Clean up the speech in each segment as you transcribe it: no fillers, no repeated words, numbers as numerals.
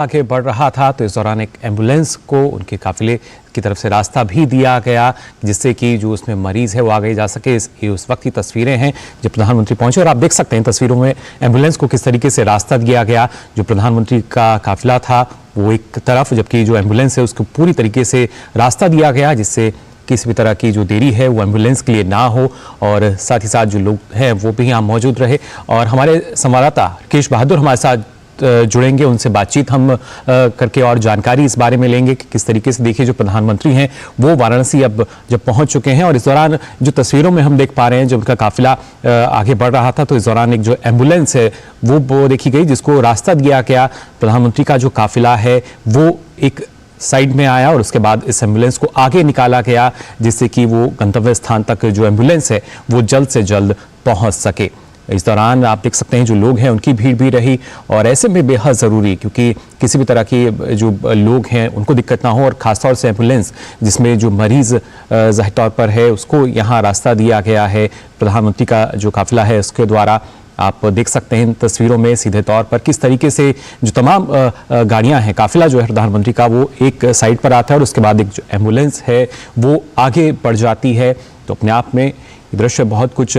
आगे बढ़ रहा था तो इस दौरान एक एम्बुलेंस को उनके काफिले की तरफ से रास्ता भी दिया गया जिससे कि जो उसमें मरीज है वो आगे जा सके। ये उस वक्त की तस्वीरें हैं जब प्रधानमंत्री पहुंचे और आप देख सकते हैं तस्वीरों में एम्बुलेंस को किस तरीके से रास्ता दिया गया। जो प्रधानमंत्री का काफिला था वो एक तरफ, जबकि जो एम्बुलेंस है उसको पूरी तरीके से रास्ता दिया गया जिससे किसी भी तरह की जो देरी है वो एम्बुलेंस के लिए ना हो और साथ ही साथ जो लोग हैं वो भी यहाँ मौजूद रहे। और हमारे संवाददाता राकेश बहादुर हमारे साथ जुड़ेंगे, उनसे बातचीत हम करके और जानकारी इस बारे में लेंगे कि किस तरीके से देखिए जो प्रधानमंत्री हैं वो वाराणसी अब जब पहुंच चुके हैं और इस दौरान जो तस्वीरों में हम देख पा रहे हैं जब उनका काफिला आगे बढ़ रहा था तो इस दौरान एक जो एम्बुलेंस है वो देखी गई जिसको रास्ता दिया गया। प्रधानमंत्री का जो काफिला है वो एक साइड में आया और उसके बाद इस एम्बुलेंस को आगे निकाला गया जिससे कि वो गंतव्य स्थान तक जो एम्बुलेंस है वो जल्द से जल्द पहुंच सके। इस दौरान आप देख सकते हैं जो लोग हैं उनकी भीड़ भी रही और ऐसे में बेहद ज़रूरी क्योंकि किसी भी तरह की जो लोग हैं उनको दिक्कत ना हो और ख़ासतौर से एम्बुलेंस जिसमें जो मरीज़ ज़ाहिर तौर पर है उसको यहाँ रास्ता दिया गया है प्रधानमंत्री का जो काफिला है उसके द्वारा। आप देख सकते हैं इन तस्वीरों में सीधे तौर पर किस तरीके से जो तमाम गाड़ियां हैं, काफिला जो है प्रधानमंत्री का वो एक साइड पर आता है और उसके बाद एक जो एम्बुलेंस है वो आगे बढ़ जाती है। तो अपने आप में ये दृश्य बहुत कुछ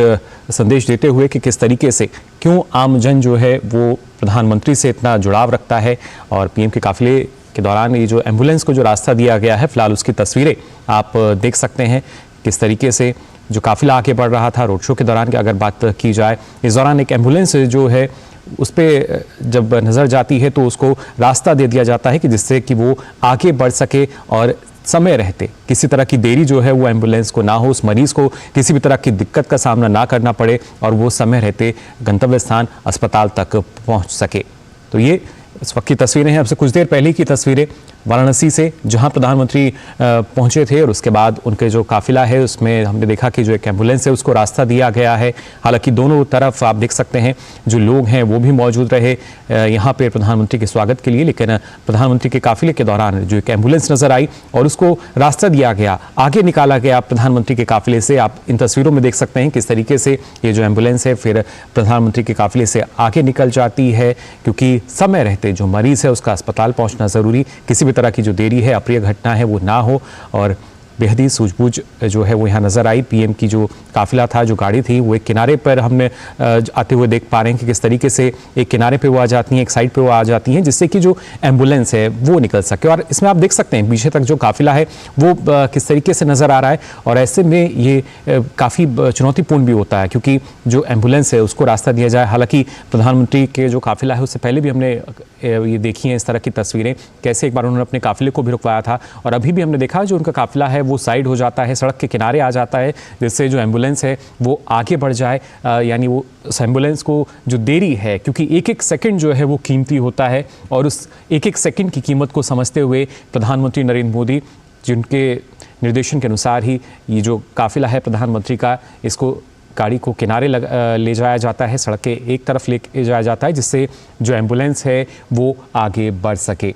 संदेश देते हुए कि किस तरीके से क्यों आमजन जो है वो प्रधानमंत्री से इतना जुड़ाव रखता है। और पीएम के काफिले के दौरान ये जो एम्बुलेंस को जो रास्ता दिया गया है फिलहाल उसकी तस्वीरें आप देख सकते हैं किस तरीके से जो काफिला आगे बढ़ रहा था। रोड शो के दौरान की अगर बात की जाए इस दौरान एक एम्बुलेंस जो है उस पर जब नज़र जाती है तो उसको रास्ता दे दिया जाता है कि जिससे कि वो आगे बढ़ सके और समय रहते किसी तरह की देरी जो है वो एम्बुलेंस को ना हो, उस मरीज़ को किसी भी तरह की दिक्कत का सामना ना करना पड़े और वो समय रहते गंतव्य स्थान अस्पताल तक पहुंच सके। तो ये इस वक्त की तस्वीरें हैं, अब से कुछ देर पहले की तस्वीरें वाराणसी से जहां प्रधानमंत्री पहुंचे थे और उसके बाद उनके जो काफिला है उसमें हमने देखा कि जो एक एम्बुलेंस है उसको रास्ता दिया गया है। हालांकि दोनों तरफ आप देख सकते हैं जो लोग हैं वो भी मौजूद रहे यहां पे प्रधानमंत्री के स्वागत के लिए, लेकिन प्रधानमंत्री के काफिले के दौरान जो एक एम्बुलेंस नजर आई और उसको रास्ता दिया गया, आगे निकाला गया प्रधानमंत्री के काफिले से। आप इन तस्वीरों में देख सकते हैं किस तरीके से ये जो एम्बुलेंस है फिर प्रधानमंत्री के काफिले से आगे निकल जाती है क्योंकि समय रहते जो मरीज है उसका अस्पताल पहुंचना जरूरी, किसी भी तरह की जो देरी है अप्रिय घटना है वो ना हो। और बेहद ही सूझबूझ जो है वो यहाँ नज़र आई। पीएम की जो काफिला था, जो गाड़ी थी वो एक किनारे पर हमने आते हुए देख पा रहे हैं कि किस तरीके से एक किनारे पे वो आ जाती हैं, एक साइड पे वो आ जाती हैं जिससे कि जो एम्बुलेंस है वो निकल सके। और इसमें आप देख सकते हैं पीछे तक जो काफिला है वो किस तरीके से नज़र आ रहा है और ऐसे में ये काफ़ी चुनौतीपूर्ण भी होता है क्योंकि जो एम्बुलेंस है उसको रास्ता दिया जाए। हालांकि प्रधानमंत्री के जो काफिला है उससे पहले भी हमने ये देखी हैं इस तरह की तस्वीरें, कैसे एक बार उन्होंने अपने काफिले को भी रुकवाया था और अभी भी हमने देखा जो उनका काफिला है वो साइड हो जाता है, सड़क के किनारे आ जाता है जिससे जो एम्बुलेंस है वो आगे बढ़ जाए। यानी वो उस एम्बुलेंस को जो देरी है क्योंकि एक एक सेकंड जो है वो कीमती होता है और उस एक एक सेकंड की कीमत को समझते हुए प्रधानमंत्री नरेंद्र मोदी जिनके निर्देशन के अनुसार ही ये जो काफिला है प्रधानमंत्री का इसको गाड़ी को किनारे ले जाया जाता है, सड़क के एक तरफ ले जाया जाता है जिससे जो एम्बुलेंस है वो आगे बढ़ सके।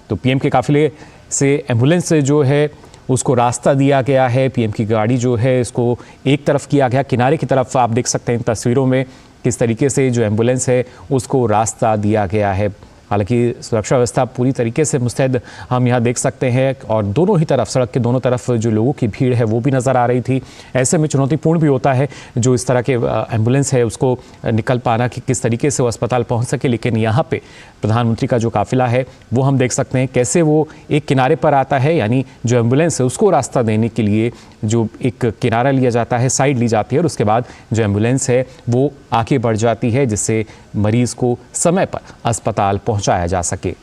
तो पीएम के काफिले से एम्बुलेंस जो है उसको रास्ता दिया गया है, पीएम की गाड़ी जो है इसको एक तरफ किया गया, किनारे की तरफ आप देख सकते हैं तस्वीरों में किस तरीके से जो एम्बुलेंस है उसको रास्ता दिया गया है। हालांकि सुरक्षा व्यवस्था पूरी तरीके से मुस्तैद हम यहाँ देख सकते हैं और दोनों ही तरफ, सड़क के दोनों तरफ जो लोगों की भीड़ है वो भी नज़र आ रही थी। ऐसे में चुनौतीपूर्ण भी होता है जो इस तरह के एम्बुलेंस है उसको निकल पाना कि किस तरीके से वो अस्पताल पहुँच सके। लेकिन यहाँ पे प्रधानमंत्री का जो काफिला है वो हम देख सकते हैं कैसे वो एक किनारे पर आता है, यानी जो एम्बुलेंस है उसको रास्ता देने के लिए जो एक किनारा लिया जाता है, साइड ली जाती है और उसके बाद जो एम्बुलेंस है वो आगे बढ़ जाती है जिससे मरीज को समय पर अस्पताल पहुंचाया जा सके।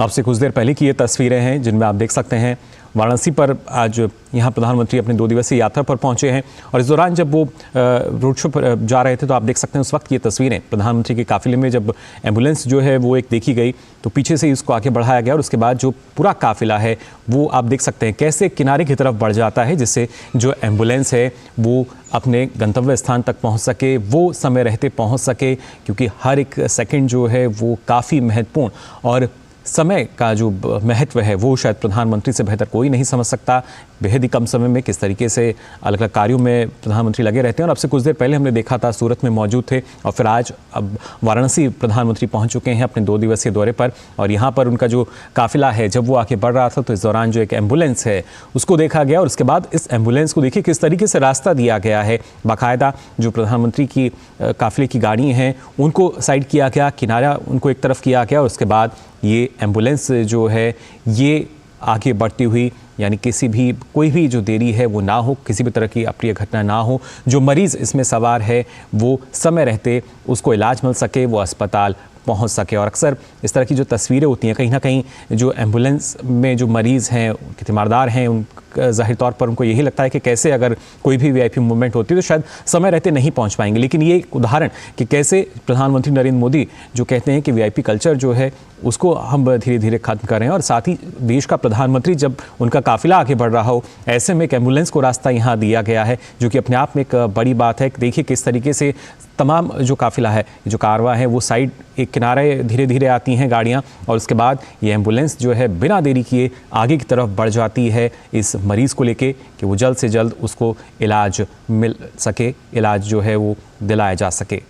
आपसे कुछ देर पहले की ये तस्वीरें हैं जिनमें आप देख सकते हैं वाराणसी पर आज यहाँ प्रधानमंत्री अपनी 2 दिवसीय यात्रा पर पहुंचे हैं और इस दौरान जब वो रोड शो पर जा रहे थे तो आप देख सकते हैं उस वक्त ये तस्वीरें प्रधानमंत्री के काफिले में जब एम्बुलेंस जो है वो एक देखी गई तो पीछे से इसको आगे बढ़ाया गया और उसके बाद जो पूरा काफिला है वो आप देख सकते हैं कैसे किनारे की तरफ बढ़ जाता है जिससे जो एम्बुलेंस है वो अपने गंतव्य स्थान तक पहुँच सके, वो समय रहते पहुँच सके क्योंकि हर एक सेकेंड जो है वो काफ़ी महत्वपूर्ण और समय का जो महत्व है वो शायद प्रधानमंत्री से बेहतर कोई नहीं समझ सकता। बेहद ही कम समय में किस तरीके से अलग अलग कार्यों में प्रधानमंत्री लगे रहते हैं। और अब से कुछ देर पहले हमने देखा था सूरत में मौजूद थे और फिर आज अब वाराणसी प्रधानमंत्री पहुंच चुके हैं अपने 2 दिवसीय दौरे पर। और यहाँ पर उनका जो काफिला है जब वो आगे बढ़ रहा था तो इस दौरान जो एक एम्बुलेंस है उसको देखा गया और उसके बाद इस एम्बुलेंस को देखिए किस तरीके से रास्ता दिया गया है। बाकायदा जो प्रधानमंत्री की काफिले की गाड़ी हैं उनको साइड किया गया, किनारा उनको एक तरफ किया गया और उसके बाद ये एम्बुलेंस जो है ये आगे बढ़ती हुई, यानी किसी भी कोई भी जो देरी है वो ना हो, किसी भी तरह की अप्रिय घटना ना हो, जो मरीज़ इसमें सवार है वो समय रहते उसको इलाज मिल सके, वो अस्पताल पहुंच सके। और अक्सर इस तरह की जो तस्वीरें होती हैं कहीं ना कहीं जो एम्बुलेंस में जो मरीज़ हैं, तीमारदार हैं, उन ज़ाहिर तौर पर उनको यही लगता है कि कैसे अगर कोई भी वीआईपी मूवमेंट होती है तो शायद समय रहते नहीं पहुंच पाएंगे। लेकिन ये एक उदाहरण कि कैसे प्रधानमंत्री नरेंद्र मोदी जो कहते हैं कि वीआईपी कल्चर जो है उसको हम धीरे धीरे खत्म कर रहे हैं और साथ ही देश का प्रधानमंत्री जब उनका काफिला आगे बढ़ रहा हो ऐसे में एक एम्बुलेंस को रास्ता यहाँ दिया गया है जो कि अपने आप में एक बड़ी बात है। देखिए किस तरीके से तमाम जो काफिला है, जो कारवां है वो साइड एक किनारे धीरे धीरे आती हैं गाड़ियाँ और उसके बाद ये एम्बुलेंस जो है बिना देरी किए आगे की तरफ बढ़ जाती है इस मरीज़ को लेके कि वो जल्द से जल्द उसको इलाज मिल सके, इलाज जो है वो दिलाया जा सके।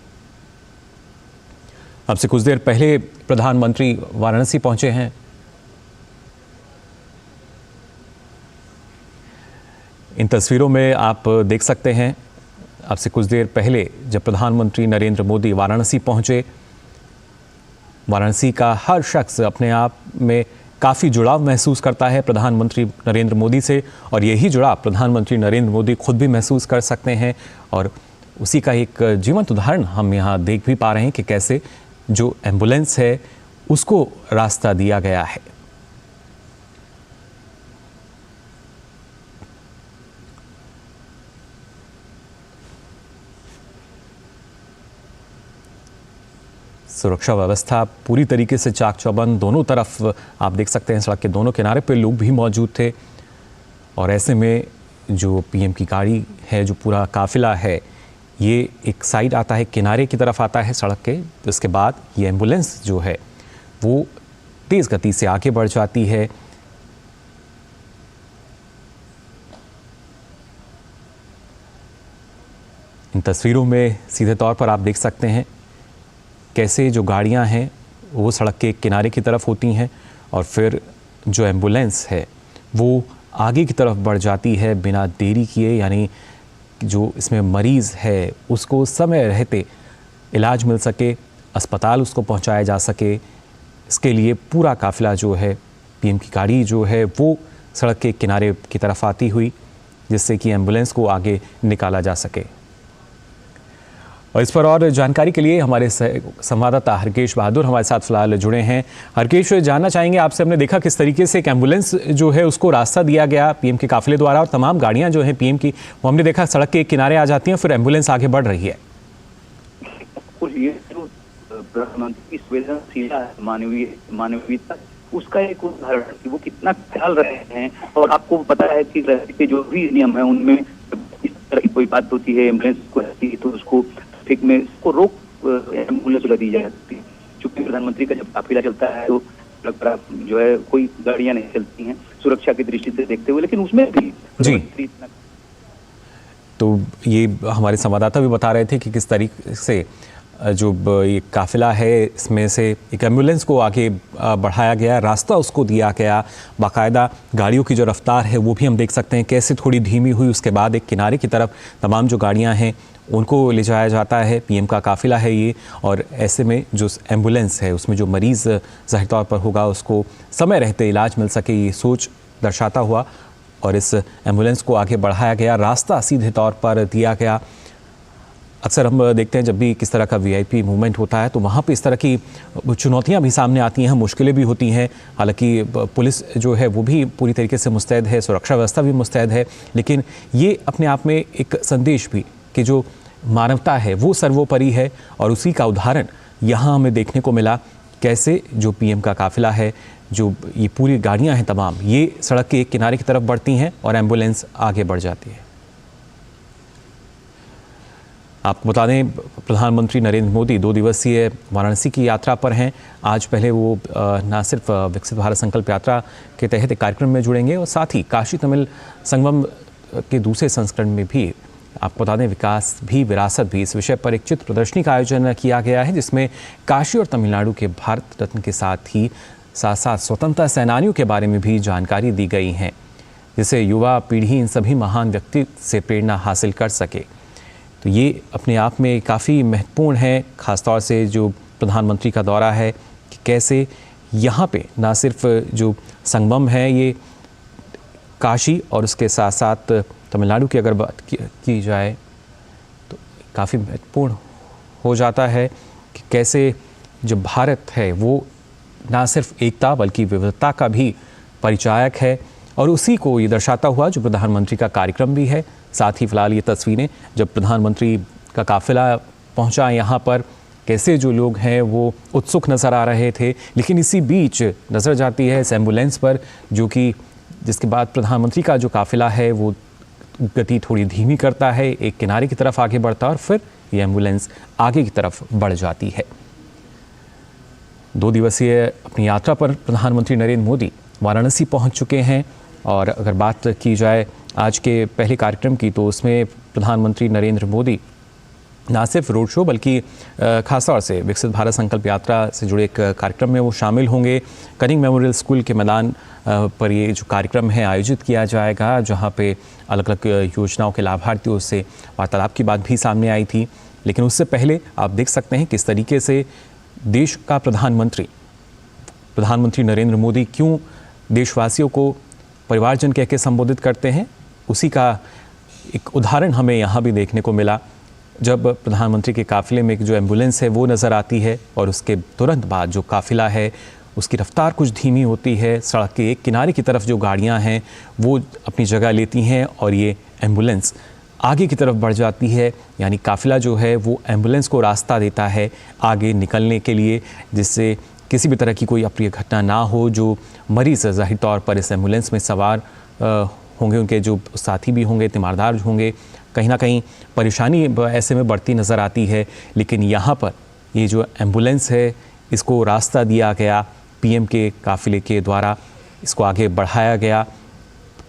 अब से कुछ देर पहले प्रधानमंत्री वाराणसी पहुंचे हैं। इन तस्वीरों में आप देख सकते हैं अब से कुछ देर पहले जब प्रधानमंत्री नरेंद्र मोदी वाराणसी पहुंचे, वाराणसी का हर शख्स अपने आप में काफ़ी जुड़ाव महसूस करता है प्रधानमंत्री नरेंद्र मोदी से और यही जुड़ाव प्रधानमंत्री नरेंद्र मोदी खुद भी महसूस कर सकते हैं। और उसी का एक जीवंत उदाहरण हम यहाँ देख भी पा रहे हैं कि कैसे जो एम्बुलेंस है उसको रास्ता दिया गया है। सुरक्षा व्यवस्था पूरी तरीके से चाक चौबंद, दोनों तरफ आप देख सकते हैं सड़क के दोनों किनारे पे लोग भी मौजूद थे और ऐसे में जो पीएम की गाड़ी है, जो पूरा काफिला है, ये एक साइड आता है, किनारे की तरफ आता है सड़क के। तो इसके बाद ये एम्बुलेंस जो है वो तेज़ गति से आगे बढ़ जाती है। इन तस्वीरों में सीधे तौर पर आप देख सकते हैं कैसे जो गाड़ियां हैं वो सड़क के किनारे की तरफ होती हैं और फिर जो एम्बुलेंस है वो आगे की तरफ बढ़ जाती है बिना देरी किए, यानी जो इसमें मरीज़ है उसको समय रहते इलाज मिल सके, अस्पताल उसको पहुंचाया जा सके। इसके लिए पूरा काफिला जो है पीएम की गाड़ी जो है वो सड़क के किनारे की तरफ आती हुई जिससे कि एम्बुलेंस को आगे निकाला जा सके। और इस पर और जानकारी के लिए हमारे संवाददाता हरकेश बहादुर हमारे साथ फिलहाल जुड़े हैं। हरकेश, जानना चाहेंगे आपसे, हमने देखा किस तरीके से एक एम्बुलेंस जो है उसको रास्ता दिया गया पीएम के काफिले द्वारा और तमाम गाड़ियां जो हैं पीएम की वो हमने देखा सड़क के किनारे आ जाती हैं, फिर एम्बुलेंस आगे बढ़ रही है। ये जो प्रधानमंत्री की संवेदनशीलता है, मानवीयता, उसका एक उदाहरण कि वो कितना ख्याल रहे हैं। और आपको पता है कि ट्रैफिक के जो भी नियम है उनमें इस तरह की कोई बात होती है, एम्बुलेंस को रहती है तो उसको ट्रैफिक में उसको रोक एम्बुलेंस लगा दी जाती है। चूंकि प्रधानमंत्री का जब काफिला चलता है तो सड़क पर जो है कोई गाड़ियां नहीं चलती हैं सुरक्षा की दृष्टि से देखते हुए, लेकिन उसमें भी जी। तो ये हमारे संवाददाता भी बता रहे थे कि किस तरीके से जो ये काफिला है इसमें से एक एम्बुलेंस को आगे बढ़ाया गया, रास्ता उसको दिया गया, बाकायदा गाड़ियों की जो रफ्तार है वो भी हम देख सकते हैं कैसे थोड़ी धीमी हुई। उसके बाद एक किनारे की तरफ तमाम जो गाड़ियां हैं उनको ले जाया जाता है, पीएम का काफिला है ये। और ऐसे में जो एम्बुलेंस है उसमें जो मरीज़ ज़ाहिर तौर पर होगा उसको समय रहते इलाज मिल सके, ये सोच दर्शाता हुआ और इस एम्बुलेंस को आगे बढ़ाया गया, रास्ता सीधे तौर पर दिया गया। अक्सर हम देखते हैं जब भी किस तरह का वीआईपी मूवमेंट होता है तो वहाँ पे इस तरह की चुनौतियाँ भी सामने आती हैं, मुश्किलें भी होती हैं। हालांकि पुलिस जो है वो भी पूरी तरीके से मुस्तैद है, सुरक्षा व्यवस्था भी मुस्तैद है, लेकिन ये अपने आप में एक संदेश भी कि जो मानवता है वो सर्वोपरि है। और उसी का उदाहरण यहाँ हमें देखने को मिला कैसे जो पीएम का काफिला है, जो ये पूरी गाड़ियाँ हैं तमाम, ये सड़क के एक किनारे की तरफ बढ़ती हैं और एम्बुलेंस आगे बढ़ जाती है। आपको बता दें प्रधानमंत्री नरेंद्र मोदी 2 दिवसीय वाराणसी की यात्रा पर हैं। आज पहले वो न सिर्फ विकसित भारत संकल्प यात्रा के तहत एक कार्यक्रम में जुड़ेंगे और साथ ही काशी तमिल संगमम के दूसरे संस्करण में भी आपको बता दें विकास भी विरासत भी इस विषय पर एक चित्र प्रदर्शनी का आयोजन किया गया है, जिसमें काशी और तमिलनाडु के भारत रत्न के साथ साथ स्वतंत्रता सेनानियों के बारे में भी जानकारी दी गई है, जिससे युवा पीढ़ी इन सभी महान व्यक्ति से प्रेरणा हासिल कर सके। तो ये अपने आप में काफ़ी महत्वपूर्ण है, ख़ासतौर से जो प्रधानमंत्री का दौरा है कि कैसे यहाँ पे ना सिर्फ जो संगमम है ये काशी और उसके साथ साथ तमिलनाडु की अगर बात की जाए तो काफ़ी महत्वपूर्ण हो जाता है कि कैसे जो भारत है वो ना सिर्फ एकता बल्कि विविधता का भी परिचायक है, और उसी को ये दर्शाता हुआ जो प्रधानमंत्री का कार्यक्रम भी है। साथ ही फिलहाल ये तस्वीरें जब प्रधानमंत्री का काफिला पहुंचा यहाँ पर, कैसे जो लोग हैं वो उत्सुक नज़र आ रहे थे, लेकिन इसी बीच नज़र जाती है इस एम्बुलेंस पर जो कि जिसके बाद प्रधानमंत्री का जो काफिला है वो गति थोड़ी धीमी करता है, एक किनारे की तरफ आगे बढ़ता है और फिर ये एम्बुलेंस आगे की तरफ बढ़ जाती है। 2 दिवसीय अपनी यात्रा पर प्रधानमंत्री नरेंद्र मोदी वाराणसी पहुंच चुके हैं, और अगर बात की जाए आज के पहले कार्यक्रम की तो उसमें प्रधानमंत्री नरेंद्र मोदी ना सिर्फ रोड शो बल्कि खासतौर से विकसित भारत संकल्प यात्रा से जुड़े एक कार्यक्रम में वो शामिल होंगे। कनिंग मेमोरियल स्कूल के मैदान पर ये जो कार्यक्रम है आयोजित किया जाएगा, जहाँ पे अलग अलग योजनाओं के लाभार्थियों से वार्तालाप की बात भी सामने आई थी। लेकिन उससे पहले आप देख सकते हैं किस तरीके से देश का प्रधानमंत्री नरेंद्र मोदी क्यों देशवासियों को परिवारजन कह के संबोधित करते हैं, उसी का एक उदाहरण हमें यहाँ भी देखने को मिला जब प्रधानमंत्री के काफिले में एक जो एम्बुलेंस है वो नज़र आती है और उसके तुरंत बाद जो काफिला है उसकी रफ्तार कुछ धीमी होती है। सड़क के एक किनारे की तरफ जो गाड़ियाँ हैं वो अपनी जगह लेती हैं और ये एम्बुलेंस आगे की तरफ बढ़ जाती है, यानी काफिला जो है वो एम्बुलेंस को रास्ता देता है आगे निकलने के लिए, जिससे किसी भी तरह की कोई अप्रिय घटना ना हो। जो मरीज़ ज़ाहिर तौर पर इस एम्बुलेंस में सवार होंगे, उनके जो साथी भी होंगे, तीमारदार होंगे, कहीं ना कहीं परेशानी ऐसे में बढ़ती नज़र आती है। लेकिन यहाँ पर ये जो एम्बुलेंस है इसको रास्ता दिया गया, पीएम के काफिले के द्वारा इसको आगे बढ़ाया गया,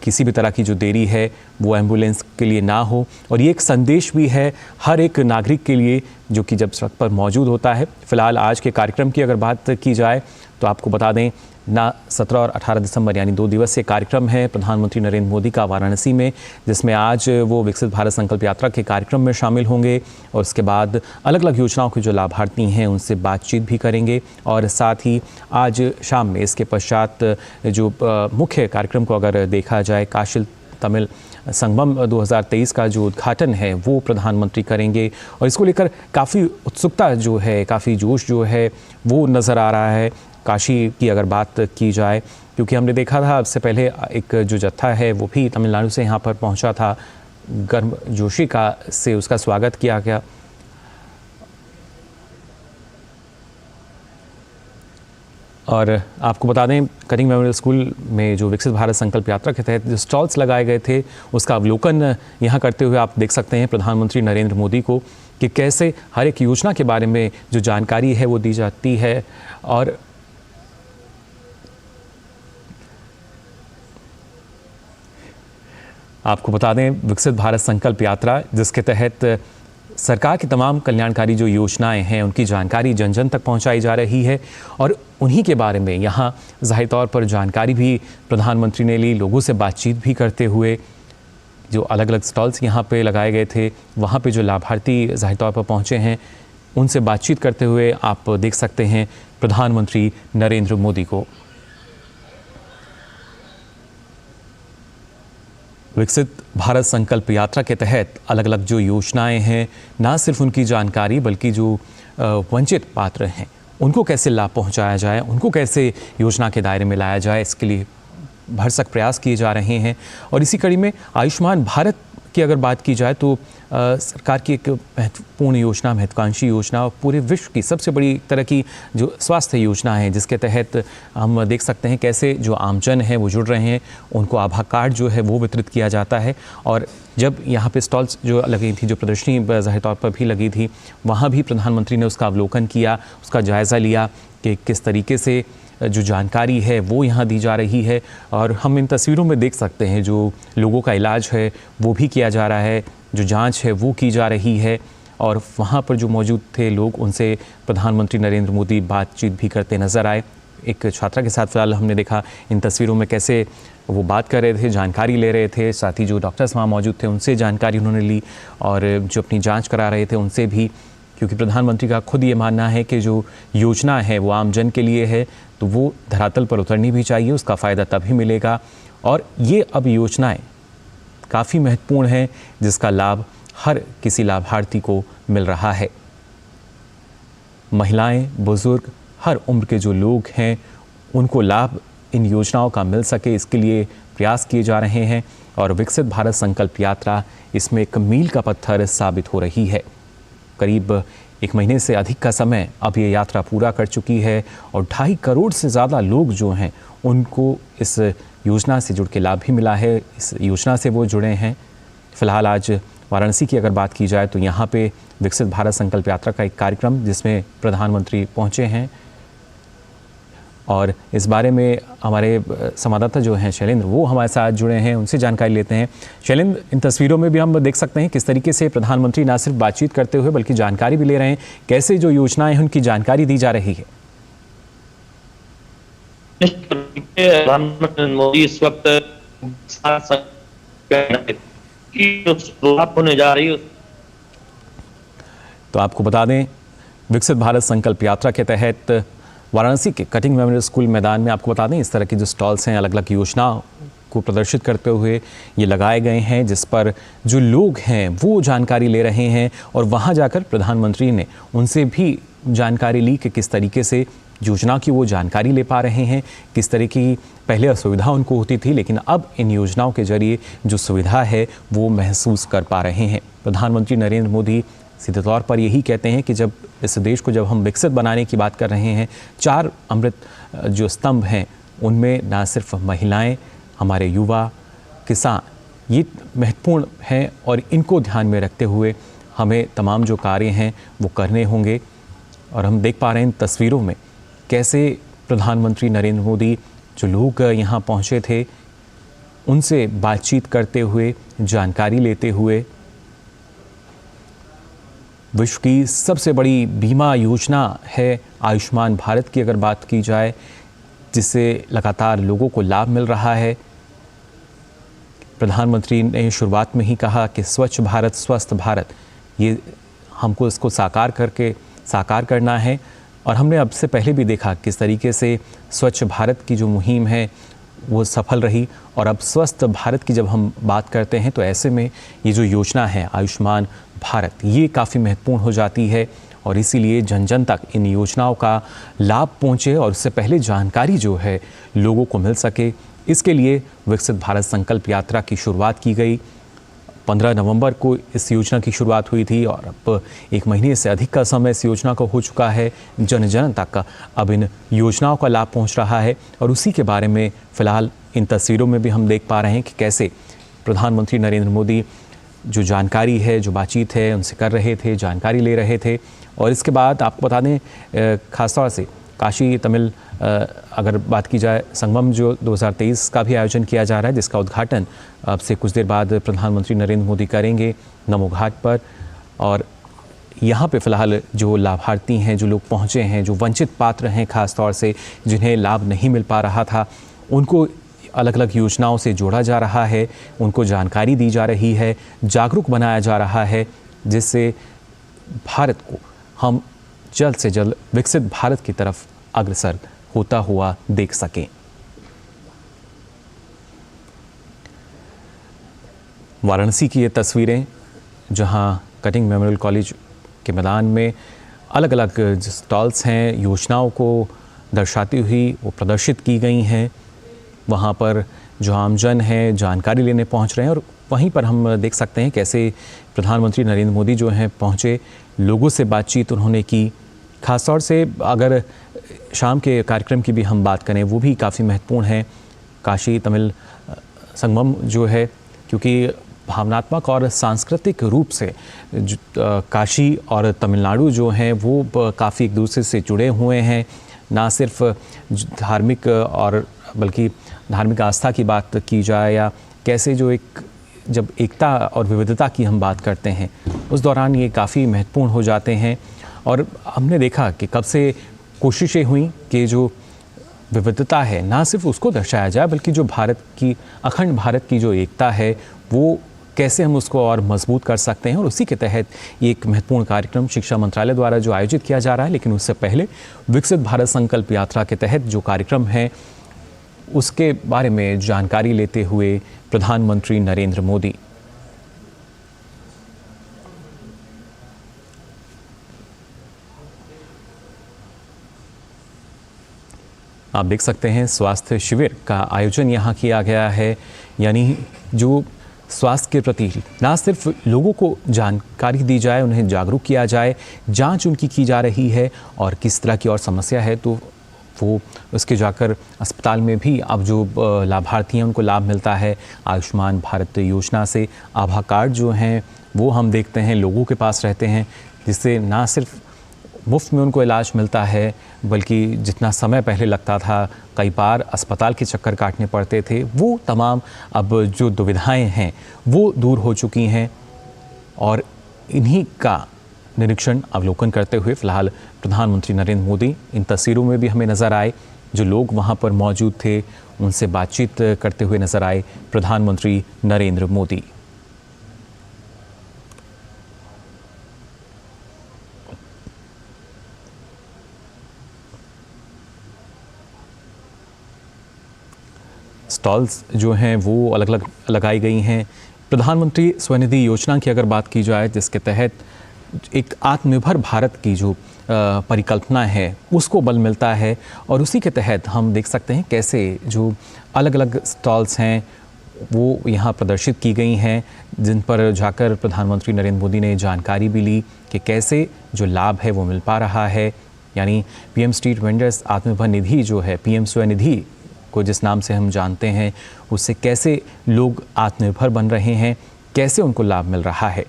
किसी भी तरह की जो देरी है वो एम्बुलेंस के लिए ना हो। और ये एक संदेश भी है हर एक नागरिक के लिए जो कि जब सड़क पर मौजूद होता है। फ़िलहाल आज के कार्यक्रम की अगर बात की जाए तो आपको बता दें ना 17 और 18 दिसंबर यानी 2 दिवसीय कार्यक्रम है प्रधानमंत्री नरेंद्र मोदी का वाराणसी में, जिसमें आज वो विकसित भारत संकल्प यात्रा के कार्यक्रम में शामिल होंगे और उसके बाद अलग अलग योजनाओं के जो लाभार्थी हैं उनसे बातचीत भी करेंगे। और साथ ही आज शाम में इसके पश्चात जो मुख्य कार्यक्रम को अगर देखा जाए काशी तमिल संगमम 2023 का जो उद्घाटन है वो प्रधानमंत्री करेंगे, और इसको लेकर काफ़ी उत्सुकता जो है, काफ़ी जोश जो है वो नज़र आ रहा है। काशी की अगर बात की जाए, क्योंकि हमने देखा था इससे पहले एक जो जत्था है वो भी तमिलनाडु से यहाँ पर पहुँचा था, गर्म जोशी का से उसका स्वागत किया गया। और आपको बता दें कनिंग मेमोरियल स्कूल में जो विकसित भारत संकल्प यात्रा के तहत जो स्टॉल्स लगाए गए थे उसका अवलोकन यहाँ करते हुए आप देख सकते हैं प्रधानमंत्री नरेंद्र मोदी को कि कैसे हर एक योजना के बारे में जो जानकारी है वो दी जाती है। और आपको बता दें विकसित भारत संकल्प यात्रा जिसके तहत सरकार की तमाम कल्याणकारी जो योजनाएं हैं उनकी जानकारी जन जन तक पहुंचाई जा रही है, और उन्हीं के बारे में यहाँ ज़ाहिर तौर पर जानकारी भी प्रधानमंत्री ने ली, लोगों से बातचीत भी करते हुए। जो अलग अलग स्टॉल्स यहाँ पे लगाए गए थे वहाँ पे जो लाभार्थी ज़ाहिर तौर पर पहुँचे हैं उनसे बातचीत करते हुए आप देख सकते हैं प्रधानमंत्री नरेंद्र मोदी को। विकसित भारत संकल्प यात्रा के तहत अलग अलग जो योजनाएं हैं ना सिर्फ उनकी जानकारी बल्कि जो वंचित पात्र हैं उनको कैसे लाभ पहुंचाया जाए, उनको कैसे योजना के दायरे में लाया जाए, इसके लिए भरसक प्रयास किए जा रहे हैं। और इसी कड़ी में आयुष्मान भारत की अगर बात की जाए तो सरकार की एक महत्वपूर्ण योजना, महत्वाकांक्षी योजना, पूरे विश्व की सबसे बड़ी तरह की जो स्वास्थ्य योजना है, जिसके तहत हम देख सकते हैं कैसे जो आमजन है वो जुड़ रहे हैं, उनको आभा कार्ड जो है वो वितरित किया जाता है। और जब यहाँ पे स्टॉल्स जो लगी थी, जो प्रदर्शनी ज़ाहिर तौर पर भी लगी थी, वहाँ भी प्रधानमंत्री ने उसका अवलोकन किया, उसका जायज़ा लिया कि किस तरीके से जो जानकारी है वो यहाँ दी जा रही है। और हम इन तस्वीरों में देख सकते हैं जो लोगों का इलाज है वो भी किया जा रहा है, जो जांच है वो की जा रही है। और वहाँ पर जो मौजूद थे लोग, उनसे प्रधानमंत्री नरेंद्र मोदी बातचीत भी करते नज़र आए। एक छात्रा के साथ फ़िलहाल हमने देखा इन तस्वीरों में कैसे वो बात कर रहे थे, जानकारी ले रहे थे। साथ ही जो डॉक्टर्स वहाँ मौजूद थे उनसे जानकारी उन्होंने ली, और जो अपनी जाँच करा रहे थे उनसे भी, क्योंकि प्रधानमंत्री का खुद ये मानना है कि जो योजना है वो आम जन के लिए है, तो वो धरातल पर उतरनी भी चाहिए, उसका फ़ायदा तभी मिलेगा। और ये अब योजनाएं काफ़ी महत्वपूर्ण हैं जिसका लाभ हर किसी लाभार्थी को मिल रहा है। महिलाएं, बुजुर्ग, हर उम्र के जो लोग हैं उनको लाभ इन योजनाओं का मिल सके, इसके लिए प्रयास किए जा रहे हैं। और विकसित भारत संकल्प यात्रा इसमें एक मील का पत्थर साबित हो रही है। करीब 1 महीने से अधिक का समय अब ये यात्रा पूरा कर चुकी है, और 2.5 करोड़ से ज़्यादा लोग जो हैं उनको इस योजना से जुड़ के लाभ भी मिला है, इस योजना से वो जुड़े हैं। फ़िलहाल आज वाराणसी की अगर बात की जाए तो यहाँ पे विकसित भारत संकल्प यात्रा का एक कार्यक्रम जिसमें प्रधानमंत्री पहुँचे हैं, और इस बारे में हमारे संवाददाता जो हैं शैलेंद्र, वो हमारे साथ जुड़े हैं, उनसे जानकारी लेते हैं। शैलेंद्र, इन तस्वीरों में भी हम देख सकते हैं किस तरीके से प्रधानमंत्री ना सिर्फ बातचीत करते हुए बल्कि जानकारी भी ले रहे हैं, कैसे जो योजनाएं हैं उनकी जानकारी दी जा रही है। प्रधानमंत्री मोदी इस वक्त की जो शुरुआत होने जा रही है, तो आपको बता दें विकसित भारत संकल्प यात्रा के तहत वाराणसी के कटिंग मेमोरियल स्कूल मैदान में, आपको बता दें, इस तरह के जो स्टॉल्स हैं अलग अलग योजनाओं को प्रदर्शित करते हुए ये लगाए गए हैं, जिस पर जो लोग हैं वो जानकारी ले रहे हैं। और वहाँ जाकर प्रधानमंत्री ने उनसे भी जानकारी ली कि किस तरीके से योजना की वो जानकारी ले पा रहे हैं, किस तरह की पहले असुविधा उनको होती थी, लेकिन अब इन योजनाओं के जरिए जो सुविधा है वो महसूस कर पा रहे हैं। प्रधानमंत्री नरेंद्र मोदी सीधे तौर पर यही कहते हैं कि जब इस देश को जब हम विकसित बनाने की बात कर रहे हैं, 4 अमृत जो स्तंभ हैं उनमें ना सिर्फ महिलाएं, हमारे युवा, किसान, ये महत्वपूर्ण हैं, और इनको ध्यान में रखते हुए हमें तमाम जो कार्य हैं वो करने होंगे। और हम देख पा रहे हैं इन तस्वीरों में कैसे प्रधानमंत्री नरेंद्र मोदी जो लोग यहाँ पहुँचे थे उनसे बातचीत करते हुए, जानकारी लेते हुए। विश्व की सबसे बड़ी बीमा योजना है आयुष्मान भारत की अगर बात की जाए, जिससे लगातार लोगों को लाभ मिल रहा है। प्रधानमंत्री ने शुरुआत में ही कहा कि स्वच्छ भारत, स्वस्थ भारत, ये हमको इसको साकार करना है। और हमने अब से पहले भी देखा किस तरीके से स्वच्छ भारत की जो मुहिम है वो सफल रही, और अब स्वस्थ भारत की जब हम बात करते हैं तो ऐसे में ये जो योजना है आयुष्मान भारत, ये काफ़ी महत्वपूर्ण हो जाती है। और इसीलिए जन जन तक इन योजनाओं का लाभ पहुँचे और उससे पहले जानकारी जो है लोगों को मिल सके, इसके लिए विकसित भारत संकल्प यात्रा की शुरुआत की गई। 15 नवंबर को इस योजना की शुरुआत हुई थी, और अब 1 महीने से अधिक का समय इस योजना को हो चुका है। जन जन तक अब इन योजनाओं का लाभ पहुंच रहा है, और उसी के बारे में फ़िलहाल इन तस्वीरों में भी हम देख पा रहे हैं कि कैसे प्रधानमंत्री नरेंद्र मोदी जो जानकारी है, जो बातचीत है उनसे कर रहे थे, जानकारी ले रहे थे। और इसके बाद आपको बता दें ख़ासतौर से काशी तमिल अगर बात की जाए, संगम जो 2023 का भी आयोजन किया जा रहा है, जिसका उद्घाटन अब से कुछ देर बाद प्रधानमंत्री नरेंद्र मोदी करेंगे नमो घाट पर। और यहाँ पे फ़िलहाल जो लाभार्थी हैं, जो लोग पहुँचे हैं, जो वंचित पात्र हैं, ख़ास तौर से जिन्हें लाभ नहीं मिल पा रहा था, उनको अलग अलग योजनाओं से जोड़ा जा रहा है, उनको जानकारी दी जा रही है, जागरूक बनाया जा रहा है, जिससे भारत को हम जल्द से जल्द विकसित भारत की तरफ अग्रसर होता हुआ देख सकें। वाराणसी की ये तस्वीरें, जहां कटिंग मेमोरियल कॉलेज के मैदान में अलग अलग स्टॉल्स हैं, योजनाओं को दर्शाती हुई वो प्रदर्शित की गई हैं। वहाँ पर जो आमजन है जानकारी लेने पहुंच रहे हैं और वहीं पर हम देख सकते हैं कैसे प्रधानमंत्री नरेंद्र मोदी जो हैं पहुंचे, लोगों से बातचीत उन्होंने की। खासतौर से अगर शाम के कार्यक्रम की भी हम बात करें वो भी काफ़ी महत्वपूर्ण है। काशी तमिल संगमम जो है, क्योंकि भावनात्मक और सांस्कृतिक रूप से काशी और तमिलनाडु जो हैं वो काफ़ी एक दूसरे से जुड़े हुए हैं। ना सिर्फ धार्मिक और बल्कि धार्मिक आस्था की बात की जाए या कैसे जो एक जब एकता और विविधता की हम बात करते हैं उस दौरान ये काफ़ी महत्वपूर्ण हो जाते हैं। और हमने देखा कि कब से कोशिशें हुई कि जो विविधता है ना सिर्फ उसको दर्शाया जाए बल्कि जो भारत की अखंड भारत की जो एकता है वो कैसे हम उसको और मजबूत कर सकते हैं। और उसी के तहत ये एक महत्वपूर्ण कार्यक्रम शिक्षा मंत्रालय द्वारा जो आयोजित किया जा रहा है। लेकिन उससे पहले विकसित भारत संकल्प यात्रा के तहत जो कार्यक्रम है उसके बारे में जानकारी लेते हुए प्रधानमंत्री नरेंद्र मोदी। आप देख सकते हैं स्वास्थ्य शिविर का आयोजन यहाँ किया गया है, यानी जो स्वास्थ्य के प्रति ना सिर्फ लोगों को जानकारी दी जाए, उन्हें जागरूक किया जाए, जांच उनकी की जा रही है और किस तरह की और समस्या है तो वो उसके जाकर अस्पताल में भी अब जो लाभार्थी हैं उनको लाभ मिलता है। आयुष्मान भारत योजना से आभा कार्ड जो हैं वो हम देखते हैं लोगों के पास रहते हैं, जिससे ना सिर्फ मुफ्त में उनको इलाज मिलता है बल्कि जितना समय पहले लगता था, कई बार अस्पताल के चक्कर काटने पड़ते थे, वो तमाम अब जो दुविधाएं हैं वो दूर हो चुकी हैं। और इन्हीं का निरीक्षण अवलोकन करते हुए फिलहाल प्रधानमंत्री नरेंद्र मोदी इन तस्वीरों में भी हमें नज़र आए। जो लोग वहाँ पर मौजूद थे उनसे बातचीत करते हुए नज़र आए प्रधानमंत्री नरेंद्र मोदी। स्टॉल्स जो हैं वो अलग अलग लगाई गई हैं। प्रधानमंत्री स्वनिधि योजना की अगर बात की जाए जिसके तहत एक आत्मनिर्भर भारत की जो परिकल्पना है उसको बल मिलता है और उसी के तहत हम देख सकते हैं कैसे जो अलग अलग स्टॉल्स हैं वो यहाँ प्रदर्शित की गई हैं, जिन पर जाकर प्रधानमंत्री नरेंद्र मोदी ने जानकारी भी ली कि कैसे जो लाभ है वो मिल पा रहा है। यानी PM street vendors Atmanirbhar Nidhi जो है, पीएम स्वनिधि को जिस नाम से हम जानते हैं, उससे कैसे लोग आत्मनिर्भर बन रहे हैं, कैसे उनको लाभ मिल रहा है।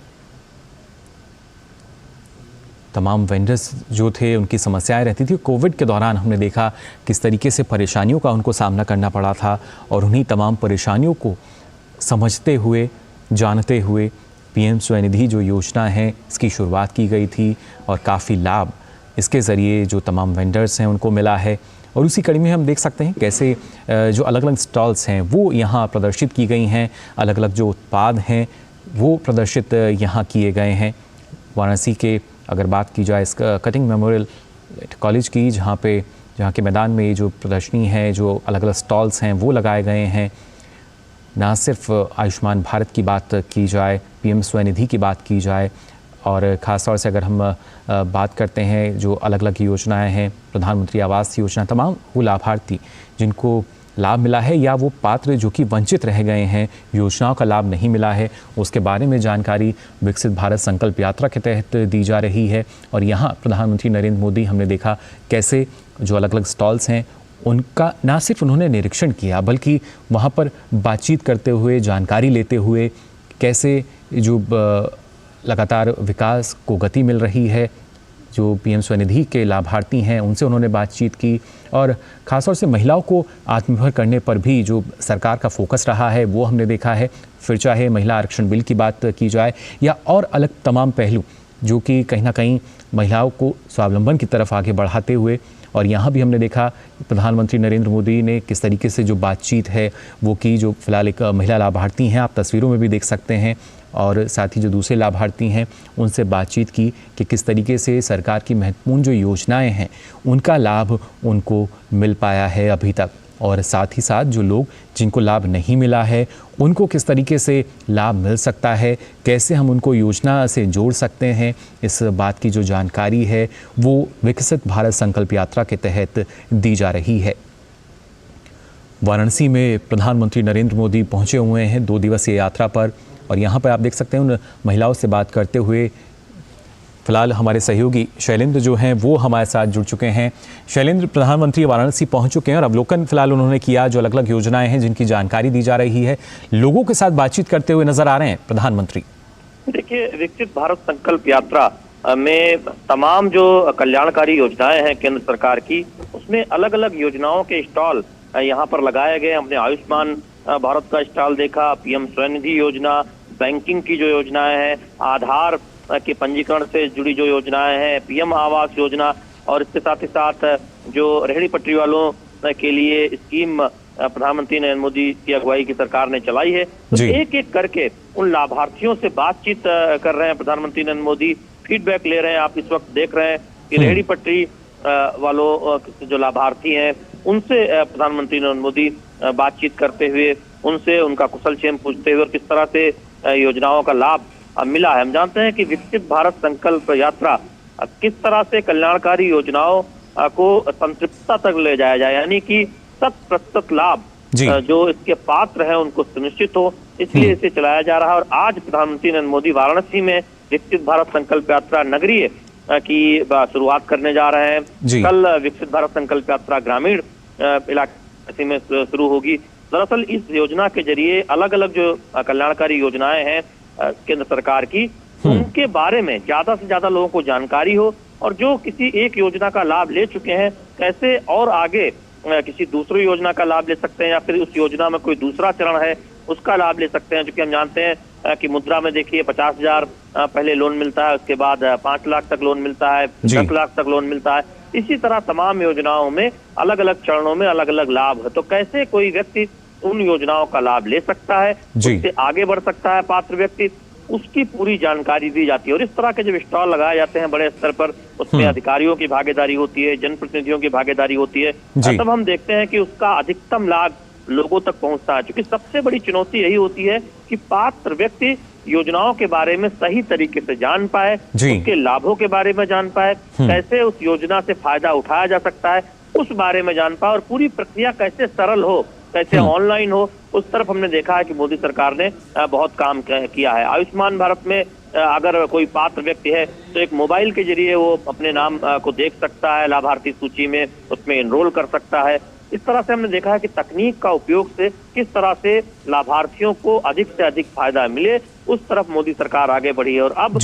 तमाम वेंडर्स जो थे उनकी समस्याएं रहती थी। कोविड के दौरान हमने देखा किस तरीके से परेशानियों का उनको सामना करना पड़ा था और उन्हीं तमाम परेशानियों को समझते हुए, जानते हुए पीएम स्वनिधि जो योजना है इसकी शुरुआत की गई थी और काफ़ी लाभ इसके ज़रिए जो तमाम वेंडर्स हैं उनको मिला है। और उसी कड़ी में हम देख सकते हैं कैसे जो अलग अलग स्टॉल्स हैं वो यहाँ प्रदर्शित की गई हैं, अलग अलग जो उत्पाद हैं वो प्रदर्शित यहाँ किए गए हैं। वाराणसी के अगर बात की जाए इसका कटिंग मेमोरियल कॉलेज की, जहाँ के मैदान में ये जो प्रदर्शनी है, जो अलग अलग स्टॉल्स हैं वो लगाए गए हैं। ना सिर्फ आयुष्मान भारत की बात की जाए, पीएम स्वनिधि की बात की जाए और ख़ास तौर से अगर हम बात करते हैं जो अलग अलग योजनाएं हैं, प्रधानमंत्री आवास योजना, तमाम वो लाभार्थी जिनको लाभ मिला है या वो पात्र जो कि वंचित रह गए हैं, योजनाओं का लाभ नहीं मिला है, उसके बारे में जानकारी विकसित भारत संकल्प यात्रा के तहत दी जा रही है। और यहाँ प्रधानमंत्री नरेंद्र मोदी हमने देखा कैसे जो अलग अलग स्टॉल्स हैं उनका ना सिर्फ उन्होंने निरीक्षण किया बल्कि वहाँ पर बातचीत करते हुए, जानकारी लेते हुए कैसे जो लगातार विकास को गति मिल रही है, जो पीएम स्वनिधि के लाभार्थी हैं उनसे उन्होंने बातचीत की और ख़ासतौर से महिलाओं को आत्मनिर्भर करने पर भी जो सरकार का फोकस रहा है वो हमने देखा है। फिर चाहे महिला आरक्षण बिल की बात की जाए या और अलग तमाम पहलू जो कि कहीं ना कहीं महिलाओं को स्वावलंबन की तरफ आगे बढ़ाते हुए, और यहाँ भी हमने देखा प्रधानमंत्री नरेंद्र मोदी ने किस तरीके से जो बातचीत है वो की। जो फिलहाल एक महिला लाभार्थी हैं, आप तस्वीरों में भी देख सकते हैं, और साथ ही जो दूसरे लाभार्थी हैं उनसे बातचीत की कि किस तरीके से सरकार की महत्वपूर्ण जो योजनाएं हैं उनका लाभ उनको मिल पाया है अभी तक, और साथ ही साथ जो लोग जिनको लाभ नहीं मिला है उनको किस तरीके से लाभ मिल सकता है, कैसे हम उनको योजना से जोड़ सकते हैं। इस बात की जो जानकारी है वो विकसित भारत संकल्प यात्रा के तहत दी जा रही है। वाराणसी में प्रधानमंत्री नरेंद्र मोदी पहुंचे हुए हैं 2 दिवसीय यात्रा पर, और यहाँ पर आप देख सकते हैं उन महिलाओं से बात करते हुए फिलहाल हमारे सहयोगी शैलेंद्र जो हैं वो हमारे साथ जुड़ चुके हैं। शैलेंद्र, प्रधानमंत्री वाराणसी पहुंच चुके हैं और अवलोकन फिलहाल उन्होंने किया, जो अलग अलग योजनाएं हैं जिनकी जानकारी दी जा रही है, लोगों के साथ बातचीत करते हुए नजर आ रहे हैं प्रधानमंत्री। देखिए, विकसित भारत संकल्प यात्रा में तमाम जो कल्याणकारी योजनाएं हैं केंद्र सरकार की, उसमें अलग अलग योजनाओं के स्टॉल यहाँ पर लगाए गए। हमने आयुष्मान भारत का स्टॉल देखा, पीएम स्वनिधि योजना, बैंकिंग की जो योजनाएं हैं, आधार के पंजीकरण से जुड़ी जो योजनाएं हैं, पीएम आवास योजना, और इसके साथ ही साथ जो रेहड़ी पटरी वालों के लिए स्कीम प्रधानमंत्री नरेंद्र मोदी की अगुवाई की सरकार ने चलाई है। तो एक एक करके उन लाभार्थियों से बातचीत कर रहे हैं प्रधानमंत्री नरेंद्र मोदी, फीडबैक ले रहे हैं। आप इस वक्त देख रहे हैं कि रेहड़ी पटरी वालों जो लाभार्थी हैं उनसे प्रधानमंत्री नरेंद्र मोदी बातचीत करते हुए, उनसे उनका कुशलक्षेम पूछते हुए और किस तरह से योजनाओं का लाभ मिला है। हम जानते हैं कि विकसित भारत संकल्प यात्रा किस तरह से कल्याणकारी योजनाओं को संतृप्तता तक ले जाया जाए, यानी कि 100% लाभ जो इसके पात्र हैं उनको सुनिश्चित हो, इसलिए इसे चलाया जा रहा है। और आज प्रधानमंत्री नरेंद्र मोदी वाराणसी में विकसित भारत संकल्प यात्रा नगरीय की शुरुआत करने जा रहे हैं। कल विकसित भारत संकल्प यात्रा ग्रामीण इलाके में शुरू होगी। दरअसल इस योजना के जरिए अलग अलग जो कल्याणकारी योजनाएं हैं केंद्र सरकार की, उनके बारे में ज्यादा से ज्यादा लोगों को जानकारी हो, और जो किसी एक योजना का लाभ ले चुके हैं कैसे और आगे किसी दूसरी योजना का लाभ ले सकते हैं, या फिर उस योजना में कोई दूसरा चरण है उसका लाभ ले सकते हैं। क्योंकि हम जानते हैं कि मुद्रा में देखिए 50,000 पहले लोन मिलता है, उसके बाद 5 लाख तक लोन मिलता है, 10 लाख तक लोन मिलता है। इसी तरह तमाम योजनाओं में अलग अलग चरणों में अलग अलग लाभ है। तो कैसे कोई व्यक्ति उन योजनाओं का लाभ ले सकता है, उससे आगे बढ़ सकता है पात्र व्यक्ति, उसकी पूरी जानकारी दी जाती है। और इस तरह के जब स्टॉल लगाए जाते हैं बड़े स्तर पर, उसमें अधिकारियों की भागीदारी होती है, जनप्रतिनिधियों की भागीदारी होती है, तब हम देखते हैं कि उसका अधिकतम लाभ लोगों तक पहुंचता है। क्योंकि सबसे बड़ी चुनौती यही होती है कि पात्र व्यक्ति योजनाओं के बारे में सही तरीके से जान पाए, उसके लाभों के बारे में जान पाए, कैसे उस योजना से फायदा उठाया जा सकता है उस बारे में जान पाए, और पूरी प्रक्रिया कैसे सरल हो, कैसे ऑनलाइन हो, उस तरफ हमने देखा है कि मोदी सरकार ने बहुत काम किया है। आयुष्मान भारत में अगर कोई पात्र व्यक्ति है तो एक मोबाइल के जरिए वो अपने नाम को देख सकता है, लाभार्थी सूची में उसमें एनरोल कर सकता है। इस तरह से हमने देखा है कि तकनीक का उपयोग से किस तरह से लाभार्थियों को अधिक से अधिक फायदा मिले, उस तरफ मोदी सरकार आगे बढ़ी है। और अब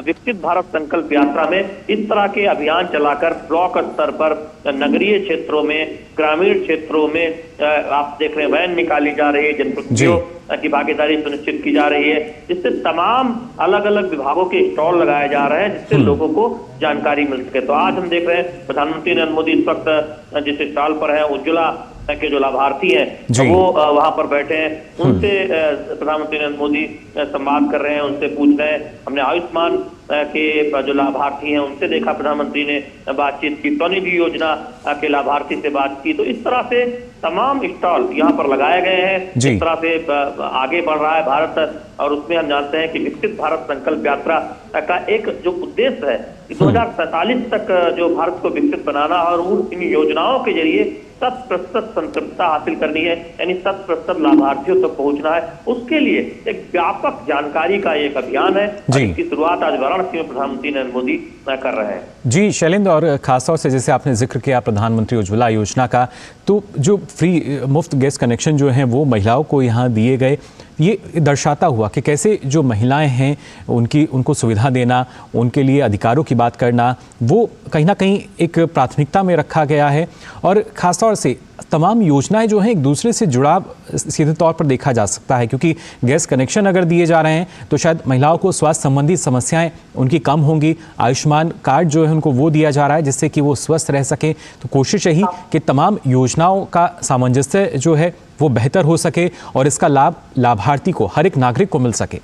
विकसित भारत संकल्प यात्रा में इस तरह के अभियान चलाकर ब्लॉक स्तर पर, नगरीय क्षेत्रों में, ग्रामीण क्षेत्रों में आप देख रहे हैं वैन निकाली जा रही है, जनप्रतिनिधियों की भागीदारी सुनिश्चित की जा रही है, जिससे तमाम अलग अलग विभागों के स्टॉल लगाए जा रहे हैं, जिससे लोगों को जानकारी मिल सके। तो आज हम देख रहे हैं प्रधानमंत्री नरेंद्र मोदी इस वक्त जिस स्टॉल पर है, उज्ज्वला के जो लाभार्थी हैं तो वो वहां पर बैठे हैं, उनसे प्रधानमंत्री नरेंद्र मोदी संवाद कर रहे हैं, उनसे पूछ रहे हैं। हमने आयुष्मान के जो लाभार्थी हैं उनसे देखा, प्रधानमंत्री ने बातचीत की, स्वनिधि योजना के लाभार्थी से बात की। तो इस तरह से तमाम स्टॉल यहाँ पर लगाए गए हैं। इस तरह से आगे बढ़ रहा है भारत, और उसमें हम जानते हैं कि विकसित भारत संकल्प यात्रा का एक जो उद्देश्य है कि 2047 तक जो भारत को विकसित बनाना, और इन योजनाओं के जरिए 100% संतृप्तता हासिल करनी है, यानी 100% लाभार्थियों तक पहुंचना है। उसके लिए एक व्यापक जानकारी का एक अभियान है, जिसकी शुरुआत आज वाराणसी में प्रधानमंत्री नरेंद्र मोदी कर रहे हैं। जी शैलेंद्र, और खासतौर से जैसे आपने जिक्र किया प्रधानमंत्री उज्ज्वला योजना का, तो जो फ्री मुफ्त गैस कनेक्शन जो हैं वो महिलाओं को यहाँ दिए गए, ये दर्शाता हुआ कि कैसे जो महिलाएं हैं उनको सुविधा देना, उनके लिए अधिकारों की बात करना, वो कहीं ना कहीं एक प्राथमिकता में रखा गया है। और ख़ासतौर से तमाम योजनाएं जो हैं एक दूसरे से जुड़ाव सीधे तौर पर देखा जा सकता है, क्योंकि गैस कनेक्शन अगर दिए जा रहे हैं तो शायद महिलाओं को स्वास्थ्य संबंधी समस्याएं उनकी कम होंगी। आयुष्मान कार्ड जो है उनको वो दिया जा रहा है जिससे कि वो स्वस्थ रह सकें। तो कोशिश यही कि तमाम योजनाओं का सामंजस्य जो है वो बेहतर हो सके और इसका लाभ लाभार्थी को, हर एक नागरिक को मिल सके।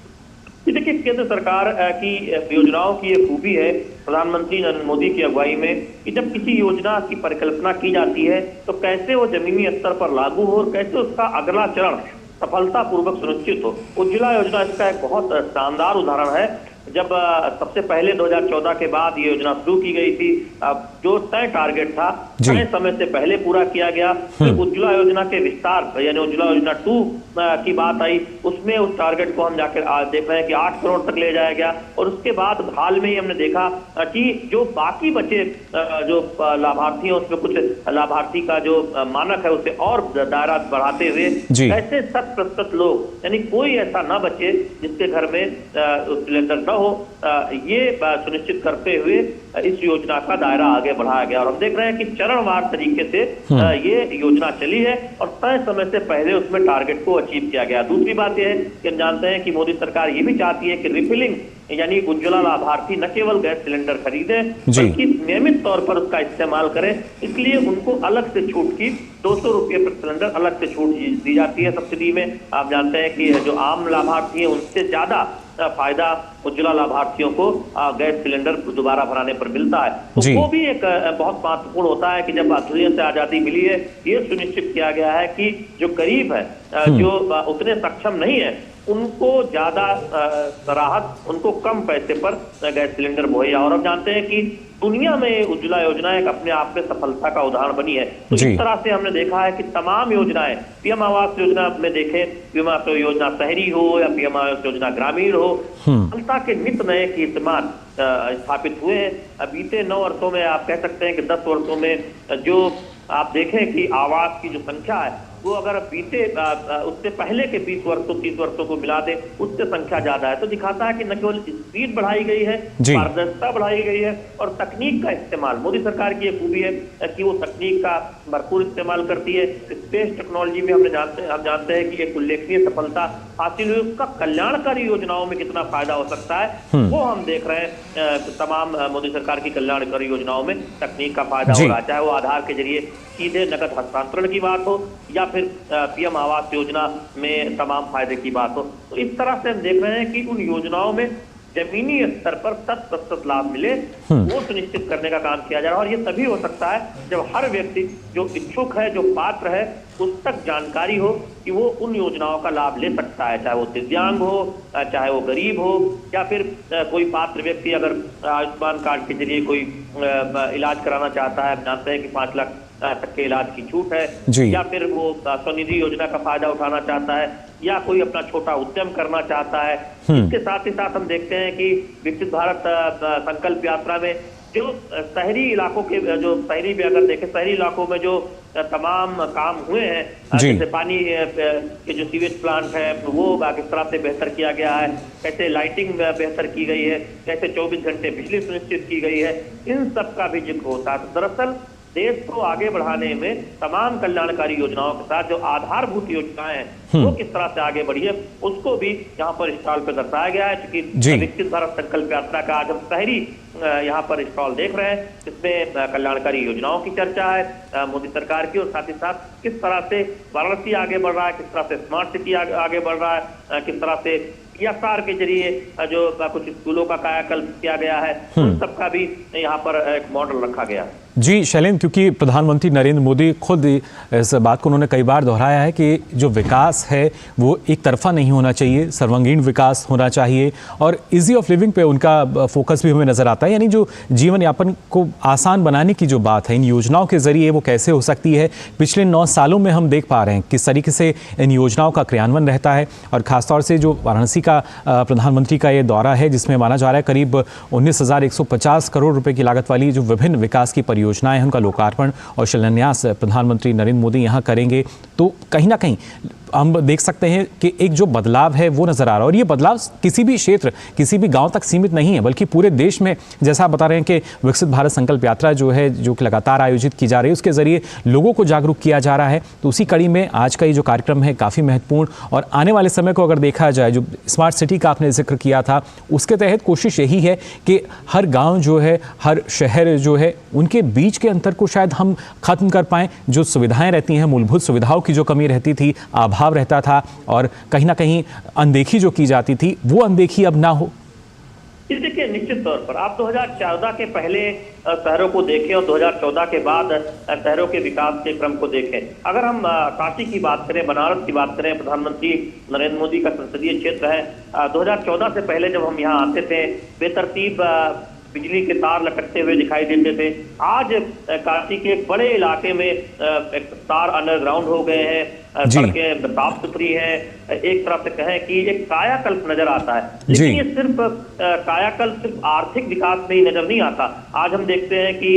देखिए, केंद्र सरकार की योजनाओं की ये खूबी है प्रधानमंत्री नरेंद्र मोदी की अगुवाई में कि जब किसी योजना की परिकल्पना की जाती है तो कैसे वो जमीनी स्तर पर लागू हो और कैसे उसका अगला चरण सफलतापूर्वक सुनिश्चित हो। उज्ज्वला योजना इसका एक बहुत शानदार उदाहरण है। जब सबसे पहले 2014 के बाद ये योजना शुरू की गई थी, जो तय टारगेट था तय समय से पहले पूरा किया गया। फिर उज्ज्वला योजना के विस्तार यानी उज्ज्वला योजना 2 की बात आई, उसमें उस टारगेट को हम जाकर देख रहे हैं कि 8 करोड़ तक ले जाया गया। और उसके बाद हाल में ही हमने देखा कि जो बाकी बचे जो लाभार्थी हैं उसमें कुछ लाभार्थी का जो मानक है उसे और दायरा बढ़ाते हुए ऐसे 100% लोग यानी कोई ऐसा ना बचे जिसके घर में सिलेंडर न हो, ये सुनिश्चित करते हुए इस योजना का दायरा आगे बढ़ाया गया। और हम देख रहे हैं कि चरणवार तरीके से ये योजना चली है और तय समय से पहले उसमें टारगेट को अचीव किया गया। दूसरी बात यह है कि हम जानते हैं कि मोदी सरकार ये भी चाहती है कि रिफिलिंग यानी उज्ज्वला लाभार्थी न केवल गैस सिलेंडर खरीदे बल्कि नियमित तौर पर उसका इस्तेमाल करें। इसलिए उनको अलग से छूट की 200 रुपये प्रति सिलेंडर अलग से छूट दी जाती है सब्सिडी में। आप जानते हैं कि जो आम लाभार्थी है उनसे ज्यादा फायदा उज्ज्वला लाभार्थियों को गैस सिलेंडर दोबारा भराने पर मिलता है। तो वो भी एक बहुत महत्वपूर्ण होता है कि जब दुनिया से आजादी मिली है ये सुनिश्चित किया गया है कि जो गरीब है, जो उतने सक्षम नहीं है, उनको ज्यादा राहत, उनको कम पैसे पर गैस सिलेंडर मुहैया। और हम जानते हैं कि दुनिया में उज्ज्वला योजना एक अपने आप में सफलता का उदाहरण बनी है। तो इस तरह से हमने देखा है कि तमाम योजनाएं, पीएम आवास योजना में देखें, पीएम आवास योजना शहरी हो या पीएम आवास योजना ग्रामीण हो, सफलता के नित नए कीर्तिमान स्थापित हुए हैं। बीते 9 वर्षों में आप कह सकते हैं कि 10 वर्षों में जो आप देखें कि आवास की जो संख्या है वो अगर बीते उससे पहले के 20 वर्षों 30 वर्षों को मिला दे उससे संख्या ज्यादा है। तो दिखाता है कि न केवल स्पीड बढ़ाई गई है, पारदर्शिता बढ़ाई गई है और तकनीक का इस्तेमाल, मोदी सरकार की एक खूबी है कि वो तकनीक का भरपूर इस्तेमाल करती है। स्पेस टेक्नोलॉजी में हम जानते हैं कि एक उल्लेखनीय सफलता हासिल हुई, उसका कल्याणकारी योजनाओं में कितना फायदा हो सकता है वो हम देख रहे हैं। तमाम मोदी सरकार की कल्याणकारी योजनाओं में तकनीक का फायदा हो रहा है, चाहे वो आधार के जरिए सीधे नकद हस्तांतरण की बात हो या फिर पीएम आवास योजना में तमाम फायदे की बात हो। तो इस तरह से हम देख रहे हैं कि उन योजनाओं में जमीनी स्तर पर 100% लाभ मिले वो सुनिश्चित करने का काम किया जा रहा है। और ये तभी हो सकता है जब हर व्यक्ति जो इच्छुक है, जो पात्र है, उस तक जानकारी हो कि वो उन योजनाओं का लाभ ले सकता है, चाहे वो दिव्यांग हो, चाहे वो गरीब हो या फिर कोई पात्र व्यक्ति अगर आयुष्मान कार्ड के जरिए कोई इलाज कराना चाहता है। जानते हैं कि 5 लाख तक के इलाज की छूट है, या फिर वो स्वनिधि योजना का फायदा उठाना चाहता है या कोई अपना छोटा उद्यम करना चाहता है। इसके साथ ही साथ हम देखते हैं कि विकसित भारत संकल्प यात्रा में जो शहरी इलाकों के, जो शहरी में अगर देखें, शहरी इलाकों में जो तमाम काम हुए हैं, जैसे पानी के जो सीवेज प्लांट है वो किस तरह से बेहतर किया गया है, कैसे लाइटिंग बेहतर की गई है, कैसे 24 घंटे बिजली सुनिश्चित की गई है, इन सब का भी जिक्र होता है। तो दरअसल देश को आगे बढ़ाने में तमाम कल्याणकारी योजनाओं के साथ जो आधारभूत योजनाएं हैं वो किस तरह से आगे बढ़ी है उसको भी यहाँ पर स्टॉल पे दर्शाया गया है। क्योंकि विकसित भारत संकल्प यात्रा का आज हम शहरी यहाँ पर स्टॉल देख रहे हैं, इसमें कल्याणकारी योजनाओं की चर्चा है मोदी सरकार की, और साथ ही साथ किस तरह से वाराणसी आगे बढ़ रहा है, किस तरह से स्मार्ट सिटी आगे बढ़ रहा है, किस तरह से PSR के जरिए जो कुछ स्कूलों का कायाकल्प किया गया है, उन सबका भी यहाँ पर एक मॉडल रखा गया है। जी शैलेंद्र, क्योंकि प्रधानमंत्री नरेंद्र मोदी खुद इस बात को उन्होंने कई बार दोहराया है कि जो विकास है वो एक तरफा नहीं होना चाहिए, सर्वांगीण विकास होना चाहिए, और इजी ऑफ लिविंग पे उनका फोकस भी हमें नजर आता है। यानी जो जीवन यापन को आसान बनाने की जो बात है इन योजनाओं के जरिए वो कैसे हो सकती है, पिछले 9 सालों में हम देख पा रहे हैं किस तरीके से इन योजनाओं का क्रियान्वयन रहता है। और खासतौर से जो वाराणसी का प्रधानमंत्री का ये दौरा है जिसमें माना जा रहा है करीब 19,150 करोड़ रुपए की लागत वाली जो विभिन्न विकास की योजनाएं हैं उनका लोकार्पण और शिलान्यास प्रधानमंत्री नरेंद्र मोदी यहां करेंगे, तो कहीं ना कहीं हम देख सकते हैं कि एक जो बदलाव है वो नजर आ रहा है। और ये बदलाव किसी भी क्षेत्र, किसी भी गांव तक सीमित नहीं है, बल्कि पूरे देश में, जैसा आप बता रहे हैं कि विकसित भारत संकल्प यात्रा जो है, जो कि लगातार आयोजित की जा रही है, उसके जरिए लोगों को जागरूक किया जा रहा है। तो उसी कड़ी में आज का ये जो कार्यक्रम है काफ़ी महत्वपूर्ण, और आने वाले समय को अगर देखा जाए, जो स्मार्ट सिटी का आपने जिक्र किया था, उसके तहत कोशिश यही है कि हर गाँव जो है, हर शहर जो है, उनके बीच के अंतर को शायद हम खत्म कर पाएँ। जो सुविधाएँ रहती हैं, मूलभूत सुविधाओं की जो कमी रहती थी, भाव रहता था, और कहीं ना कहीं अनदेखी जो की जाती थी, वो अनदेखी अब ना हो। ये देखिए, निश्चित तौर पर आप 2014 के पहले शहरों को देखें और 2014 के बाद शहरों के विकास के क्रम को देखें। अगर हम काशी की बात करें, बनारस की बात करें, प्रधानमंत्री नरेंद्र मोदी का संसदीय क्षेत्र है। 2014 से पहले जब हम यहाँ आते थे, बेतरतीब बिजली के तार लटकते हुए दिखाई देते थे। आज काशी के एक बड़े इलाके में तार अंडरग्राउंड हो गए हैं, सड़कें साफ सुथरी हैं। एक तरफ से कहें कि एक कायाकल्प नजर आता है, लेकिन ये सिर्फ कायाकल्प सिर्फ आर्थिक विकास में ही नजर नहीं आता। आज हम देखते हैं कि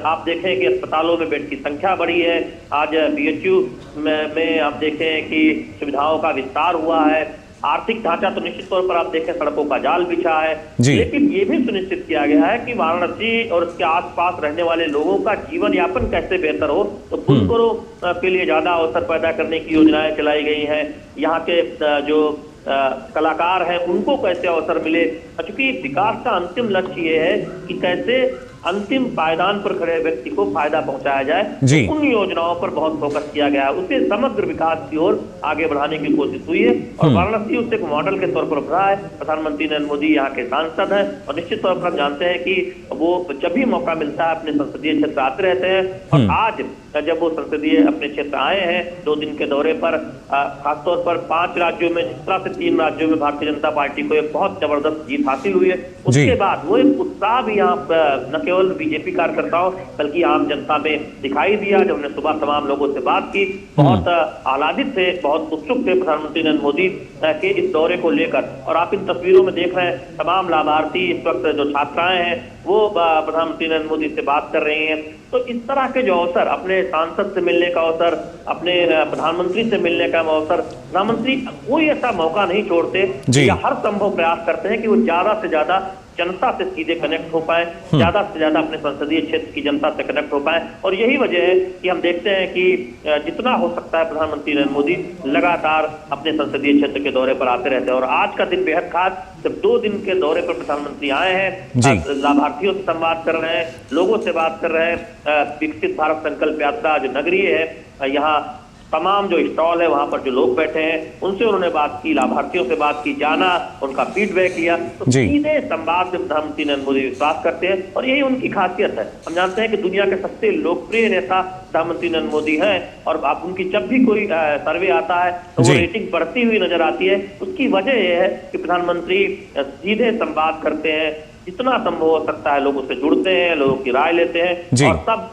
आप देखें कि अस्पतालों में बेड की संख्या बढ़ी है। आज BHU में आप देखें कि सुविधाओं का विस्तार हुआ है। आर्थिक ढांचा तो निश्चित तौर पर आप देखें सड़कों का जाल बिछा है, लेकिन ये भी सुनिश्चित किया गया है कि वाराणसी और उसके आसपास रहने वाले लोगों का जीवन यापन कैसे बेहतर हो। तो बुनकरों के लिए ज्यादा अवसर पैदा करने की योजनाएं चलाई गई हैं। यहाँ के जो कलाकार हैं उनको कैसे अवसर मिले, क्योंकि विकास का अंतिम लक्ष्य ये है कि कैसे अंतिम पायदान पर खड़े व्यक्ति को फायदा पहुंचाया जाए। तो उन योजनाओं पर बहुत फोकस किया गया है, उसे समग्र विकास की ओर आगे बढ़ाने की कोशिश हुई है और वाराणसी उससे एक मॉडल के तौर पर उभरा है। प्रधानमंत्री नरेंद्र मोदी यहाँ के सांसद हैं और निश्चित तौर पर हम जानते हैं कि वो जब भी मौका मिलता है अपने संसदीय क्षेत्र आते रहते हैं। और आज जब वो संसदीय अपने क्षेत्र आए हैं 2 दिन के दौरे पर, खासतौर पर 5 राज्यों में, जिस तरह से 3 राज्यों में भारतीय जनता पार्टी को एक बहुत जबरदस्त जीत हासिल हुई है, उसके बाद वो एक उत्साह भी यहाँ न केवल बीजेपी कार्यकर्ताओं बल्कि आम जनता में दिखाई दिया। जब हमने सुबह तमाम लोगों से बात की, बहुत आह्लादित थे, बहुत उत्सुक थे प्रधानमंत्री नरेंद्र मोदी के इस दौरे को लेकर। और आप इन तस्वीरों में देख रहे हैं तमाम लाभार्थी, इस वक्त जो छात्राएं हैं वो प्रधानमंत्री नरेंद्र मोदी से बात कर रही हैं। तो इस तरह के जो अवसर, अपने सांसद से मिलने का अवसर, अपने प्रधानमंत्री से मिलने का अवसर, प्रधानमंत्री कोई ऐसा मौका नहीं छोड़ते या हर संभव प्रयास करते हैं कि वो ज्यादा से ज्यादा जनता से सीधे कनेक्ट हो पाए, ज्यादा से ज्यादा अपने संसदीय क्षेत्र की जनता से कनेक्ट हो पाए। और यही वजह है कि हम देखते हैं कि जितना हो सकता है प्रधानमंत्री नरेंद्र मोदी लगातार अपने संसदीय क्षेत्र के दौरे पर आते रहते हैं। और आज का दिन बेहद खास, जब 2 दिन के दौरे पर प्रधानमंत्री आए हैं, लाभार्थियों से संवाद कर रहे हैं, लोगों से बात कर रहे हैं। विकसित भारत संकल्प यात्रा जो नगरीय है, यहाँ तमाम जो स्टॉल है वहां पर जो लोग बैठे हैं उनसे उन्होंने बात की, लाभार्थियों से बात की, जाना, उनका फीडबैक लिया। तो सीधे संवाद में प्रधानमंत्री नरेंद्र मोदी विश्वास करते हैं और यही उनकी खासियत है। हम जानते हैं कि दुनिया के सबसे लोकप्रिय नेता प्रधानमंत्री नरेंद्र मोदी हैं और आप उनकी जब भी कोई सर्वे आता है तो वो रेटिंग बढ़ती हुई नजर आती है। उसकी वजह यह है कि प्रधानमंत्री सीधे संवाद करते हैं, जितना संभव हो सकता है लोगों से जुड़ते हैं, लोगों की राय लेते हैं और तब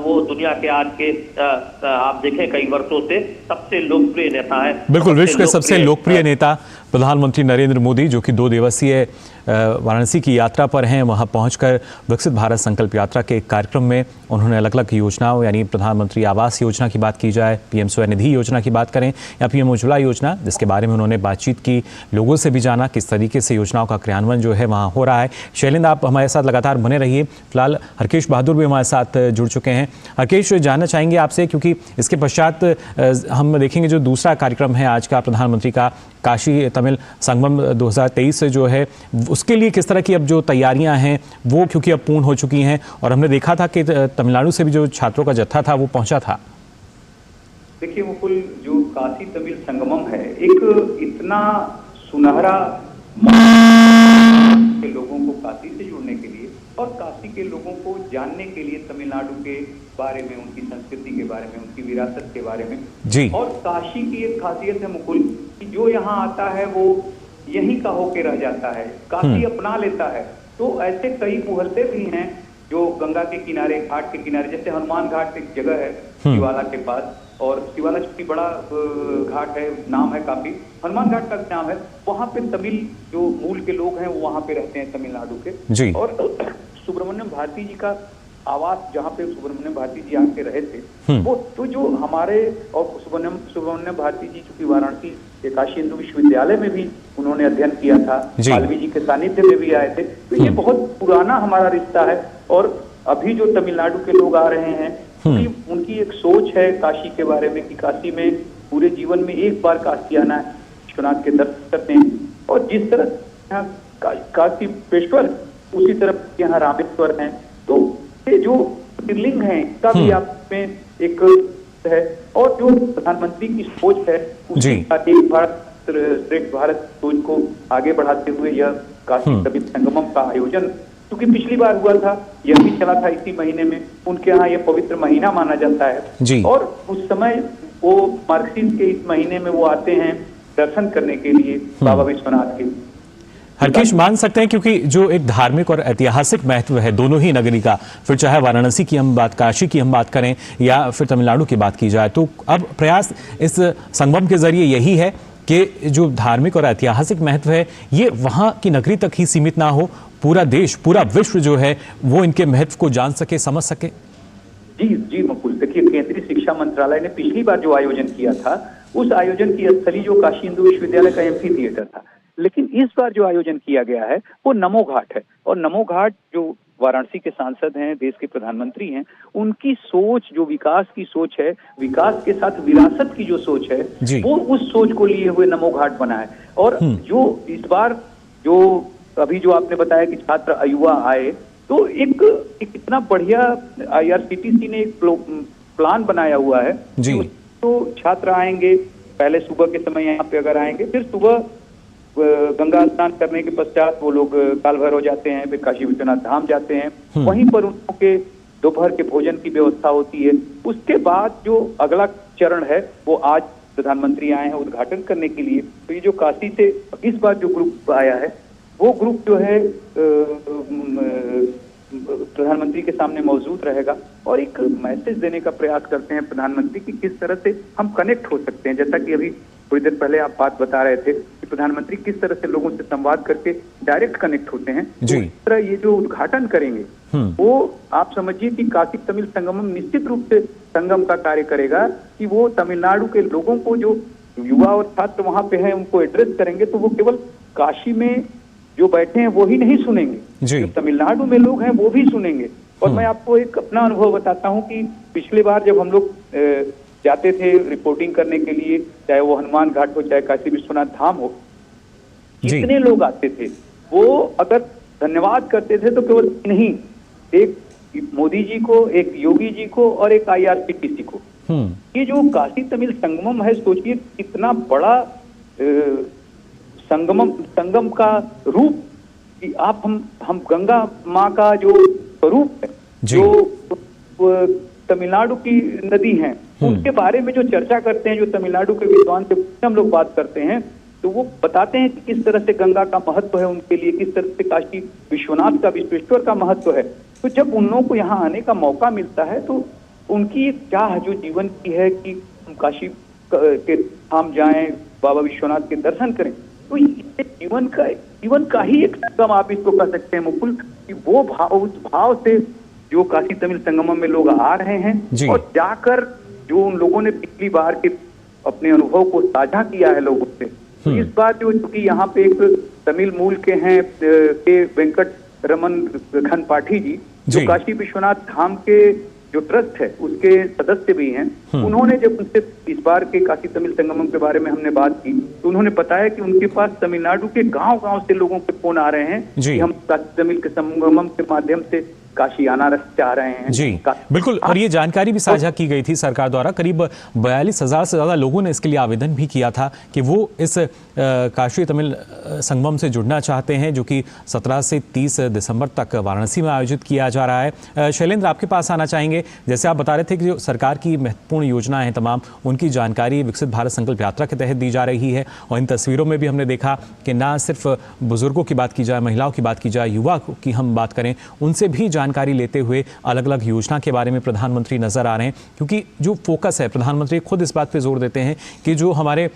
वो दुनिया के आज के आप देखें कई वर्षों से सबसे लोकप्रिय नेता है। बिल्कुल, विश्व के सबसे लोकप्रिय नेता प्रधानमंत्री नरेंद्र मोदी, जो कि 2 दिवसीय वाराणसी की यात्रा पर हैं। वहां पहुंचकर विकसित भारत संकल्प यात्रा के एक कार्यक्रम में उन्होंने अलग अलग योजनाओं, यानी प्रधानमंत्री आवास योजना की बात की जाए, PM स्वनिधि योजना की बात करें या PM उज्ज्वला योजना, जिसके बारे में उन्होंने बातचीत की, लोगों से भी जाना किस तरीके से योजनाओं का क्रियान्वयन जो है वहाँ हो रहा है। शैलेंद्र, आप हमारे साथ लगातार बने रहिए। फिलहाल हरकेश बहादुर भी हमारे साथ जुड़ चुके हैं। हरकेश, जानना चाहेंगे आपसे, क्योंकि इसके पश्चात हम देखेंगे जो दूसरा कार्यक्रम है आज का प्रधानमंत्री का, काशी तमिल संगमम 2023 जो है, उसके लिए किस तरह की अब जो तैयारियां हैं वो क्योंकि अब पूर्ण हो चुकी हैं और हमने देखा था कि तमिलनाडु से भी जो छात्रों का जत्था था वो पहुंचा था। देखिए मुकुल, जो काशी तमिल संगमम है एक इतना सुनहरा के लोगों को काशी से जुड़ने के लिए और काशी के लोगों को जानने के लिए तमिलनाडु के बारे में, उनकी संस्कृति के बारे में, उनकी विरासत के बारे में जी। और काशी की एक खासियत है मुकुल कि जो यहाँ आता है वो यहीं का होके रह जाता है, काशी अपना लेता है। तो ऐसे कई मुहल्ले भी हैं जो गंगा के किनारे, घाट के किनारे, जैसे हनुमान घाट एक जगह है शिवाला के पास, और शिवाला चूंकि बड़ा घाट है, नाम है काफी, हनुमान घाट का नाम है। वहाँ पे तमिल जो मूल के लोग हैं वो वहाँ पे रहते हैं तमिलनाडु के जी। और सुब्रमण्यम भारती जी का आवास, जहाँ पे सुब्रमण्यम भारती जी आके रहे थे, वो तो जो हमारे, और सुब्रमण्यम भारती जी चूंकि वाराणसी के काशी हिंदू विश्वविद्यालय में भी उन्होंने अध्ययन किया था, मालवीय जी के सानिध्य में भी आए थे। तो ये बहुत पुराना हमारा रिश्ता है। और अभी जो तमिलनाडु के लोग आ रहे हैं उनकी एक सोच है काशी के बारे में कि काशी में पूरे जीवन में एक बार काशी आना है, विश्वनाथ के दर्शन करते हैं। और जिस तरह यहाँ काशी पेश्वर, उसी तरह यहाँ रामेश्वर है। तो ये जो ज्योतिर्लिंग है इसका भी आप में एक है। और जो प्रधानमंत्री की सोच है उसकी एक भारत श्रेष्ठ भारत सोच को आगे बढ़ाते हुए यह काशी तमिल संगमम का आयोजन, क्योंकि पिछली बार हुआ था, यह भी चला था इसी महीने में। उनके यहाँ यह पवित्र महीना माना जाता है और उस समय वो मार्गशीर्ष के इस महीने में वो आते हैं दर्शन करने के लिए बाबा विश्वनाथ के। हरकेश, मान सकते हैं क्योंकि जो एक धार्मिक और ऐतिहासिक महत्व है दोनों ही नगरी का, फिर चाहे वाराणसी की हम बात, काशी की हम बात करें या फिर तमिलनाडु की बात की जाए, तो अब प्रयास इस संगम के जरिए यही है कि जो धार्मिक और ऐतिहासिक महत्व है ये वहां की नगरी तक ही सीमित ना हो, पूरा देश, पूरा विश्व जो है वो इनके महत्व को जान सके, समझ सके। जी मुकुल, देखिए केंद्रीय शिक्षा मंत्रालय ने पिछली बार जो आयोजन किया था, उस आयोजन की स्थली जो काशी हिंदू विश्वविद्यालय का एम्फी थिएटर था, लेकिन इस बार जो आयोजन किया गया है वो नमो घाट है। और नमो घाट जो वाराणसी के सांसद हैं, देश के प्रधानमंत्री हैं, उनकी सोच, जो विकास की सोच है, विकास के साथ विरासत की जो सोच है, वो उस सोच को लिए हुए नमो घाट बना है। और जो इस बार जो अभी जो आपने बताया कि छात्र युवा आए, तो एक इतना बढ़िया IRCTC ने एक प्लान बनाया हुआ है। तो छात्र आएंगे, पहले सुबह के समय यहाँ पे अगर आएंगे, फिर सुबह गंगा स्नान करने के पश्चात वो लोग काल भैरव जाते हैं, फिर काशी विश्वनाथ धाम जाते हैं। वहीं पर उनके दोपहर के भोजन की व्यवस्था होती है। उसके बाद जो अगला चरण है वो आज प्रधानमंत्री आए हैं उद्घाटन करने के लिए। तो ये जो काशी से इस बार जो ग्रुप आया है, वो ग्रुप जो है प्रधानमंत्री के सामने मौजूद रहेगा और एक मैसेज देने का प्रयास करते हैं प्रधानमंत्री की किस तरह से हम कनेक्ट हो सकते हैं। जैसा कि अभी थोड़ी देर पहले आप बात बता रहे थे कि प्रधानमंत्री किस तरह से लोगों से संवाद करके डायरेक्ट कनेक्ट होते हैं, तो इस तरह ये जो उद्घाटन करेंगे वो आप समझिए कि काशी तमिल संगमम निश्चित रूप से संगम का कार्य करेगा कि वो तमिलनाडु के लोगों को, जो युवा और छात्र वहां पे हैं, उनको एड्रेस करेंगे। तो वो केवल काशी में जो बैठे हैं वो ही नहीं सुनेंगे, जो तमिलनाडु में लोग हैं वो भी सुनेंगे। और मैं आपको एक अपना अनुभव बताता हूं कि पिछली बार जब हम लोग जाते थे रिपोर्टिंग करने के लिए, चाहे वो हनुमान घाट हो चाहे काशी विश्वनाथ धाम हो, जितने लोग आते थे वो अगर धन्यवाद करते थे तो केवल नहीं, एक मोदी जी को, एक योगी जी को और एक IRCTC को। ये जो काशी तमिल संगमम है, सोचिए कितना बड़ा संगम का रूप कि आप हम गंगा माँ का जो स्वरूप है, जो तमिलनाडु की नदी है, उनके बारे में जो चर्चा करते हैं, जो तमिलनाडु के विद्वान से हम लोग बात करते हैं, तो वो बताते हैं कि किस तरह से गंगा का महत्व है उनके लिए, किस तरह से काशी विश्वनाथ का, विश्वेश्वर का महत्व है। तो जब उन लोगों को यहाँ आने का मौका मिलता है तो उनकी एक चाह जो जीवन की है कि हम काशी के धाम जाएं, बाबा विश्वनाथ के दर्शन करें, तो ये जीवन का ही एक संगम आप इसको कह सकते हैं मुकुल, कि वो भाव, उस भाव से जो काशी तमिल संगमम में लोग आ रहे हैं और जाकर जो उन लोगों ने पिछली बार के अपने अनुभव को साझा किया है लोगों से। तो इस बार जो, चूंकि यहाँ पे एक तमिल मूल के हैं के वेंकट रमन खनपाठी जी, जो काशी विश्वनाथ धाम के जो ट्रस्ट है उसके सदस्य भी हैं, उन्होंने जब उनसे इस बार के काशी तमिल संगमम के बारे में हमने बात की तो उन्होंने बताया कि उनके पास तमिलनाडु के गांव-गांव से लोगों के फोन आ रहे हैं कि हम काशी तमिल के संगमम के माध्यम से काशी आना चाह रहे हैं। जी बिल्कुल, और ये जानकारी भी साझा की गई थी सरकार द्वारा। करीब 42,000 से ज़्यादा लोगों ने इसके लिए आवेदन भी किया था कि वो इस काशी तमिल संगमम से जुड़ना चाहते हैं, जो कि 17 से 30 दिसंबर तक वाराणसी में आयोजित किया जा रहा है। शैलेंद्र, आपके पास आना चाहेंगे। जैसे आप बता रहे थे कि जो सरकार की महत्वपूर्ण योजनाएं हैं तमाम, उनकी जानकारी विकसित भारत संकल्प यात्रा के तहत दी जा रही है और इन तस्वीरों में भी हमने देखा कि ना सिर्फ बुजुर्गों की बात की जाए, महिलाओं की बात की जाए, युवा की हम बात करें, उनसे भी जानकारी लेते हुए अलग अलग योजना के बारे में प्रधानमंत्री नजर आ रहे हैं। क्योंकि जो फोकस है, प्रधानमंत्री खुद इस बात पे जोर देते हैं कि जो हमारे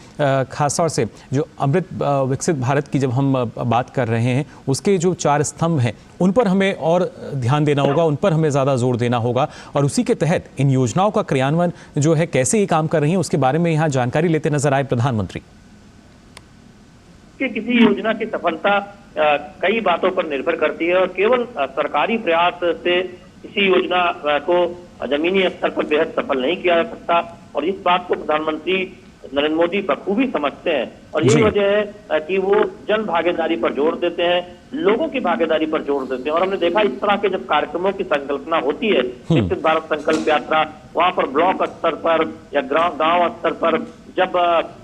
खासतौर से जो अमृत विकसित भारत की जब हम बात कर रहे हैं, उसके जो 4 स्तंभ हैं उन पर हमें और ध्यान देना होगा, उन पर हमें ज़्यादा जोर देना होगा और उसी के तहत इन योजनाओं का क्रियान्वयन जो है कैसे ये काम कर रही है उसके बारे में यहाँ जानकारी लेते नजर आए प्रधानमंत्री। कि किसी योजना की सफलता कई बातों पर निर्भर करती है और केवल सरकारी प्रयास से किसी योजना को जमीनी स्तर पर बेहद सफल नहीं किया जा सकता और इस बात को प्रधानमंत्री नरेंद्र मोदी बखूबी समझते हैं और यही वजह है कि वो जन भागीदारी पर जोर देते हैं, लोगों की भागीदारी पर जोर देते हैं। और हमने देखा इस तरह के जब कार्यक्रमों की संकल्पना होती है, विकसित भारत संकल्प यात्रा, वहां पर ब्लॉक स्तर पर या गांव स्तर पर जब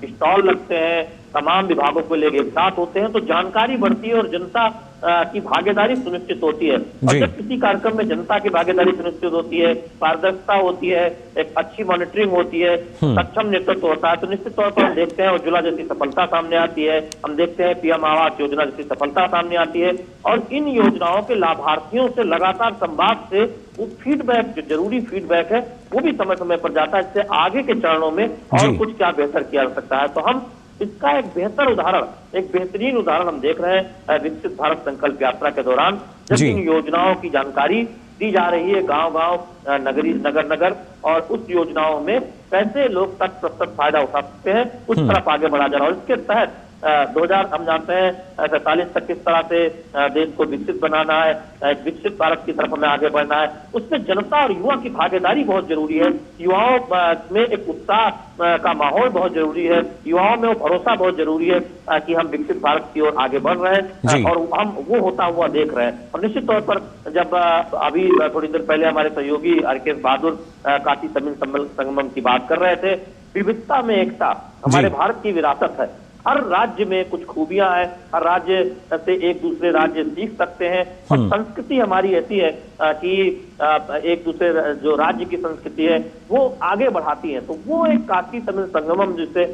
स्टॉल लगते हैं, तमाम विभागों को लेकर एक साथ होते हैं तो जानकारी बढ़ती है और जनता की भागीदारी सुनिश्चित होती है। और जब किसी कार्यक्रम में जनता की भागीदारी सुनिश्चित होती है, पारदर्शिता होती है, एक अच्छी मॉनिटरिंग होती है, सक्षम नेतृत्व होता है, तो निश्चित तौर पर हम देखते हैं उज्ज्वला जैसी सफलता सामने आती है, हम देखते हैं पीएम आवास योजना जैसी सफलता सामने आती है। और इन योजनाओं के लाभार्थियों से लगातार संवाद से वो फीडबैक, जो जरूरी फीडबैक है, वो भी समय समय पर जाता है, इससे आगे के चरणों में और कुछ क्या बेहतर किया जा सकता है। तो हम इसका एक बेहतर उदाहरण, एक बेहतरीन उदाहरण हम देख रहे हैं विकसित भारत संकल्प यात्रा के दौरान, जब इन योजनाओं की जानकारी दी जा रही है गांव-गांव, नगर-नगर, और उस योजनाओं में कैसे लोग तक प्रतिशत फायदा उठा सकते हैं, उस तरफ आगे बढ़ा जा रहा है। और इसके तहत 2000 हम जानते हैं 47 तक किस तरह से देश को विकसित बनाना है, एक विकसित भारत की तरफ हमें आगे बढ़ना है, उसमें जनता और युवा की भागीदारी बहुत जरूरी है। युवाओं में एक उत्साह का माहौल बहुत जरूरी है, युवाओं में वो भरोसा बहुत जरूरी है कि हम विकसित भारत की ओर आगे बढ़ रहे हैं और हम वो होता हुआ देख रहे हैं। और निश्चित तौर पर जब अभी थोड़ी देर पहले हमारे सहयोगी आर.के. बहादुर काशी तमिल संगमम की बात कर रहे थे, विविधता में एकता हमारे भारत की विरासत है। हर राज्य में कुछ खूबियां हैं, हर राज्य से एक दूसरे राज्य सीख सकते हैं, और संस्कृति हमारी ऐसी है कि एक दूसरे जो राज्य की संस्कृति है वो आगे बढ़ाती है। तो वो एक काशी तमिल संगमम जिससे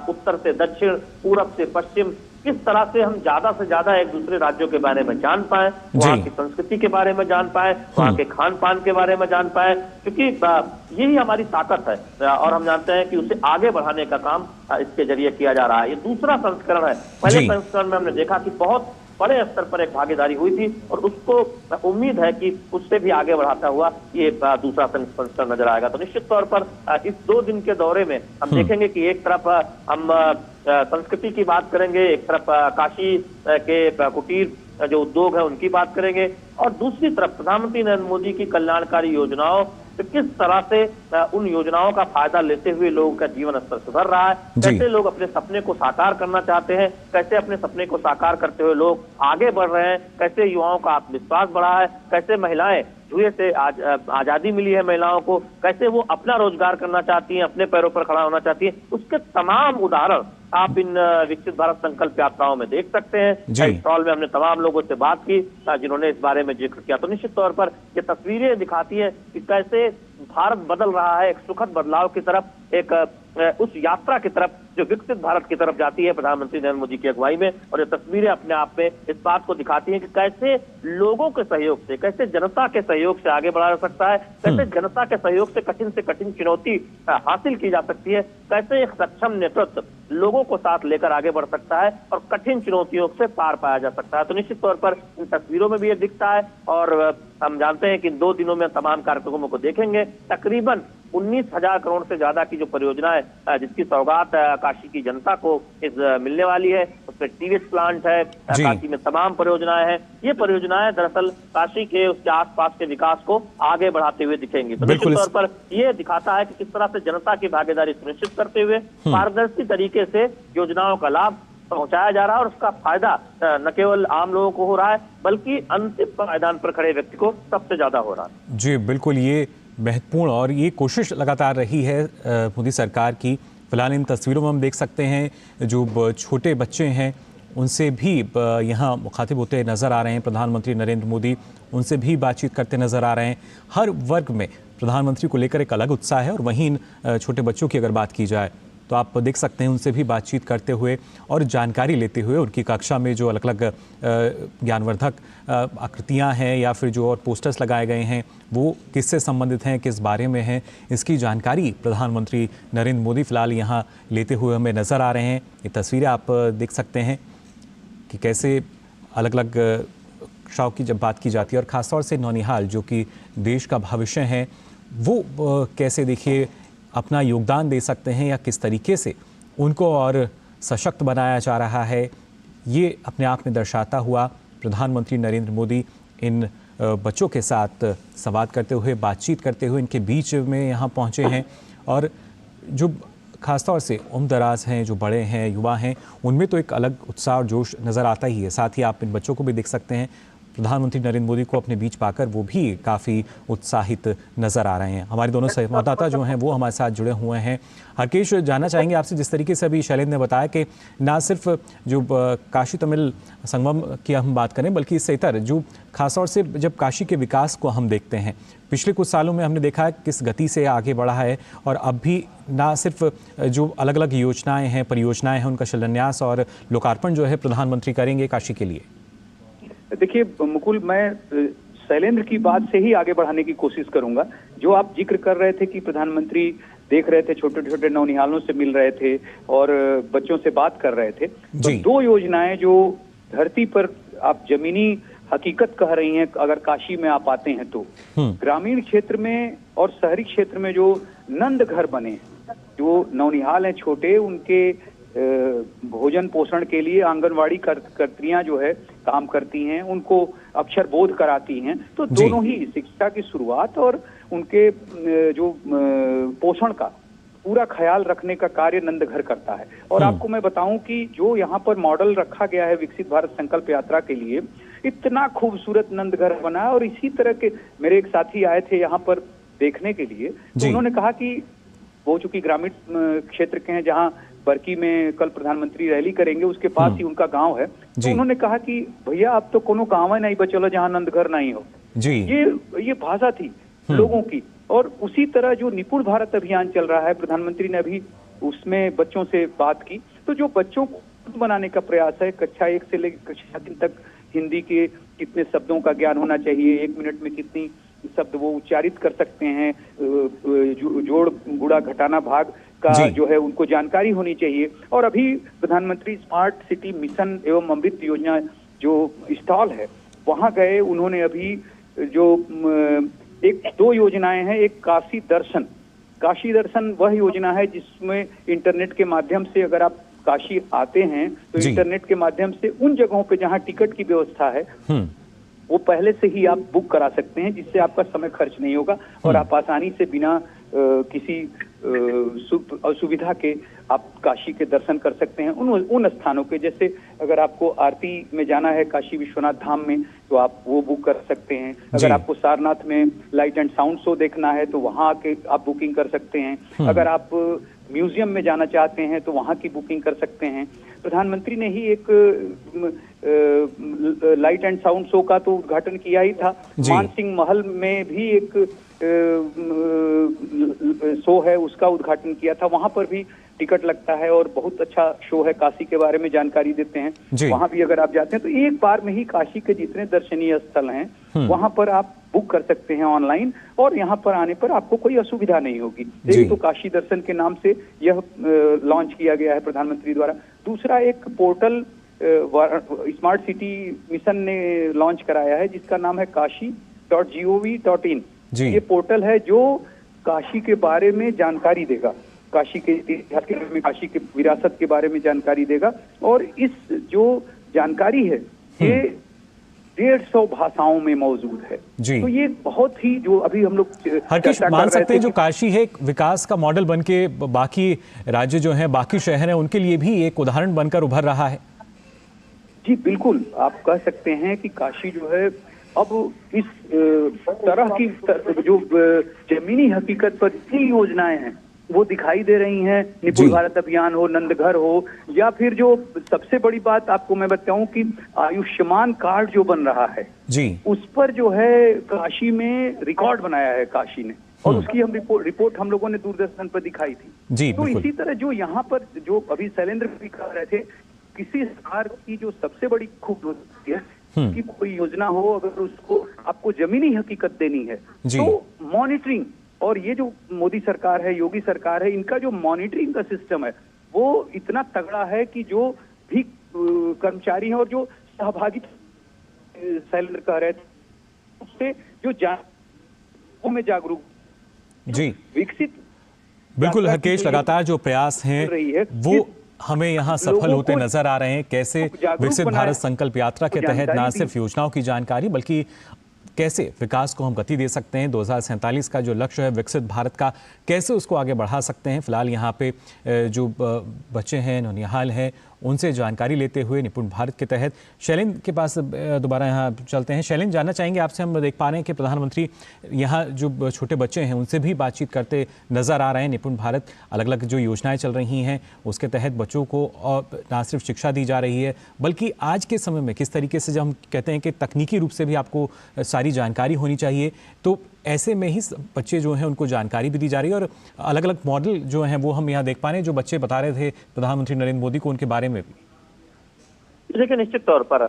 उत्तर से दक्षिण, पूरब से पश्चिम, किस तरह से हम ज्यादा से ज्यादा एक दूसरे राज्यों के बारे में जान पाए, वहाँ की संस्कृति के बारे में जान पाए, वहाँ के खान पान के बारे में जान पाए, क्योंकि यही हमारी ताकत है और हम जानते हैं कि उसे आगे बढ़ाने का काम इसके जरिए किया जा रहा है। ये दूसरा संस्करण है। पहले संस्करण में हमने देखा कि बहुत बड़े स्तर पर एक भागीदारी हुई थी और उसको उम्मीद है कि उससे भी आगे बढ़ाता हुआ ये दूसरा संस्करण नजर आएगा। तो निश्चित तौर पर इस 2 दिन के दौरे में हम देखेंगे कि एक तरफ हम संस्कृति की बात करेंगे, एक तरफ काशी के कुटीर जो उद्योग है उनकी बात करेंगे, और दूसरी तरफ प्रधानमंत्री नरेंद्र मोदी की कल्याणकारी योजनाओं तो किस तरह से उन योजनाओं का फायदा लेते हुए लोगों का जीवन स्तर सुधर रहा है, कैसे लोग अपने सपने को साकार करना चाहते हैं, कैसे अपने सपने को साकार करते हुए लोग आगे बढ़ रहे हैं, कैसे युवाओं का आत्मविश्वास बढ़ा है, कैसे महिलाएं जुए से आजादी मिली है महिलाओं को, कैसे वो अपना रोजगार करना चाहती हैं, अपने पैरों पर खड़ा होना चाहती हैं, उसके तमाम उदाहरण आप इन विकसित भारत संकल्प यात्राओं में देख सकते हैं। स्टॉल में हमने तमाम लोगों से बात की जिन्होंने इस बारे में जिक्र किया। तो निश्चित तौर पर ये तस्वीरें दिखाती है कि कैसे भारत बदल रहा है, एक सुखद बदलाव की तरफ, एक उस यात्रा की तरफ जो विकसित भारत की तरफ जाती है प्रधानमंत्री नरेंद्र मोदी की अगुवाई में। और ये तस्वीरें अपने आप में इस बात को दिखाती हैं कि कैसे लोगों के सहयोग से, कैसे जनता के सहयोग से आगे बढ़ा जा सकता है, कैसे जनता के सहयोग से कठिन चुनौती हासिल की जा सकती है, कैसे एक सक्षम नेतृत्व लोगों को साथ लेकर आगे बढ़ सकता है और कठिन चुनौतियों से पार पाया जा सकता है। तो निश्चित तौर पर इन तस्वीरों में भी ये दिखता है और हम जानते हैं कि इन 2 दिनों में तमाम कार्यक्रमों को देखेंगे। तकरीबन 19,000 करोड़ से ज्यादा की जो परियोजना है जिसकी सौगात काशी की जनता को मिलने वाली है, उसमें टीवीएस प्लांट है, काशी में तमाम परियोजनाएं हैं। ये परियोजनाएं दरअसल काशी के उसके आसपास के विकास को आगे बढ़ाते हुए दिखेंगी। तो निश्चित तौर पर ये दिखाता है कि किस तरह से जनता की भागीदारी सुनिश्चित करते हुए पारदर्शी तरीके से योजनाओं का लाभ पहुंचाया जा रहा है और उसका फायदा न केवल आम लोगों को हो रहा है बल्कि अंतिम मैदान पर खड़े व्यक्ति को सबसे ज्यादा हो रहा है। जी बिल्कुल, ये महत्वपूर्ण और ये कोशिश लगातार रही है मोदी सरकार की। फिलहाल इन तस्वीरों में हम देख सकते हैं जो छोटे बच्चे हैं उनसे भी यहाँ मुखातिब होते नज़र आ रहे हैं प्रधानमंत्री नरेंद्र मोदी, उनसे भी बातचीत करते नज़र आ रहे हैं। हर वर्ग में प्रधानमंत्री को लेकर एक अलग उत्साह है और वहीं इन छोटे बच्चों की अगर बात की जाए तो आप देख सकते हैं उनसे भी बातचीत करते हुए और जानकारी लेते हुए उनकी कक्षा में जो अलग अलग ज्ञानवर्धक आकृतियां हैं या फिर जो और पोस्टर्स लगाए गए हैं वो किससे संबंधित हैं, किस बारे में हैं, इसकी जानकारी प्रधानमंत्री नरेंद्र मोदी फिलहाल यहाँ लेते हुए हमें नज़र आ रहे हैं। ये तस्वीरें आप देख सकते हैं कि कैसे अलग अलग कक्षाओं की जब बात की जाती है और ख़ासतौर से नौनिहाल जो कि देश का भविष्य है वो कैसे देखिए अपना योगदान दे सकते हैं या किस तरीके से उनको और सशक्त बनाया जा रहा है, ये अपने आप में दर्शाता हुआ प्रधानमंत्री नरेंद्र मोदी इन बच्चों के साथ संवाद करते हुए, बातचीत करते हुए इनके बीच में यहाँ पहुँचे हैं। और जो ख़ासतौर से उम्र-दराज हैं, जो बड़े हैं, युवा हैं, उनमें तो एक अलग उत्साह और जोश नज़र आता ही है। साथ ही आप इन बच्चों को भी देख सकते हैं, प्रधानमंत्री नरेंद्र मोदी को अपने बीच पाकर वो भी काफ़ी उत्साहित नजर आ रहे हैं। हमारे दोनों संवाददाता जो हैं वो हमारे साथ जुड़े हुए हैं। हरकेश, जानना चाहेंगे आपसे, जिस तरीके से अभी शैलेंद्र ने बताया कि ना सिर्फ जो काशी तमिल संगम की हम बात करें, बल्कि इससे इतर जो खासतौर से जब काशी के विकास को हम देखते हैं, पिछले कुछ सालों में हमने देखा है किस गति से आगे बढ़ा है, और अब भी ना सिर्फ जो अलग अलग योजनाएं हैं, परियोजनाएं हैं, उनका शिलान्यास और लोकार्पण जो है प्रधानमंत्री करेंगे काशी के लिए। देखिए मुकुल, मैं शैलेंद्र की बात से ही आगे बढ़ाने की कोशिश करूंगा। जो आप जिक्र कर रहे थे कि प्रधानमंत्री देख रहे थे, छोटे छोटे नौनिहालों से मिल रहे थे और बच्चों से बात कर रहे थे, तो दो योजनाएं जो धरती पर आप जमीनी हकीकत कह रही हैं, अगर काशी में आप आते हैं तो ग्रामीण क्षेत्र में और शहरी क्षेत्र में जो नंद घर बने, जो नौनिहाल हैं छोटे, उनके भोजन पोषण के लिए आंगनवाड़ी कर्त्रियां जो है काम करती हैं, उनको अक्षर बोध कराती हैं। तो दोनों ही शिक्षा की शुरुआत और उनके जो पोषण का पूरा ख्याल रखने का कार्य नंद घर करता है। और आपको मैं बताऊं कि जो यहाँ पर मॉडल रखा गया है विकसित भारत संकल्प यात्रा के लिए, इतना खूबसूरत नंद घर बना है। और इसी तरह के मेरे एक साथी आए थे यहाँ पर देखने के लिए, तो उन्होंने कहा कि वो चूंकि ग्रामीण क्षेत्र के हैं, जहाँ बरकी में कल प्रधानमंत्री रैली करेंगे, उसके पास ही उनका गांव है, तो उन्होंने कहा कि भैया अब तो कोनो गांव नहीं बचल जहाँ नंदघर नहीं हो। ये भाषा थी लोगों की। और उसी तरह जो निपुण भारत अभियान चल रहा है, प्रधानमंत्री ने अभी उसमें बच्चों से बात की, तो जो बच्चों को बनाने का प्रयास है, कक्षा 1 से लेकर कक्षा 3 तक हिंदी के कितने शब्दों का ज्ञान होना चाहिए, 1 मिनट में कितनी शब्द वो उच्चारित कर सकते हैं, जोड़ गुणा घटाना भाग का जो है उनको जानकारी होनी चाहिए। और अभी प्रधानमंत्री स्मार्ट सिटी मिशन एवं अमृत योजना जो स्टॉल है वहां गए, उन्होंने अभी जो 1-2 योजनाएं हैं, एक काशी दर्शन वह योजना है जिसमें इंटरनेट के माध्यम से अगर आप काशी आते हैं तो इंटरनेट के माध्यम से उन जगहों पे जहां टिकट की व्यवस्था है वो पहले से ही आप बुक करा सकते हैं, जिससे आपका समय खर्च नहीं होगा और आप आसानी से बिना किसी असुविधा के आप काशी के दर्शन कर सकते हैं। उन स्थानों के, जैसे अगर आपको आरती में जाना है काशी विश्वनाथ धाम में तो आप वो बुक कर सकते हैं। अगर आपको सारनाथ में लाइट एंड साउंड शो देखना है तो वहां आके आप बुकिंग कर सकते हैं। अगर आप म्यूजियम में जाना चाहते हैं तो वहां की बुकिंग कर सकते हैं। प्रधानमंत्री ने ही एक लाइट एंड साउंड शो का तो उद्घाटन किया ही था। मानसिंह महल में भी एक शो है, उसका उद्घाटन किया था। वहां पर भी टिकट लगता है और बहुत अच्छा शो है, काशी के बारे में जानकारी देते हैं। वहां भी अगर आप जाते हैं तो एक बार में ही काशी के जितने दर्शनीय स्थल हैं वहां पर आप बुक कर सकते हैं ऑनलाइन, और यहाँ पर आने पर आपको कोई असुविधा नहीं होगी। एक तो काशी दर्शन के नाम से यह लॉन्च किया गया है प्रधानमंत्री द्वारा। दूसरा एक पोर्टल स्मार्ट सिटी मिशन ने लॉन्च कराया है जिसका नाम है kashi.gov.in। ये पोर्टल है जो काशी के बारे में जानकारी देगा, काशी के इतिहास के बारे में, काशी के विरासत के बारे में जानकारी देगा। और इस जो जानकारी है ये 150 भाषाओं में मौजूद है। तो ये बहुत ही, जो अभी हम लोग हरकेश मान सकते हैं जो काशी है विकास का मॉडल बनके बाकी राज्य जो हैं, बाकी शहर हैं, उनके लिए भी एक उदाहरण बनकर उभर रहा है। जी बिल्कुल, आप कह सकते हैं कि काशी जो है अब इस तरह की जो जमीनी हकीकत पर इतनी योजनाएं हैं वो दिखाई दे रही हैं। निपुण भारत अभियान हो, नंदघर हो, या फिर जो सबसे बड़ी बात आपको मैं बताऊं कि आयुष्मान कार्ड जो बन रहा है उस पर जो है काशी में रिकॉर्ड बनाया है काशी ने, और उसकी हम रिपोर्ट हम लोगों ने दूरदर्शन पर दिखाई थी। तो इसी तरह जो यहाँ पर जो अभी शैलेंद्र भी कह रहे थे, किसी सरकार की जो सबसे बड़ी खूबसूरती है कि कोई योजना हो, अगर उसको आपको जमीनी हकीकत देनी है तो मॉनिटरिंग, और ये जो मोदी सरकार है, योगी सरकार है, इनका जो मॉनिटरिंग का सिस्टम है वो इतना तगड़ा है कि जो भी कर्मचारी हैं और जो सहभागी शैलेंद्र कह रहे थे उससे जो में जागरूक विकसित। बिल्कुल हरकेश, लगातार जो प्रयास हैं वो हमें यहाँ सफल होते नजर आ रहे हैं। कैसे विकसित भारत संकल्प यात्रा के तहत न सिर्फ योजनाओं की जानकारी बल्कि कैसे विकास को हम गति दे सकते हैं, 2047 का जो लक्ष्य है विकसित भारत का, कैसे उसको आगे बढ़ा सकते हैं। फिलहाल यहाँ पे जो बच्चे हैं, नौनिहाल हैं, उनसे जानकारी लेते हुए निपुण भारत के तहत शैलेंद्र के पास दोबारा यहाँ चलते हैं। शैलेंद्र, जानना चाहेंगे आपसे, हम देख पा रहे हैं कि प्रधानमंत्री यहाँ जो छोटे बच्चे हैं उनसे भी बातचीत करते नजर आ रहे हैं। निपुण भारत अलग अलग जो योजनाएं चल रही हैं उसके तहत बच्चों को ना सिर्फ शिक्षा दी जा रही है बल्कि आज के समय में किस तरीके से जब हम कहते हैं कि तकनीकी रूप से भी आपको सारी जानकारी होनी चाहिए, तो ऐसे में ही बच्चे जो हैं उनको जानकारी भी दी जा रही है और अलग अलग मॉडल जो हैं वो हम यहाँ देख पा रहे हैं जो बच्चे बता रहे थे प्रधानमंत्री नरेंद्र मोदी को उनके बारे में भी। देखिए, निश्चित तौर पर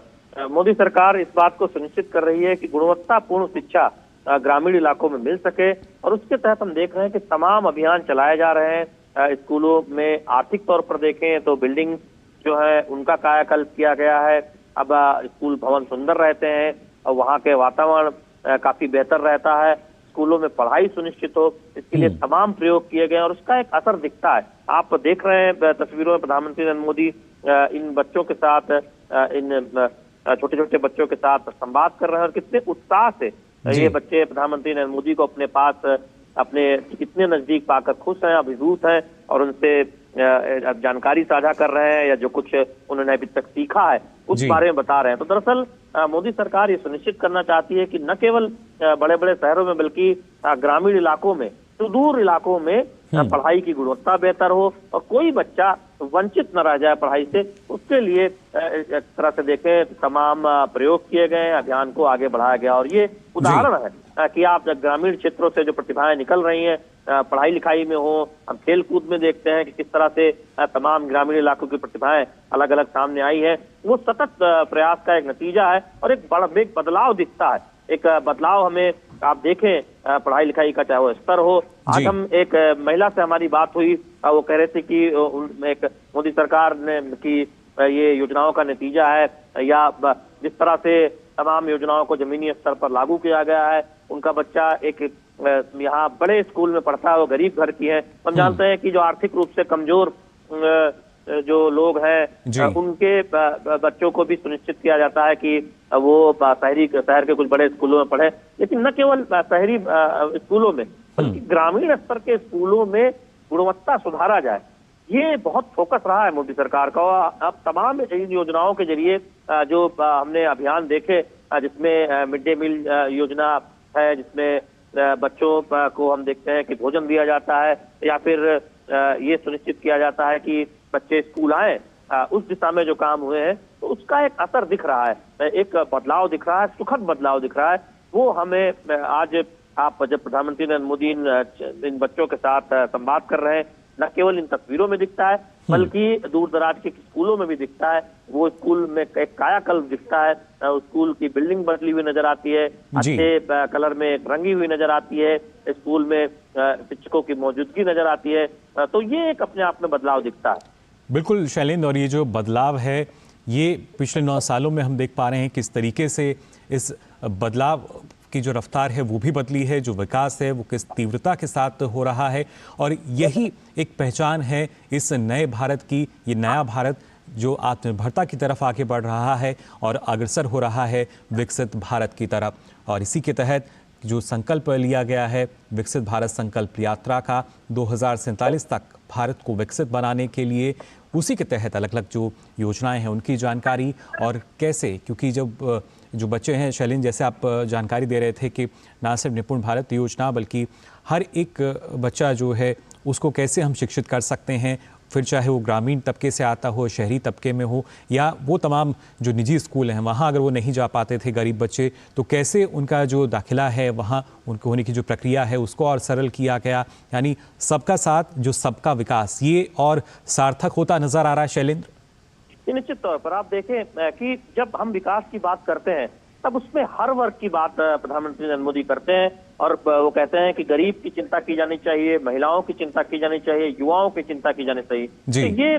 मोदी सरकार इस बात को सुनिश्चित कर रही है कि गुणवत्तापूर्ण शिक्षा ग्रामीण इलाकों में मिल सके और उसके तहत हम देख रहे हैं कि तमाम अभियान चलाए जा रहे हैं। स्कूलों में आर्थिक तौर पर देखें तो बिल्डिंग जो है उनका कायाकल्प किया गया है। अब स्कूल भवन सुंदर रहते हैं और वहाँ के वातावरण काफी बेहतर रहता है। स्कूलों में पढ़ाई सुनिश्चित हो, इसके लिए तमाम प्रयोग किए गए हैं और उसका एक असर दिखता है। आप देख रहे हैं तस्वीरों में प्रधानमंत्री नरेंद्र मोदी इन बच्चों के साथ, इन छोटे छोटे बच्चों के साथ संवाद कर रहे हैं और कितने उत्साह से ये बच्चे प्रधानमंत्री नरेंद्र मोदी को अपने पास, अपने कितने नजदीक पाकर खुश हैं, अभिभूत हैं और उनसे जानकारी साझा कर रहे हैं या जो कुछ उन्होंने अभी तक सीखा है उस बारे में बता रहे हैं। तो दरअसल मोदी सरकार ये सुनिश्चित करना चाहती है कि न केवल बड़े बड़े शहरों में बल्कि ग्रामीण इलाकों में, सुदूर इलाकों में पढ़ाई की गुणवत्ता बेहतर हो और कोई बच्चा वंचित न रह जाए पढ़ाई से। उसके लिए एक तरह से देखें तमाम प्रयोग किए गए, अभियान को आगे बढ़ाया गया और ये उदाहरण है कि आप ग्रामीण क्षेत्रों से जो प्रतिभाएं निकल रही हैं, पढ़ाई लिखाई में हो, हम खेल कूद में देखते हैं कि किस तरह से तमाम ग्रामीण इलाकों की प्रतिभाएं अलग अलग सामने आई है। वो सतत प्रयास का एक नतीजा है और एक बड़ा बदलाव दिखता है। एक बदलाव हमें आप देखें पढ़ाई लिखाई का, चाहे वो स्तर हो। आज हम एक महिला से हमारी बात हुई, वो कह रहे थे कि एक मोदी सरकार ने की ये योजनाओं का नतीजा है या जिस तरह से तमाम योजनाओं को जमीनी स्तर पर लागू किया गया है। उनका बच्चा एक यहाँ बड़े स्कूल में पढ़ता है, वो गरीब घर की है। हम जानते हैं कि जो आर्थिक रूप से कमजोर जो लोग हैं उनके बच्चों को भी सुनिश्चित किया जाता है कि वो शहर के कुछ बड़े स्कूलों में पढ़े, लेकिन न केवल शहरी स्कूलों में बल्कि ग्रामीण स्तर के स्कूलों में गुणवत्ता सुधारा जाए। ये बहुत फोकस रहा है मोदी सरकार का। अब तमाम इन योजनाओं के जरिए जो हमने अभियान देखे, जिसमें मिड डे मील योजना है, जिसमें बच्चों को हम देखते हैं कि भोजन दिया जाता है या फिर ये सुनिश्चित किया जाता है कि बच्चे स्कूल आए, उस दिशा में जो काम हुए हैं तो उसका एक असर दिख रहा है, एक बदलाव दिख रहा है, सुखद बदलाव दिख रहा है। वो हमें आज आप जब प्रधानमंत्री नरेंद्र मोदी इन बच्चों के साथ संवाद कर रहे हैं, न केवल इन तस्वीरों में दिखता है बल्कि दूर दराज के स्कूलों में भी दिखता है। वो स्कूल में एक कायाकल्प दिखता है, स्कूल की बिल्डिंग बदली हुई नजर आती है, अच्छे कलर में रंगी हुई नजर आती है, स्कूल में शिक्षकों की मौजूदगी नजर आती है। तो ये एक अपने आप में बदलाव दिखता है। बिल्कुल शैलेंद्र, और ये जो बदलाव है ये पिछले 9 सालों में हम देख पा रहे हैं किस तरीके से इस बदलाव की जो रफ्तार है वो भी बदली है, जो विकास है वो किस तीव्रता के साथ हो रहा है और यही एक पहचान है इस नए भारत की। ये नया भारत जो आत्मनिर्भरता की तरफ आगे बढ़ रहा है और अग्रसर हो रहा है विकसित भारत की तरफ। और इसी के तहत जो संकल्प लिया गया है विकसित भारत संकल्प यात्रा का 2047 तक भारत को विकसित बनाने के लिए, उसी के तहत अलग अलग जो योजनाएं हैं उनकी जानकारी और कैसे, क्योंकि जब जो बच्चे हैं शैलेंद्र, जैसे आप जानकारी दे रहे थे कि ना सिर्फ निपुण भारत योजना बल्कि हर एक बच्चा जो है उसको कैसे हम शिक्षित कर सकते हैं, फिर चाहे वो ग्रामीण तबके से आता हो, शहरी तबके में हो या वो तमाम जो निजी स्कूल हैं वहाँ अगर वो नहीं जा पाते थे गरीब बच्चे, तो कैसे उनका जो दाखिला है वहाँ उनको होने की जो प्रक्रिया है उसको और सरल किया गया। यानी सबका साथ जो सबका विकास, ये और सार्थक होता नजर आ रहा है शैलेंद्र। निश्चित तौर पर आप देखें कि जब हम विकास की बात करते हैं तब उसमें हर वर्ग की बात प्रधानमंत्री नरेंद्र मोदी करते हैं और वो कहते हैं कि गरीब की चिंता की जानी चाहिए, महिलाओं की चिंता की जानी चाहिए, युवाओं की चिंता की जानी चाहिए। तो ये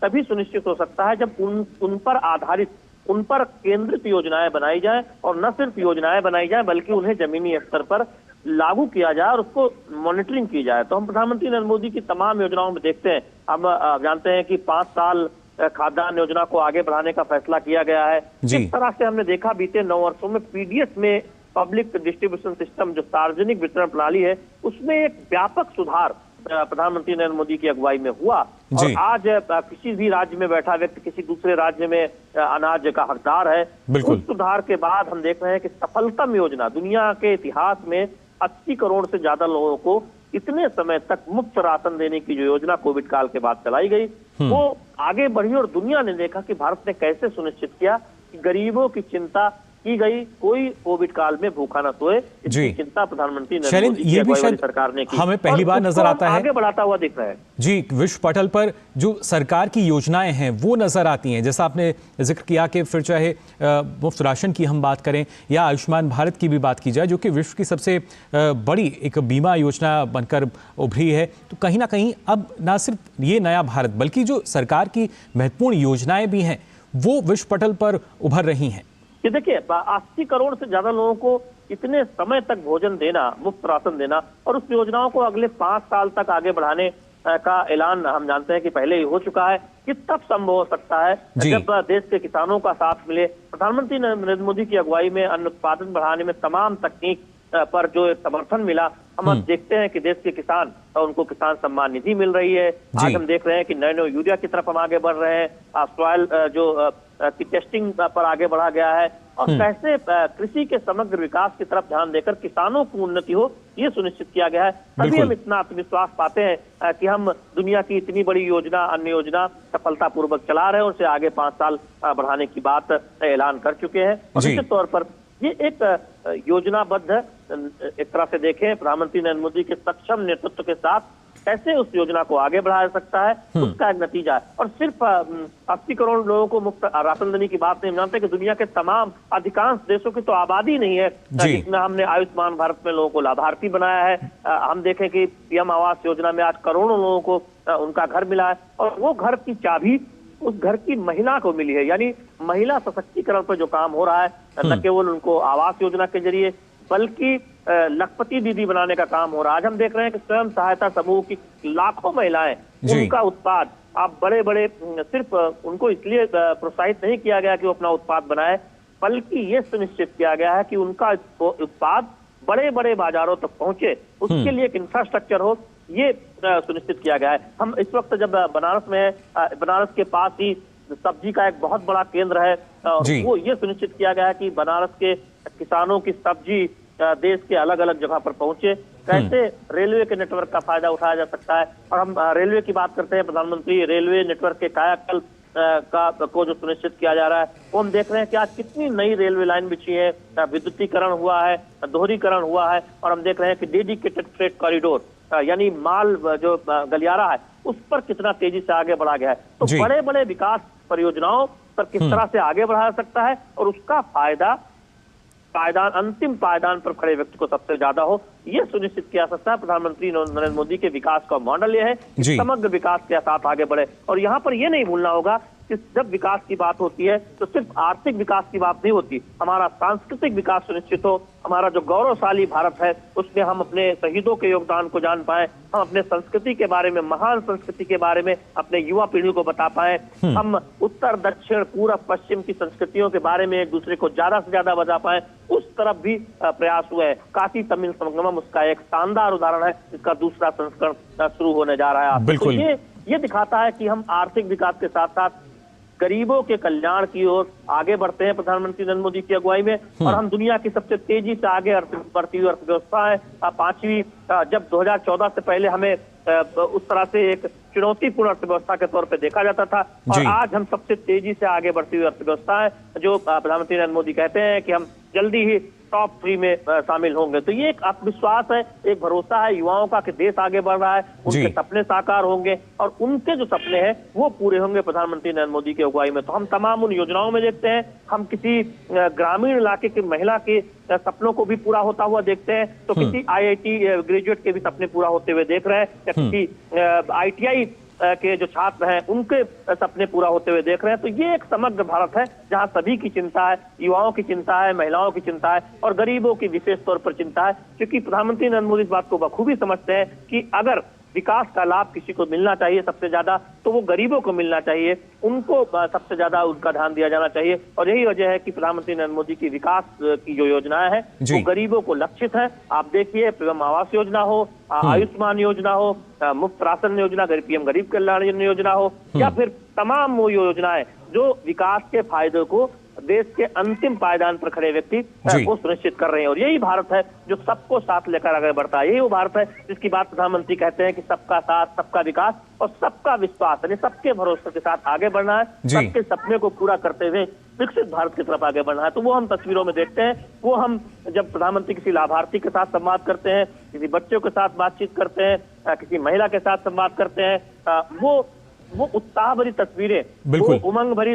तभी सुनिश्चित हो सकता है जब उन पर आधारित, उन पर केंद्रित योजनाएं बनाई जाए और न सिर्फ योजनाएं बनाई जाए बल्कि उन्हें जमीनी स्तर पर लागू किया जाए और उसको मॉनिटरिंग की जाए। तो हम प्रधानमंत्री नरेंद्र मोदी की तमाम योजनाओं में देखते हैं, हम जानते हैं कि 5 साल खाद्यान्न योजना को आगे बढ़ाने का फैसला किया गया है। जिस तरह से हमने देखा बीते 9 वर्षों में पीडीएस में, पब्लिक डिस्ट्रीब्यूशन सिस्टम जो सार्वजनिक वितरण प्रणाली है, उसमें एक व्यापक सुधार प्रधानमंत्री नरेंद्र मोदी की अगुवाई में हुआ। और जी। आज किसी भी राज्य में बैठा व्यक्ति किसी दूसरे राज्य में अनाज का हकदार है। बिल्कुल। उस सुधार के बाद हम देख रहे हैं कि सफलतम योजना दुनिया के इतिहास में 80 करोड़ से ज्यादा लोगों को इतने समय तक मुफ्त राशन देने की जो योजना कोविड काल के बाद चलाई गई वो आगे बढ़ी और दुनिया ने देखा कि भारत ने कैसे सुनिश्चित किया कि गरीबों की चिंता की गई, कोई कोविड काल में भूखा न सोए, जी। इसकी चिंता प्रधानमंत्री नरेंद्र शैलेंद्र, मोदी की ये भी अगुवाई वाली शायद सरकार ने की। हमें पहली और बार उसको नजर आता है आगे बढ़ाता हुआ दिख रहा है। जी, विश्व पटल पर जो सरकार की योजनाएं हैं वो नजर आती हैं, जैसा आपने जिक्र किया कि फिर चाहे मुफ्त राशन की हम बात करें या आयुष्मान भारत की भी बात की जाए, जो कि विश्व की सबसे बड़ी एक बीमा योजना बनकर उभरी है। तो कहीं ना कहीं अब ना सिर्फ ये नया भारत बल्कि जो सरकार की महत्वपूर्ण योजनाएं भी हैं वो विश्व पटल पर उभर रही हैं। ये देखिए 80 करोड़ से ज्यादा लोगों को इतने समय तक भोजन देना, मुफ्त राशन देना और उस योजनाओं को अगले 5 साल तक आगे बढ़ाने का ऐलान हम जानते हैं कि पहले ही हो चुका है। ये तब संभव हो सकता है जब देश के किसानों का साथ मिले। प्रधानमंत्री नरेंद्र मोदी की अगुवाई में अन्न उत्पादन बढ़ाने में तमाम तकनीक पर जो समर्थन मिला, हम अब देखते हैं कि देश के किसान और उनको किसान सम्मान निधि मिल रही है। आज हम देख रहे हैं कि नैनो यूरिया की तरफ हम आगे बढ़ रहे हैं, सॉइल जो की टेस्टिंग पर आगे बढ़ा गया है और कैसे कृषि के समग्र विकास की तरफ ध्यान देकर किसानों की उन्नति हो ये सुनिश्चित किया गया है। तभी हम इतना आत्मविश्वास पाते हैं कि हम दुनिया की इतनी बड़ी योजना, अन्य योजना सफलतापूर्वक चला रहे हैं और उसे आगे 5 साल बढ़ाने की बात ऐलान कर चुके हैं। और निश्चित तौर पर ये एक योजनाबद्ध, एक तरह से देखें प्रधानमंत्री नरेंद्र मोदी के सक्षम नेतृत्व के साथ कैसे उस योजना को आगे बढ़ाया सकता है, उसका एक नतीजा है। और सिर्फ 80 करोड़ लोगों को मुफ्त राशन देने की बात नहीं, हम जानते हैं कि दुनिया के तमाम अधिकांश देशों की तो आबादी नहीं है जिसमें हमने आयुष्मान भारत में लोगों को लाभार्थी बनाया है। हम देखें कि पीएम आवास योजना में आज करोड़ों लोगों को उनका घर मिला है और वो घर की चाबी उस घर की महिला को मिली है। यानी महिला सशक्तिकरण पर जो काम हो रहा है, न केवल उनको आवास योजना के जरिए बल्कि लखपति दीदी बनाने का काम हो रहा है। आज हम देख रहे हैं कि स्वयं सहायता समूह की लाखों महिलाएं, उनका उत्पाद आप बड़े बड़े सिर्फ उनको इसलिए प्रोत्साहित नहीं किया गया कि वो अपना उत्पाद बनाए, बल्कि ये सुनिश्चित किया गया है कि उनका उत्पाद बड़े बड़े बाजारों तक पहुंचे, उसके लिए एक इंफ्रास्ट्रक्चर हो, ये सुनिश्चित किया गया है। हम इस वक्त जब बनारस में, बनारस के पास ही सब्जी का एक बहुत बड़ा केंद्र है, वो ये सुनिश्चित किया गया है कि बनारस के किसानों की सब्जी देश के अलग अलग जगह पर पहुंचे। कैसे रेलवे के नेटवर्क का फायदा उठाया जा सकता है। और हम रेलवे की बात करते हैं, प्रधानमंत्री रेलवे नेटवर्क के कायाकल्प को जो सुनिश्चित किया जा रहा है, वो हम देख रहे हैं कि आज कितनी नई रेलवे लाइन बिछी है, विद्युतीकरण हुआ है, दोहरीकरण हुआ है और हम देख रहे हैं कि डेडिकेटेड फ्रेट कॉरिडोर यानी माल जो गलियारा है उस पर कितना तेजी से आगे बढ़ा गया है। तो बड़े बड़े विकास परियोजनाओं पर किस तरह से आगे बढ़ा सकता है और उसका फायदा अंतिम पायदान पर खड़े व्यक्ति को सबसे ज्यादा हो, ये सुनिश्चित किया सकता है। प्रधानमंत्री नरेंद्र मोदी के विकास का मॉडल ये है कि समग्र विकास के साथ आगे बढ़े। और यहाँ पर ये नहीं भूलना होगा कि जब विकास की बात होती है तो सिर्फ आर्थिक विकास की बात नहीं होती, हमारा सांस्कृतिक विकास सुनिश्चित हो, हमारा जो गौरवशाली भारत है उसमें हम अपने शहीदों के योगदान को जान पाए, हम अपने संस्कृति के बारे में, महान संस्कृति के बारे में अपने युवा पीढ़ी को बता पाए, हम उत्तर दक्षिण पूर्व पश्चिम की संस्कृतियों के बारे में एक दूसरे को ज्यादा से ज्यादा बता पाए, उस तरफ भी प्रयास हुए हैं। काशी तमिल संगमम उसका एक शानदार उदाहरण है, इसका दूसरा संस्करण शुरू होने जा रहा है। तो ये दिखाता है कि हम आर्थिक विकास के साथ साथ गरीबों के कल्याण की ओर आगे बढ़ते हैं प्रधानमंत्री नरेंद्र मोदी की अगुवाई में। और हम दुनिया की सबसे तेजी से आगे बढ़ती हुई अर्थव्यवस्था है, 5वीं। जब 2014 से पहले हमें उस तरह से एक चुनौतीपूर्ण अर्थव्यवस्था के तौर पे देखा जाता था और आज हम सबसे तेजी से आगे बढ़ती हुई अर्थव्यवस्था है, जो प्रधानमंत्री नरेंद्र मोदी कहते हैं कि हम जल्दी ही टॉप 3 में शामिल होंगे। तो ये एक आत्मविश्वास है, एक भरोसा है युवाओं का कि देश आगे बढ़ रहा है, उनके सपने साकार होंगे और उनके जो सपने हैं वो पूरे होंगे प्रधानमंत्री नरेंद्र मोदी की अगुवाई में। तो हम तमाम उन योजनाओं में देखते हैं, हम किसी ग्रामीण इलाके की महिला के सपनों को भी पूरा होता हुआ देखते हैं, तो किसी IIT ग्रेजुएट के भी सपने पूरा होते हुए देख रहे हैं, या किसी ITI के जो छात्र हैं उनके सपने पूरा होते हुए देख रहे हैं। तो ये एक समग्र भारत है जहां सभी की चिंता है, युवाओं की चिंता है, महिलाओं की चिंता है और गरीबों की विशेष तौर पर चिंता है, क्योंकि प्रधानमंत्री नरेंद्र मोदी इस बात को बखूबी समझते हैं कि अगर विकास का लाभ किसी को मिलना चाहिए सबसे ज्यादा, तो वो गरीबों को मिलना चाहिए, उनको सबसे ज्यादा उनका ध्यान दिया जाना चाहिए। और यही वजह है कि प्रधानमंत्री नरेंद्र मोदी की विकास की जो योजनाएं हैं वो गरीबों को लक्षित है। आप देखिए, पीएम आवास योजना हो, आयुष्मान योजना हो, मुफ्त राशन योजना, पीएम गरीब कल्याण योजना हो, या फिर तमाम वो योजनाएं जो विकास के फायदे को देश के अंतिम पायदान पर खड़े व्यक्ति को सुनिश्चित कर रहे हैं। और यही भारत है जो सबको साथ लेकर आगे बढ़ता है। यही वो भारत है जिसकी बात प्रधानमंत्री कहते हैं कि सबका साथ, सबका विकास और सबका विश्वास, यानी सबके भरोसे के साथ आगे बढ़ना है, सबके सपने को पूरा करते हुए विकसित भारत की तरफ आगे बढ़ना है। तो वो हम तस्वीरों में देखते हैं। वो हम जब प्रधानमंत्री किसी लाभार्थी के साथ संवाद करते हैं, किसी बच्चों के साथ बातचीत करते हैं, किसी महिला के साथ संवाद करते हैं, वो उत्साह भरी तस्वीरें, बिल्कुल उमंग भरी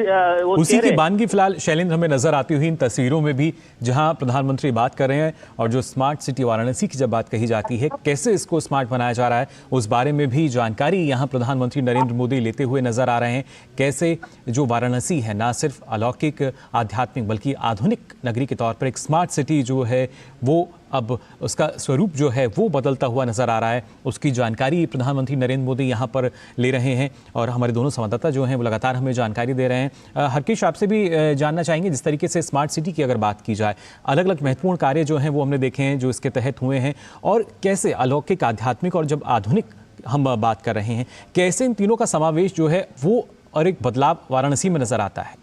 उसी की बानगी फिलहाल शैलेंद्र हमें नजर आती हुई इन तस्वीरों में भी, जहां प्रधानमंत्री बात कर रहे हैं और जो स्मार्ट सिटी वाराणसी की जब बात कही जाती है, कैसे इसको स्मार्ट बनाया जा रहा है, उस बारे में भी जानकारी यहां प्रधानमंत्री नरेंद्र मोदी लेते हुए नजर आ रहे हैं। कैसे जो वाराणसी है ना सिर्फ अलौकिक आध्यात्मिक बल्कि आधुनिक नगरी के तौर पर एक स्मार्ट सिटी जो है वो अब उसका स्वरूप जो है वो बदलता हुआ नजर आ रहा है, उसकी जानकारी प्रधानमंत्री नरेंद्र मोदी यहाँ पर ले रहे हैं। और हमारे दोनों संवाददाता जो हैं वो लगातार हमें जानकारी दे रहे हैं। हरकेश, आपसे भी जानना चाहेंगे, जिस तरीके से स्मार्ट सिटी की अगर बात की जाए, अलग अलग महत्वपूर्ण कार्य जो हैं वो हमने देखे हैं जो इसके तहत हुए हैं, और कैसे अलौकिक आध्यात्मिक और जब आधुनिक हम बात कर रहे हैं, कैसे इन तीनों का समावेश जो है वो और एक बदलाव वाराणसी में नजर आता है।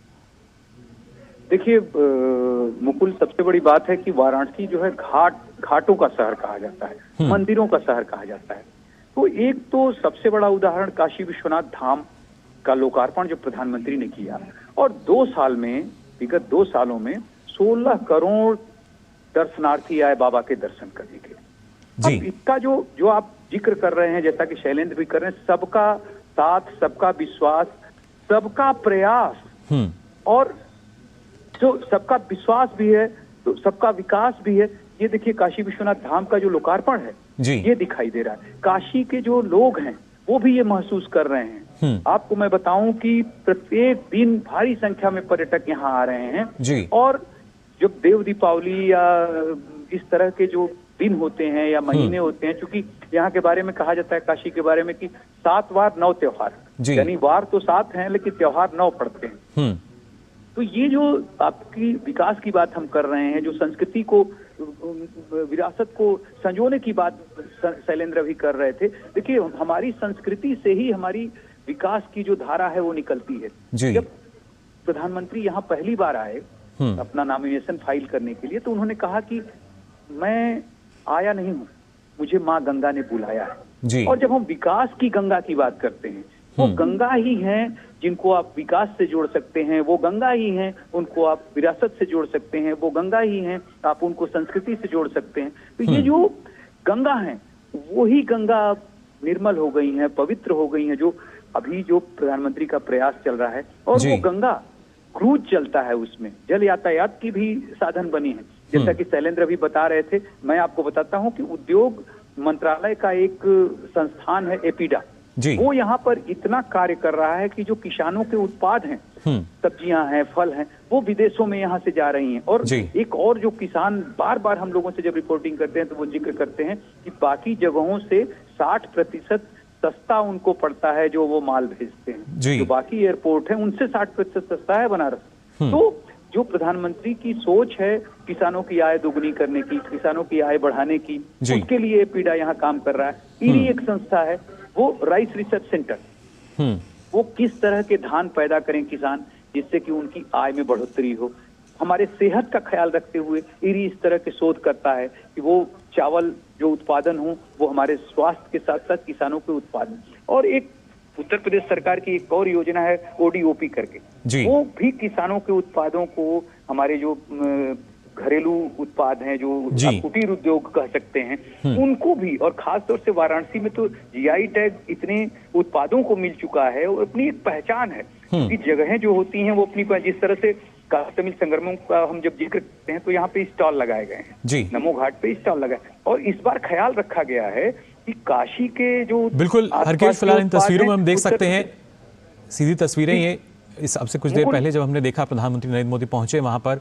देखिए मुकुल, सबसे बड़ी बात है कि वाराणसी जो है घाटों का शहर कहा जाता है, मंदिरों का शहर कहा जाता है। तो एक तो सबसे बड़ा उदाहरण काशी विश्वनाथ धाम का लोकार्पण जो प्रधानमंत्री ने किया, और विगत 2 सालों में 16 करोड़ दर्शनार्थी आए बाबा के दर्शन करने के लिए। अब इसका जो आप जिक्र कर रहे हैं, जैसा कि शैलेंद्र भी कर रहे हैं, सबका साथ, सबका विश्वास, सबका प्रयास, और जो सबका विश्वास भी है तो सबका विकास भी है। ये देखिए काशी विश्वनाथ धाम का जो लोकार्पण है ये दिखाई दे रहा है। काशी के जो लोग हैं वो भी ये महसूस कर रहे हैं। आपको मैं बताऊं कि प्रत्येक दिन भारी संख्या में पर्यटक यहाँ आ रहे हैं, और जब देव दीपावली या इस तरह के जो दिन होते हैं या महीने होते हैं, क्योंकि यहाँ के बारे में कहा जाता है, काशी के बारे में, कि 7 वार 9 त्योहार, यानी वार तो 7 हैं लेकिन त्योहार 9 पड़ते हैं। तो ये जो आपकी विकास की बात हम कर रहे हैं, जो संस्कृति को, विरासत को संजोने की बात शैलेंद्र भी कर रहे थे। देखिए हमारी संस्कृति से ही हमारी विकास की जो धारा है वो निकलती है। जब प्रधानमंत्री यहाँ पहली बार आए अपना नॉमिनेशन फाइल करने के लिए, तो उन्होंने कहा कि मैं आया नहीं हूँ, मुझे माँ गंगा ने बुलाया है। और जब हम विकास की गंगा की बात करते हैं, वो गंगा ही हैं जिनको आप विकास से जोड़ सकते हैं, वो गंगा ही हैं उनको आप विरासत से जोड़ सकते हैं, वो गंगा ही हैं आप उनको संस्कृति से जोड़ सकते हैं। तो ये जो गंगा हैं वो ही गंगा निर्मल हो गई हैं, पवित्र हो गई हैं, जो अभी जो प्रधानमंत्री का प्रयास चल रहा है। और वो गंगा क्रूज चलता है, उसमें जल यातायात की भी साधन बनी है। जैसा कि शैलेंद्र अभी बता रहे थे, मैं आपको बताता हूँ कि उद्योग मंत्रालय का एक संस्थान है एपीडा, वो यहाँ पर इतना कार्य कर रहा है कि जो किसानों के उत्पाद हैं, सब्जियां हैं, फल हैं, वो विदेशों में यहाँ से जा रही हैं। और एक और जो किसान बार बार हम लोगों से जब रिपोर्टिंग करते हैं तो वो जिक्र करते हैं कि बाकी जगहों से 60% सस्ता उनको पड़ता है जो वो माल भेजते हैं। जो बाकी एयरपोर्ट है उनसे 60% सस्ता है बनारस। तो जो प्रधानमंत्री की सोच है किसानों की आय दोगुनी करने की, किसानों की आय बढ़ाने की, उसके लिए पीडा यहाँ काम कर रहा है। इरी एक संस्था है, वो राइस रिसर्च सेंटर, वो किस तरह के धान पैदा करें किसान जिससे कि उनकी आय में बढ़ोतरी हो। हमारे सेहत का ख्याल रखते हुए इरी इस तरह के शोध करता है कि वो चावल जो उत्पादन हो वो हमारे स्वास्थ्य के साथ साथ किसानों के उत्पादन। और एक उत्तर प्रदेश सरकार की एक और योजना है ओडीओपी करके, वो भी किसानों के उत्पादों को, हमारे जो घरेलू उत्पाद हैं, जो कुटीर उद्योग कह सकते हैं, उनको भी, और खास तौर से वाराणसी में तो जीआई टैग इतने उत्पादों को मिल चुका है और अपनी एक पहचान है। कि जगहें जो होती हैं वो अपनी, जिस तरह से तमिल संगमों का हम जब जिक्र करते हैं तो यहाँ पे स्टॉल लगाए गए हैं, नमो घाट पे स्टॉल लगाए, और इस बार ख्याल रखा गया है कि काशी के जो, बिल्कुल हरकेश, फिलहाल इन तस्वीरों में हम देख सकते हैं सीधी तस्वीरें, ये इस अब से कुछ देर पहले जब हमने देखा प्रधानमंत्री नरेंद्र मोदी पहुंचे वहां पर,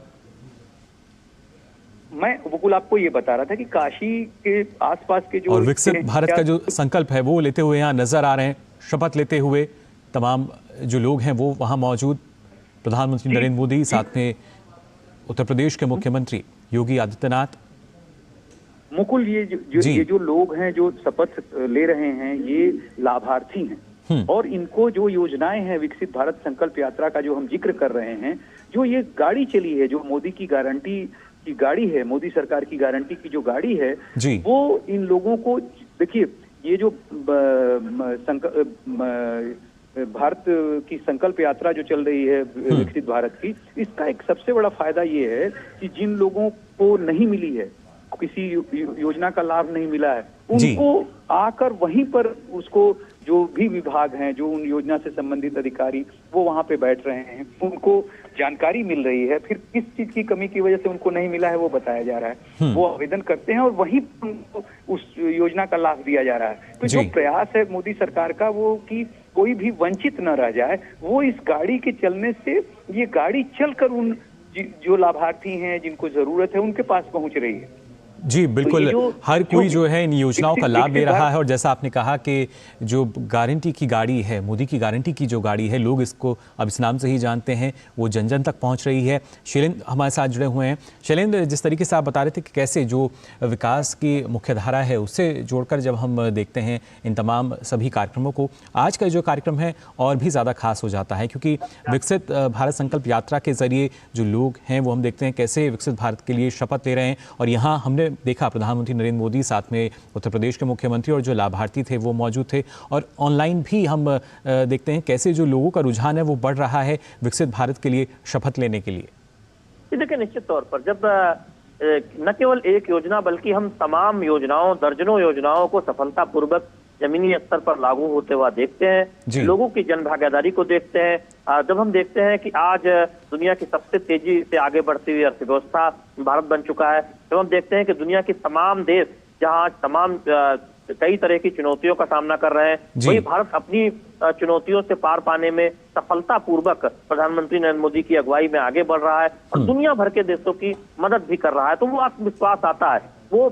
मैं वो मुकुल आपको ये बता रहा था कि काशी के आसपास के जो और विकसित भारत का जो संकल्प है वो लेते हुए यहाँ नजर आ रहे हैं, शपथ लेते हुए तमाम जो लोग हैं वो वहाँ मौजूद। प्रधानमंत्री नरेंद्र मोदी, साथ में उत्तर प्रदेश के मुख्यमंत्री योगी आदित्यनाथ। मुकुल, ये जो लोग हैं जो शपथ ले रहे हैं, ये लाभार्थी हैं और इनको जो योजनाएं हैं विकसित भारत संकल्प यात्रा का जो हम जिक्र कर रहे हैं, जो ये गाड़ी चली है, जो मोदी की गारंटी की गाड़ी है, मोदी सरकार की गारंटी की जो गाड़ी है, वो इन लोगों को, देखिए ये जो भारत की संकल्प यात्रा जो चल रही है विकसित भारत की, इसका एक सबसे बड़ा फायदा ये है कि जिन लोगों को नहीं मिली है, किसी योजना का लाभ नहीं मिला है, उनको आकर वहीं पर उसको जो भी विभाग हैं, जो उन योजना से संबंधित अधिकारी वो वहां पे बैठ रहे हैं, उनको जानकारी मिल रही है, फिर किस चीज की कमी की वजह से उनको नहीं मिला है वो बताया जा रहा है, वो आवेदन करते हैं और वहीं उनको उस योजना का लाभ दिया जा रहा है। तो जो प्रयास है मोदी सरकार का वो कि कोई भी वंचित न रह जाए, वो इस गाड़ी के चलने से ये गाड़ी चलकर उन जो लाभार्थी हैं जिनको जरूरत है उनके पास पहुंच रही है। जी बिल्कुल, हर कोई जो है इन योजनाओं का लाभ ले रहा है और जैसा आपने कहा कि जो गारंटी की गाड़ी है, मोदी की गारंटी की जो गाड़ी है, लोग इसको अब इस नाम से ही जानते हैं, वो जन जन तक पहुंच रही है। शैलेंद्र हमारे साथ जुड़े हुए हैं। शैलेंद्र, जिस तरीके से आप बता रहे थे कि कैसे जो विकास की मुख्यधारा है उससे जोड़कर जब हम देखते हैं इन तमाम सभी कार्यक्रमों को, आज का जो कार्यक्रम है और भी ज़्यादा खास हो जाता है क्योंकि विकसित भारत संकल्प यात्रा के जरिए जो लोग हैं वो हम देखते हैं कैसे विकसित भारत के लिए शपथ ले रहे हैं। और यहाँ हमने देखा प्रधानमंत्री नरेंद्र मोदी, साथ में उत्तर प्रदेश के मुख्यमंत्री और जो लाभार्थी थे वो मौजूद थे। और ऑनलाइन भी हम देखते हैं कैसे जो लोगों का रुझान है वो बढ़ रहा है विकसित भारत के लिए शपथ लेने के लिए। देखिए, निश्चित तौर पर जब न केवल एक योजना बल्कि हम तमाम योजनाओं, दर्जनों योजनाओं को सफलतापूर्वक जमीनी स्तर पर लागू होते हुआ देखते हैं, लोगों की जन भागीदारी को देखते हैं, जब हम देखते हैं कि आज दुनिया की सबसे तेजी से आगे बढ़ती हुई अर्थव्यवस्था भारत बन चुका है, जब हम देखते हैं कि दुनिया की तमाम देश जहां तमाम कई तरह की चुनौतियों का सामना कर रहे हैं, वही भारत अपनी चुनौतियों से पार पाने में सफलतापूर्वक प्रधानमंत्री नरेंद्र मोदी की अगुवाई में आगे बढ़ रहा है और दुनिया भर के देशों की मदद भी कर रहा है। तो वो आत्मविश्वास आता है, वो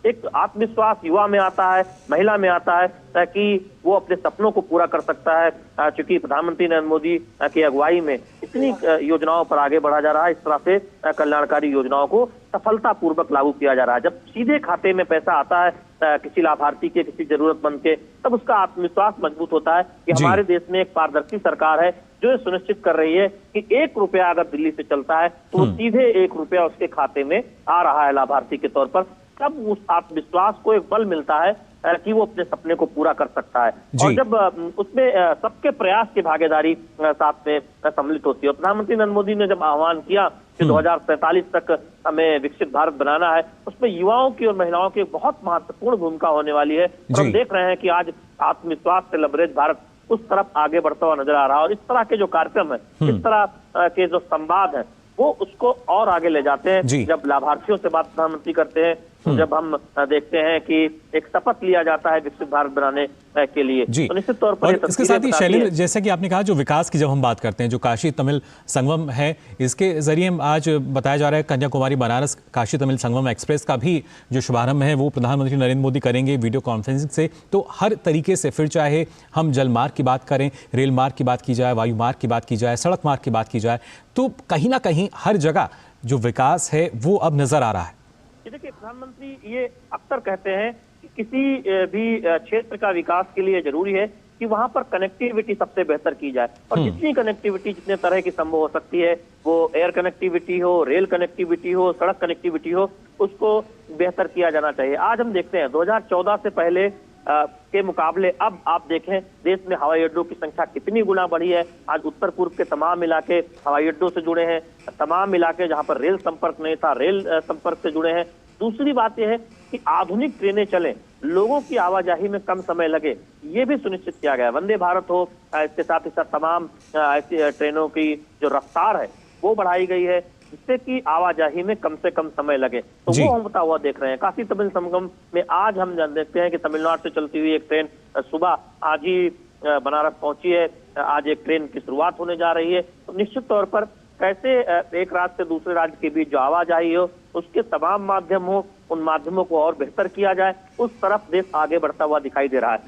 एक आत्मविश्वास युवा में आता है, महिला में आता है, ताकि वो अपने सपनों को पूरा कर सकता है। चूंकि प्रधानमंत्री नरेंद्र मोदी की अगुवाई में इतनी योजनाओं पर आगे बढ़ा जा रहा है, इस तरह से कल्याणकारी योजनाओं को सफलतापूर्वक लागू किया जा रहा है। जब सीधे खाते में पैसा आता है किसी लाभार्थी के, किसी जरूरतमंद के, तब उसका आत्मविश्वास मजबूत होता है कि हमारे देश में एक पारदर्शी सरकार है जो ये सुनिश्चित कर रही है कि 1 रुपया अगर दिल्ली से चलता है तो वो सीधे 1 रुपया उसके खाते में आ रहा है लाभार्थी के तौर पर। तब उस आत्मविश्वास को एक बल मिलता है कि वो अपने सपने को पूरा कर सकता है। और जब उसमें सबके प्रयास की भागीदारी साथ में सम्मिलित होती है। प्रधानमंत्री नरेंद्र मोदी ने जब आह्वान किया कि 2047 तक हमें विकसित भारत बनाना है, उसमें युवाओं की और महिलाओं की बहुत महत्वपूर्ण भूमिका होने वाली है। और हम देख रहे हैं कि आज आत्मविश्वास से लबरेज भारत उस तरफ आगे बढ़ता हुआ नजर आ रहा है। और इस तरह के जो कार्यक्रम है, इस तरह के जो संवाद है, वो उसको और आगे ले जाते हैं। जब लाभार्थियों से बात प्रधानमंत्री करते हैं, जब हम देखते हैं कि एक शपथ लिया जाता है विकसित भारत बनाने के लिए, तो निश्चित तौर पर इसके साथ ही शैलेंद्र, जैसा कि आपने कहा, जो विकास की जब हम बात करते हैं, जो काशी तमिल संगम है, इसके जरिए आज बताया जा रहा है कन्याकुमारी बनारस काशी तमिल संगम एक्सप्रेस का भी जो शुभारंभ है वो प्रधानमंत्री नरेंद्र मोदी करेंगे वीडियो कॉन्फ्रेंसिंग से। तो हर तरीके से, फिर चाहे हम जल मार्ग की बात करें, रेल मार्ग की बात की जाए, वायु मार्ग की बात की जाए, सड़क मार्ग की बात की जाए, तो कहीं ना कहीं हर जगह जो विकास है वो अब नजर आ रहा है। देखिए, प्रधानमंत्री ये अक्सर कहते हैं कि किसी भी क्षेत्र का विकास के लिए जरूरी है कि वहां पर कनेक्टिविटी सबसे बेहतर की जाए। और जितनी कनेक्टिविटी जितने तरह की संभव हो सकती है, वो एयर कनेक्टिविटी हो, रेल कनेक्टिविटी हो, सड़क कनेक्टिविटी हो, उसको बेहतर किया जाना चाहिए। आज हम देखते हैं 2014 से पहले के मुकाबले अब आप देखें देश में हवाई अड्डों की संख्या कितनी गुना बढ़ी है। आज उत्तर पूर्व के तमाम इलाके हवाई अड्डों से जुड़े हैं, तमाम इलाके जहां पर रेल संपर्क नहीं था, रेल संपर्क से जुड़े हैं। दूसरी बात यह है कि आधुनिक ट्रेनें चलें, लोगों की आवाजाही में कम समय लगे, ये भी सुनिश्चित किया गया है। वंदे भारत हो, इसके साथ ही साथ तमाम ऐसी ट्रेनों की जो रफ्तार है वो बढ़ाई गई है, जिससे कि आवाजाही में कम से कम समय लगे। तो वो हम होता हुआ देख रहे हैं। काशी तमिल संगम में आज हम देखते हैं कि तमिलनाडु से चलती हुई एक ट्रेन सुबह आज ही बनारस पहुंची है। आज एक ट्रेन की शुरुआत होने जा रही है। तो निश्चित तौर पर कैसे एक राज्य से दूसरे राज्य के बीच जो आवाजाही हो उसके तमाम माध्यम हो, उन माध्यमों को और बेहतर किया जाए, उस तरफ देश आगे बढ़ता हुआ दिखाई दे रहा है।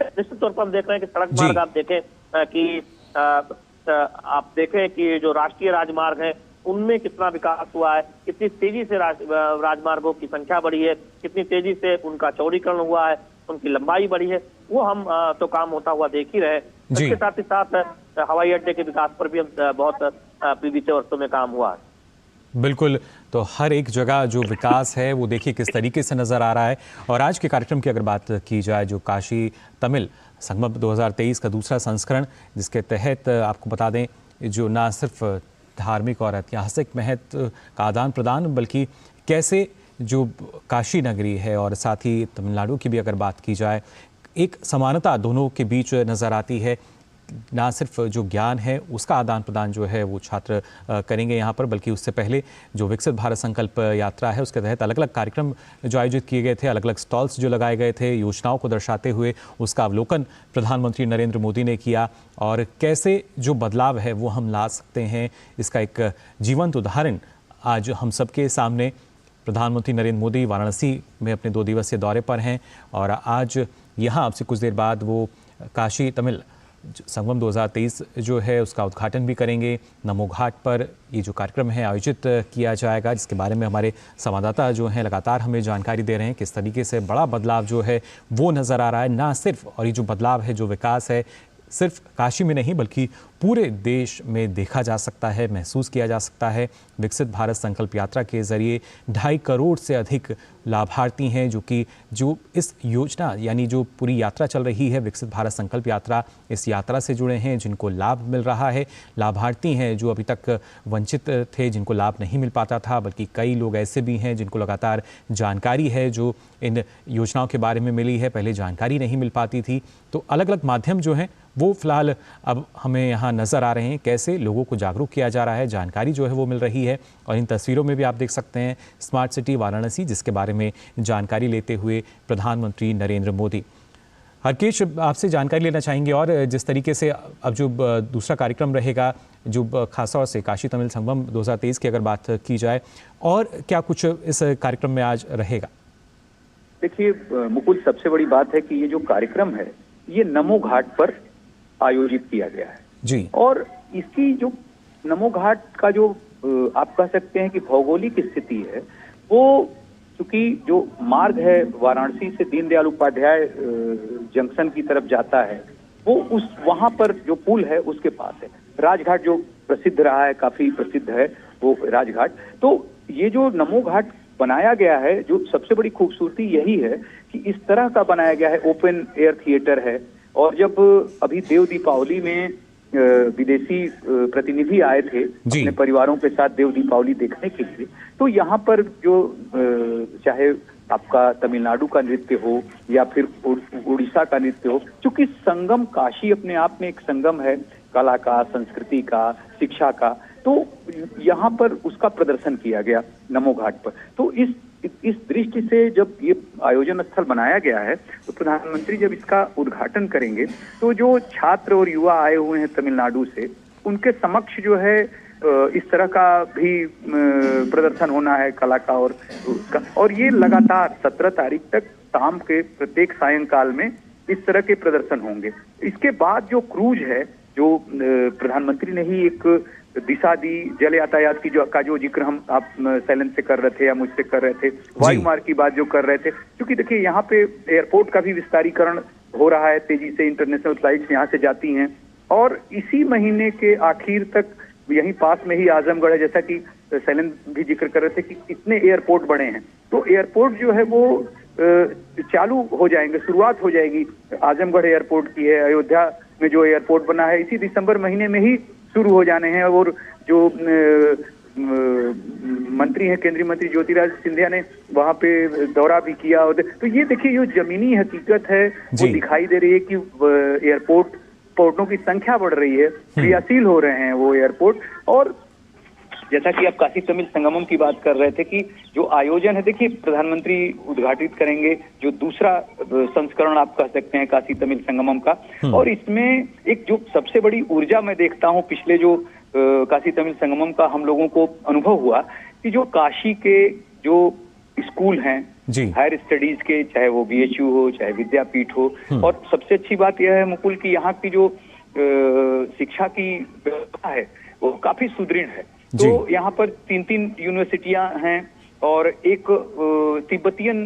निश्चित तौर पर हम देख रहे हैं कि सड़क मार्ग आप देखें कि आप देखें कि जो राष्ट्रीय राजमार्ग है उनमें कितना विकास हुआ है, कितनी तेजी से राजमार्गों की संख्या बढ़ी है, कितनी तेजी से उनका चौड़ीकरण हुआ है, उनकी लंबाई बढ़ी है, वो हम तो काम होता हुआ देख ही रहे। इसके साथ ही साथ हवाई अड्डे के विकास पर भी हम बहुत बीते वर्षों में काम हुआ है। बिल्कुल, तो हर एक जगह जो विकास है वो देखिए किस तरीके से नज़र आ रहा है। और आज के कार्यक्रम की अगर बात की जाए, जो काशी तमिल संगम 2023 का दूसरा संस्करण, जिसके तहत आपको बता दें जो ना सिर्फ धार्मिक और ऐतिहासिक महत्व का आदान प्रदान, बल्कि कैसे जो काशी नगरी है और साथ ही तमिलनाडु की भी अगर बात की जाए, एक समानता दोनों के बीच नज़र आती है। ना सिर्फ जो ज्ञान है उसका आदान प्रदान जो है वो छात्र करेंगे यहाँ पर, बल्कि उससे पहले जो विकसित भारत संकल्प यात्रा है उसके तहत अलग अलग कार्यक्रम जो आयोजित किए गए थे, अलग अलग स्टॉल्स जो लगाए गए थे, योजनाओं को दर्शाते हुए उसका अवलोकन प्रधानमंत्री नरेंद्र मोदी ने किया। और कैसे जो बदलाव है वो हम ला सकते हैं, इसका एक जीवंत उदाहरण आज हम सबके सामने। प्रधानमंत्री नरेंद्र मोदी वाराणसी में अपने 2 दिवसीय दौरे पर हैं और आज यहाँ आपसे कुछ देर बाद वो काशी तमिल संगम 2023 जो है उसका उद्घाटन भी करेंगे। नमो घाट पर ये जो कार्यक्रम है आयोजित किया जाएगा, जिसके बारे में हमारे संवाददाता जो हैं लगातार हमें जानकारी दे रहे हैं किस तरीके से बड़ा बदलाव जो है वो नज़र आ रहा है। ना सिर्फ, और ये जो बदलाव है, जो विकास है, सिर्फ काशी में नहीं बल्कि पूरे देश में देखा जा सकता है, महसूस किया जा सकता है। विकसित भारत संकल्प यात्रा के ज़रिए 2.5 करोड़ से अधिक लाभार्थी हैं जो इस योजना यानी जो पूरी यात्रा चल रही है विकसित भारत संकल्प यात्रा, इस यात्रा से जुड़े हैं, जिनको लाभ मिल रहा है। लाभार्थी हैं जो अभी तक वंचित थे, जिनको लाभ नहीं मिल पाता था, बल्कि कई लोग ऐसे भी हैं जिनको लगातार जानकारी है जो इन योजनाओं के बारे में मिली है, पहले जानकारी नहीं मिल पाती थी। तो अलग अलग माध्यम जो हैं वो फिलहाल अब हमें यहाँ नज़र आ रहे हैं, कैसे लोगों को जागरूक किया जा रहा है, जानकारी जो है वो मिल रही है। और इन तस्वीरों में भी आप देख सकते हैं स्मार्ट सिटी वाराणसी, जिसके बारे में जानकारी लेते हुए प्रधानमंत्री नरेंद्र मोदी। हरकेश, आपसे जानकारी लेना चाहेंगे और जिस तरीके से अब जो दूसरा कार्यक्रम रहेगा, जो खासतौर से काशी तमिल संगम 2023 की अगर बात की जाए, और क्या कुछ इस कार्यक्रम में आज रहेगा? देखिए मुकुल, सबसे बड़ी बात है कि ये जो कार्यक्रम है ये नमो घाट पर आयोजित किया गया है जी। और इसकी जो नमो घाट का जो आप कह सकते हैं कि भौगोलिक स्थिति है, वो चूंकि जो मार्ग है वाराणसी से दीनदयाल उपाध्याय जंक्शन की तरफ जाता है, वो उस वहां पर जो पुल है उसके पास है। राजघाट जो प्रसिद्ध रहा है, काफी प्रसिद्ध है वो राजघाट। तो ये जो नमो घाट बनाया गया है, जो सबसे बड़ी खूबसूरती यही है कि इस तरह का बनाया गया है, ओपन एयर थिएटर है। और जब अभी देव दीपावली में विदेशी प्रतिनिधि आए थे अपने परिवारों के साथ देव दीपावली देखने के लिए, तो यहाँ पर जो चाहे आपका तमिलनाडु का नृत्य हो या फिर उड़ीसा का नृत्य हो, चूंकि संगम काशी अपने आप में एक संगम है, कला का, संस्कृति का, शिक्षा का, तो यहाँ पर उसका प्रदर्शन किया गया नमो घाट पर। तो इस दृष्टि से जब ये आयोजन स्थल बनाया गया है, तो प्रधानमंत्री जब इसका उद्घाटन करेंगे तो जो छात्र और युवा आए हुए हैं तमिलनाडु से, उनके समक्ष जो है इस तरह का भी प्रदर्शन होना है कला का और ये लगातार 17 तारीख तक शाम के प्रत्येक सायंकाल में इस तरह के प्रदर्शन होंगे। इसके बाद जो क्रूज है, जो प्रधानमंत्री ने ही एक दिशा दी, जल यातायात की जो जिक्र हम आप सैलन से कर रहे थे या मुझसे कर रहे थे, वायु मार्ग की बात जो कर रहे थे, क्योंकि देखिए यहाँ पे एयरपोर्ट का भी विस्तारीकरण हो रहा है, तेजी से इंटरनेशनल फ्लाइट्स यहाँ से जाती हैं और इसी महीने के आखिर तक यहीं पास में ही आजमगढ़ है, जैसा कि सैलन भी जिक्र कर रहे थे कि इतने एयरपोर्ट बने हैं, तो एयरपोर्ट जो है वो चालू हो जाएंगे, शुरुआत हो जाएगी। आजमगढ़ एयरपोर्ट की है, अयोध्या में जो एयरपोर्ट बना है इसी दिसंबर महीने में ही शुरू हो जाने हैं। और जो मंत्री हैं, केंद्रीय मंत्री ज्योतिरादित्य सिंधिया ने वहां पे दौरा भी किया। तो ये देखिए जो जमीनी हकीकत है वो दिखाई दे रही है कि एयरपोर्टों की संख्या बढ़ रही है, क्रियाशील हो रहे हैं वो एयरपोर्ट। और जैसा कि आप काशी तमिल संगमम की बात कर रहे थे कि जो आयोजन है, देखिए प्रधानमंत्री उद्घाटित करेंगे जो दूसरा संस्करण आप कह सकते हैं काशी तमिल संगमम का, और इसमें एक जो सबसे बड़ी ऊर्जा मैं देखता हूं पिछले जो काशी तमिल संगमम का हम लोगों को अनुभव हुआ कि जो काशी के जो स्कूल हैं जी हायर स्टडीज के, चाहे वो बीएचयू हो चाहे विद्यापीठ हो, और सबसे अच्छी बात यह है मुकुल की यहाँ की जो शिक्षा की व्यवस्था है वो काफी सुदृढ़ है। तो यहाँ पर 3 यूनिवर्सिटियां हैं और एक तिब्बतियन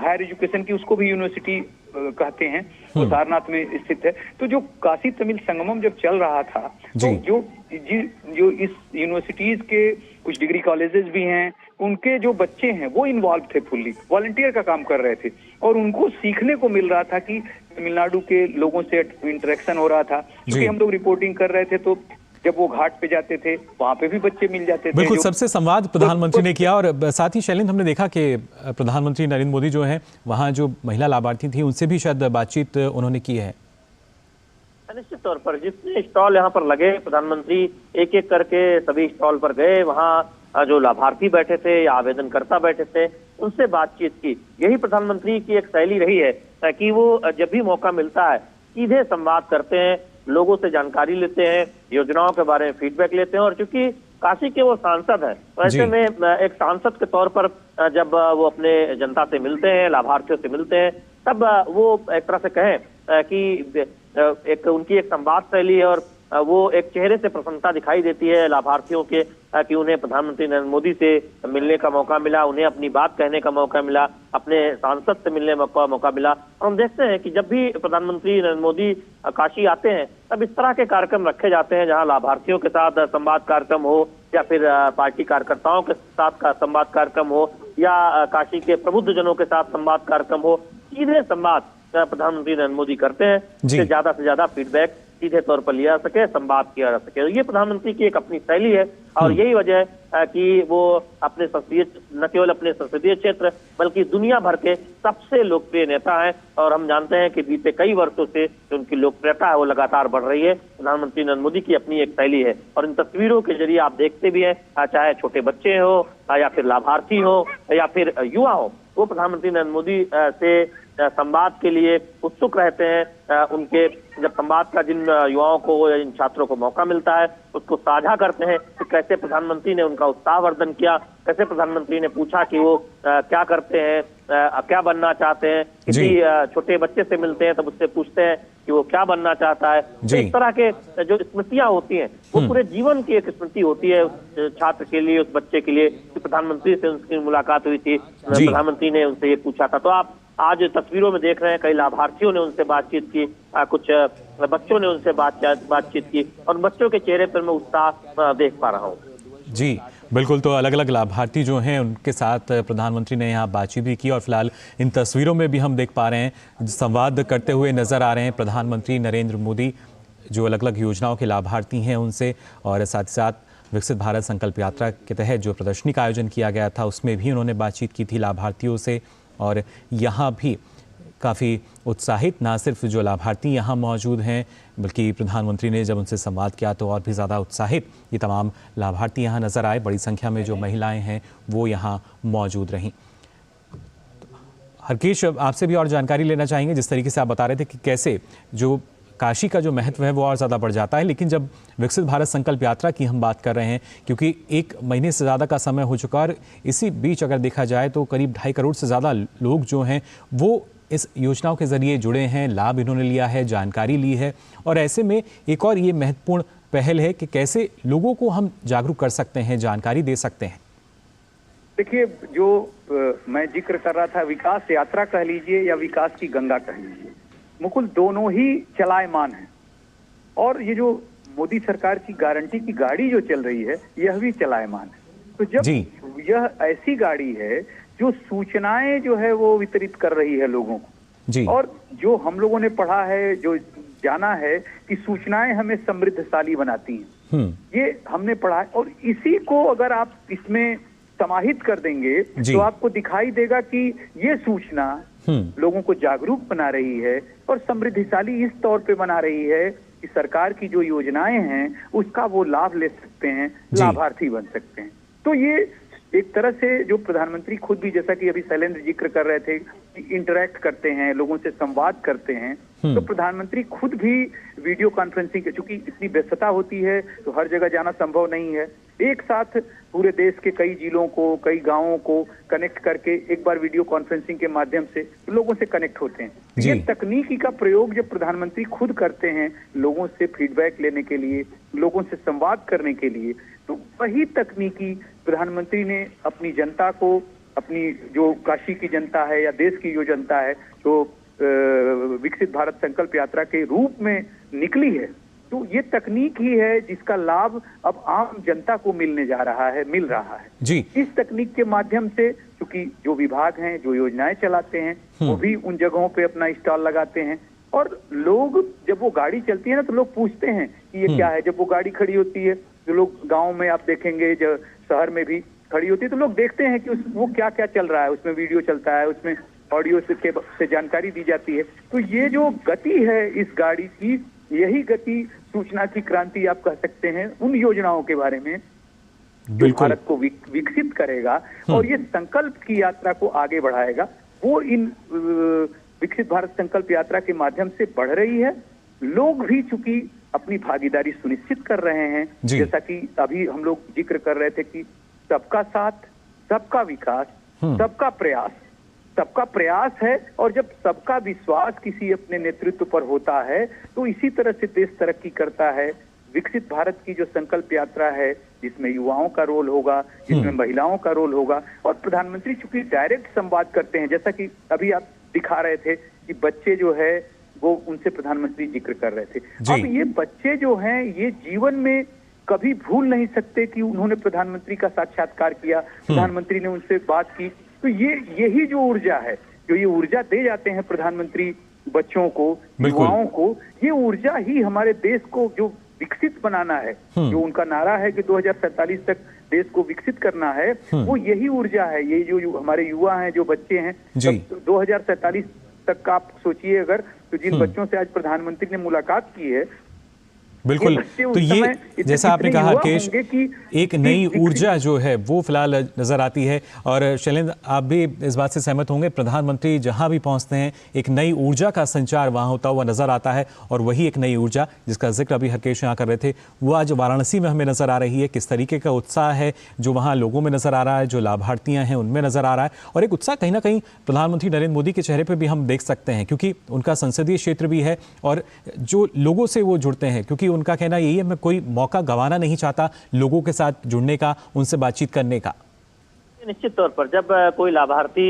हायर एजुकेशन की, उसको भी यूनिवर्सिटी कहते हैं, वो सारनाथ में स्थित है। तो जो काशी तमिल संगमम जब चल रहा था तो जो इस यूनिवर्सिटीज के कुछ डिग्री कॉलेजेस भी हैं, उनके जो बच्चे हैं वो इन्वॉल्व थे, फुल्ली वॉलंटियर का काम कर रहे थे, और उनको सीखने को मिल रहा था कि तमिलनाडु के लोगों से इंटरेक्शन हो रहा था। क्योंकि हम लोग रिपोर्टिंग कर रहे थे तो जब वो घाट पे जाते थे वहां पे भी बच्चे मिल जाते थे। बिल्कुल, सबसे संवाद प्रधानमंत्री ने किया, और साथ ही शैलेंद्र हमने देखा कि प्रधानमंत्री नरेंद्र मोदी जो हैं वहां जो महिला लाभार्थी थी उनसे भी शायद बातचीत उन्होंने की है। निश्चित तौर पर जितने स्टॉल यहाँ पर लगे, प्रधानमंत्री एक एक करके सभी स्टॉल पर गए, वहाँ जो लाभार्थी बैठे थे या आवेदनकर्ता बैठे थे उनसे बातचीत की। यही प्रधानमंत्री की एक शैली रही है कि वो जब भी मौका मिलता है सीधे संवाद करते हैं, लोगों से जानकारी लेते हैं, योजनाओं के बारे में फीडबैक लेते हैं। और चूंकि काशी के वो सांसद हैं तो ऐसे में एक सांसद के तौर पर जब वो अपने जनता से मिलते हैं, लाभार्थियों से मिलते हैं, तब वो एक तरह से कहें कि एक उनकी एक संवाद शैली है और वो एक चेहरे से प्रसन्नता दिखाई देती है लाभार्थियों के कि उन्हें प्रधानमंत्री नरेंद्र मोदी से मिलने का मौका मिला, उन्हें अपनी बात कहने का मौका मिला, अपने सांसद से मिलने का मौका मिला। और हम देखते हैं कि जब भी प्रधानमंत्री नरेंद्र मोदी काशी आते हैं तब इस तरह के कार्यक्रम रखे जाते हैं जहां लाभार्थियों के साथ संवाद कार्यक्रम हो या फिर पार्टी कार्यकर्ताओं के साथ का संवाद कार्यक्रम हो या काशी के प्रबुद्ध जनों के साथ संवाद कार्यक्रम हो। सीधे संवाद प्रधानमंत्री नरेंद्र मोदी करते हैं जिससे ज्यादा से ज्यादा फीडबैक सीधे तौर पर लिया जा सके, संवाद किया जा सके। ये प्रधानमंत्री की एक अपनी शैली है और यही वजह है कि वो अपने संसदीय, न केवल अपने संसदीय क्षेत्र बल्कि दुनिया भर के सबसे लोकप्रिय नेता हैं। और हम जानते हैं कि बीते कई वर्षों से जो उनकी लोकप्रियता है वो लगातार बढ़ रही है। प्रधानमंत्री नरेंद्र मोदी की अपनी एक शैली है और इन तस्वीरों के जरिए आप देखते भी हैं, चाहे छोटे बच्चे हो या फिर लाभार्थी हो या फिर युवा हो, वो प्रधानमंत्री नरेंद्र मोदी से संवाद के लिए उत्सुक रहते हैं। उनके जब संवाद का जिन युवाओं को या जिन छात्रों को मौका मिलता है उसको साझा करते हैं कि कैसे प्रधानमंत्री ने उनका उत्साहवर्धन किया, कैसे प्रधानमंत्री ने पूछा कि वो क्या करते हैं, क्या बनना चाहते हैं। किसी छोटे बच्चे से मिलते हैं तब उससे पूछते हैं कि वो क्या बनना चाहता है। तो इस तरह के जो स्मृतियां होती हैं वो पूरे जीवन की एक स्मृति होती है उस छात्र के लिए, उस बच्चे के लिए कि प्रधानमंत्री से उनकी मुलाकात हुई थी, प्रधानमंत्री ने उनसे ये पूछा था। तो आप आज तस्वीरों में देख रहे हैं कई लाभार्थियों ने उनसे बातचीत की, कुछ बच्चों ने उनसे बातचीत की और बच्चों के चेहरे पर मैं उत्साह देख पा रहा हूँ। जी बिल्कुल, तो अलग अलग लाभार्थी जो हैं उनके साथ प्रधानमंत्री ने यहाँ बातचीत भी की और फिलहाल इन तस्वीरों में भी हम देख पा रहे हैं संवाद करते हुए नजर आ रहे हैं प्रधानमंत्री नरेंद्र मोदी, जो अलग अलग योजनाओं के लाभार्थी हैं उनसे, और साथ ही साथ विकसित भारत संकल्प यात्रा के तहत जो प्रदर्शनी का आयोजन किया गया था उसमें भी उन्होंने बातचीत की थी लाभार्थियों से। और यहाँ भी काफ़ी उत्साहित ना सिर्फ जो लाभार्थी यहाँ मौजूद हैं बल्कि प्रधानमंत्री ने जब उनसे संवाद किया तो और भी ज़्यादा उत्साहित ये तमाम लाभार्थी यहाँ नज़र आए। बड़ी संख्या में जो महिलाएं हैं वो यहाँ मौजूद रहीं। हरकेश, आपसे भी और जानकारी लेना चाहेंगे, जिस तरीके से आप बता रहे थे कि कैसे जो काशी का जो महत्व है वो और ज़्यादा बढ़ जाता है, लेकिन जब विकसित भारत संकल्प यात्रा की हम बात कर रहे हैं, क्योंकि 1 महीने से ज़्यादा का समय हो चुका और इसी बीच अगर देखा जाए तो करीब 2.5 करोड़ से ज़्यादा लोग जो हैं वो इस योजनाओं के ज़रिए जुड़े हैं, लाभ इन्होंने लिया है, जानकारी ली है। और ऐसे में एक और ये महत्वपूर्ण पहल है कि कैसे लोगों को हम जागरूक कर सकते हैं, जानकारी दे सकते हैं। देखिए, जो मैं जिक्र कर रहा था, विकास यात्रा कह लीजिए या विकास की गंगा कह लीजिए, मुकुल दोनों ही चलायमान है। और ये जो मोदी सरकार की गारंटी की गाड़ी जो चल रही है यह भी चलायमान है। तो जब यह ऐसी गाड़ी है जो सूचनाएं जो है वो वितरित कर रही है लोगों को, और जो हम लोगों ने पढ़ा है, जो जाना है कि सूचनाएं हमें समृद्धशाली बनाती हैं, ये हमने पढ़ा है। और इसी को अगर आप इसमें समाहित कर देंगे तो आपको दिखाई देगा कि ये सूचना लोगों को जागरूक बना रही है और समृद्धिशाली इस तौर पे बना रही है कि सरकार की जो योजनाएं हैं उसका वो लाभ ले सकते हैं, लाभार्थी बन सकते हैं। तो ये एक तरह से जो प्रधानमंत्री खुद भी, जैसा कि अभी शैलेंद्र जिक्र कर रहे थे इंटरेक्ट करते हैं, लोगों से संवाद करते हैं, तो प्रधानमंत्री खुद भी वीडियो कॉन्फ्रेंसिंग, चूंकि इतनी व्यस्तता होती है तो हर जगह जाना संभव नहीं है, एक साथ पूरे देश के कई जिलों को, कई गांवों को कनेक्ट करके एक बार वीडियो कॉन्फ्रेंसिंग के माध्यम से लोगों से कनेक्ट होते हैं। ये तकनीकी का प्रयोग जब प्रधानमंत्री खुद करते हैं लोगों से फीडबैक लेने के लिए, लोगों से संवाद करने के लिए, तो वही तकनीकी प्रधानमंत्री ने अपनी जनता को, अपनी जो काशी की जनता है या देश की जो जनता है, जो विकसित भारत संकल्प यात्रा के रूप में निकली है, तो ये तकनीक ही है जिसका लाभ अब आम जनता को मिल रहा है जी। इस तकनीक के माध्यम से, क्योंकि जो विभाग हैं, जो योजनाएं चलाते हैं, वो भी उन जगहों पे अपना स्टॉल लगाते हैं, और लोग जब वो गाड़ी चलती है ना तो लोग पूछते हैं कि ये क्या है। जब वो गाड़ी खड़ी होती है तो लोग, गाँव में आप देखेंगे, जो शहर में भी खड़ी होती है, तो लोग देखते हैं कि वो क्या क्या चल रहा है, उसमें वीडियो चलता है, उसमें ऑडियो से जानकारी दी जाती है। तो ये जो गति है इस गाड़ी की, यही गति सूचना की क्रांति आप कह सकते हैं उन योजनाओं के बारे में जो भारत को विकसित करेगा और ये संकल्प की यात्रा को आगे बढ़ाएगा। वो इन विकसित भारत संकल्प यात्रा के माध्यम से बढ़ रही है। लोग भी चूंकि अपनी भागीदारी सुनिश्चित कर रहे हैं, जैसा कि अभी हम लोग जिक्र कर रहे थे कि सबका साथ, सबका विकास, सबका प्रयास है, और जब सबका विश्वास किसी अपने नेतृत्व पर होता है तो इसी तरह से देश तरक्की करता है। विकसित भारत की जो संकल्प यात्रा है, जिसमें युवाओं का रोल होगा, जिसमें महिलाओं का रोल होगा, और प्रधानमंत्री चूंकि डायरेक्ट संवाद करते हैं, जैसा कि अभी आप दिखा रहे थे कि बच्चे जो है वो, उनसे प्रधानमंत्री जिक्र कर रहे थे। अब ये बच्चे जो हैं, ये जीवन में कभी भूल नहीं सकते कि उन्होंने प्रधानमंत्री का साक्षात्कार किया, प्रधानमंत्री ने उनसे बात की। तो यही जो ऊर्जा है, जो ये ऊर्जा दे जाते हैं प्रधानमंत्री बच्चों को, युवाओं को, ये ऊर्जा ही हमारे देश को जो विकसित बनाना है, जो उनका नारा है कि 2047 तक देश को विकसित करना है, वो यही ऊर्जा है। ये जो हमारे युवा हैं, जो बच्चे हैं, 2047 तक का आप सोचिए अगर, तो जिन बच्चों से आज प्रधानमंत्री ने मुलाकात की है, बिल्कुल, तो ये जैसा आपने कहा कि एक नई ऊर्जा जो है वो फिलहाल नजर आती है। और शैलेंद्र, आप भी इस बात से सहमत होंगे, प्रधानमंत्री जहां भी पहुंचते हैं एक नई ऊर्जा का संचार वहां होता हुआ नजर आता है, और वही एक नई ऊर्जा जिसका जिक्र अभी हरकेश यहाँ कर रहे थे, वो आज वाराणसी में हमें नजर आ रही है। किस तरीके का उत्साह है जो वहाँ लोगों में नजर आ रहा है, जो लाभार्थियाँ हैं उनमें नजर आ रहा है, और एक उत्साह कहीं ना कहीं प्रधानमंत्री नरेंद्र मोदी के चेहरे पर भी हम देख सकते हैं, क्योंकि उनका संसदीय क्षेत्र भी है और जो लोगों से वो जुड़ते हैं, क्योंकि उनका कहना यही है, मैं कोई मौका गंवाना नहीं चाहता लोगों के साथ जुड़ने का, उनसे बातचीत करने का। निश्चित तौर पर जब कोई लाभार्थी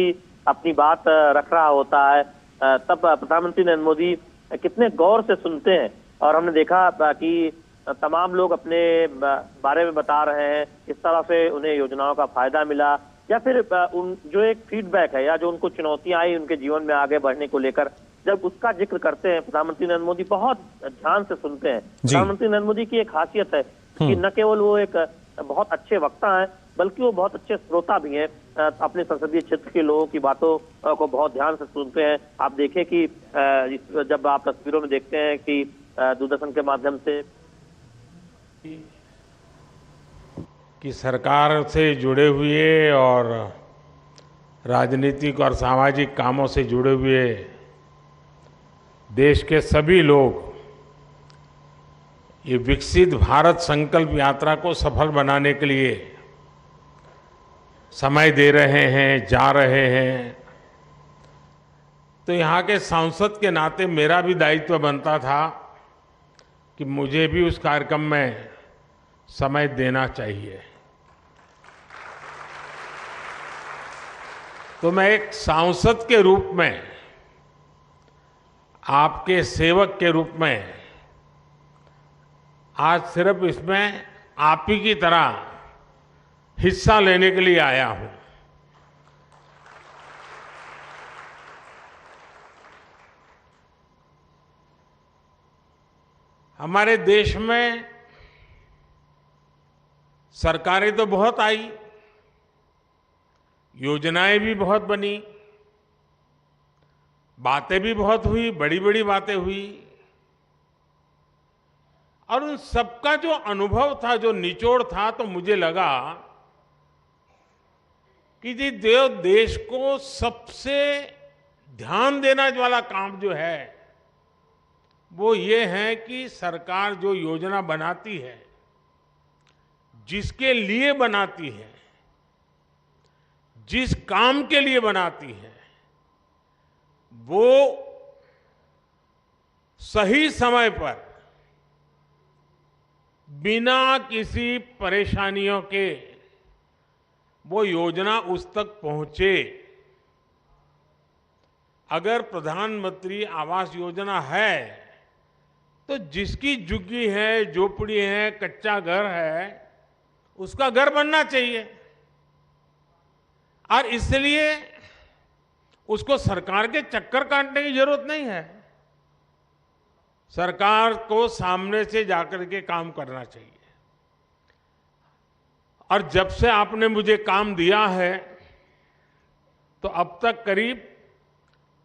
अपनी बात रख रहा होता है, तब प्रधानमंत्री नरेंद्र मोदी कितने गौर से सुनते हैं, और हमने देखा कि तमाम लोग अपने बारे में बता रहे हैं, किस तरह से उन्हें योजनाओं का फायदा मिला, या फिर उन जो एक फीडबैक है या जो उनको चुनौतियां आई उनके जीवन में आगे बढ़ने को लेकर, जब उसका जिक्र करते हैं प्रधानमंत्री नरेंद्र मोदी बहुत ध्यान से सुनते हैं। प्रधानमंत्री नरेंद्र मोदी की एक खासियत है कि न केवल वो एक बहुत अच्छे वक्ता हैं, बल्कि वो बहुत अच्छे श्रोता भी हैं। अपने संसदीय क्षेत्र के लोगों की बातों को बहुत ध्यान से सुनते हैं। आप देखें कि जब आप तस्वीरों में देखते हैं कि दूरदर्शन के माध्यम से कि सरकार से जुड़े हुए और राजनीतिक और सामाजिक कामों से जुड़े हुए देश के सभी लोग ये विकसित भारत संकल्प यात्रा को सफल बनाने के लिए समय दे रहे हैं, जा रहे हैं। तो यहाँ के सांसद के नाते मेरा भी दायित्व बनता था कि मुझे भी उस कार्यक्रम में समय देना चाहिए। तो मैं एक सांसद के रूप में, आपके सेवक के रूप में आज सिर्फ इसमें आप ही की तरह हिस्सा लेने के लिए आया हूं। हमारे देश में सरकारें तो बहुत आई, योजनाएं भी बहुत बनी, बातें भी बहुत हुई, बड़ी बड़ी बातें हुई, और उन सबका जो अनुभव था, जो निचोड़ था, तो मुझे लगा कि जो देश को सबसे ध्यान देना वाला काम जो है वो ये है कि सरकार जो योजना बनाती है, जिसके लिए बनाती है, जिस काम के लिए बनाती है, वो सही समय पर बिना किसी परेशानियों के वो योजना उस तक पहुंचे। अगर प्रधानमंत्री आवास योजना है तो जिसकी झुग्गी है, झोपड़ी है, कच्चा घर है, उसका घर बनना चाहिए। और इसलिए उसको सरकार के चक्कर काटने की जरूरत नहीं है। सरकार को सामने से जाकर के काम करना चाहिए। और जब से आपने मुझे काम दिया है तो अब तक करीब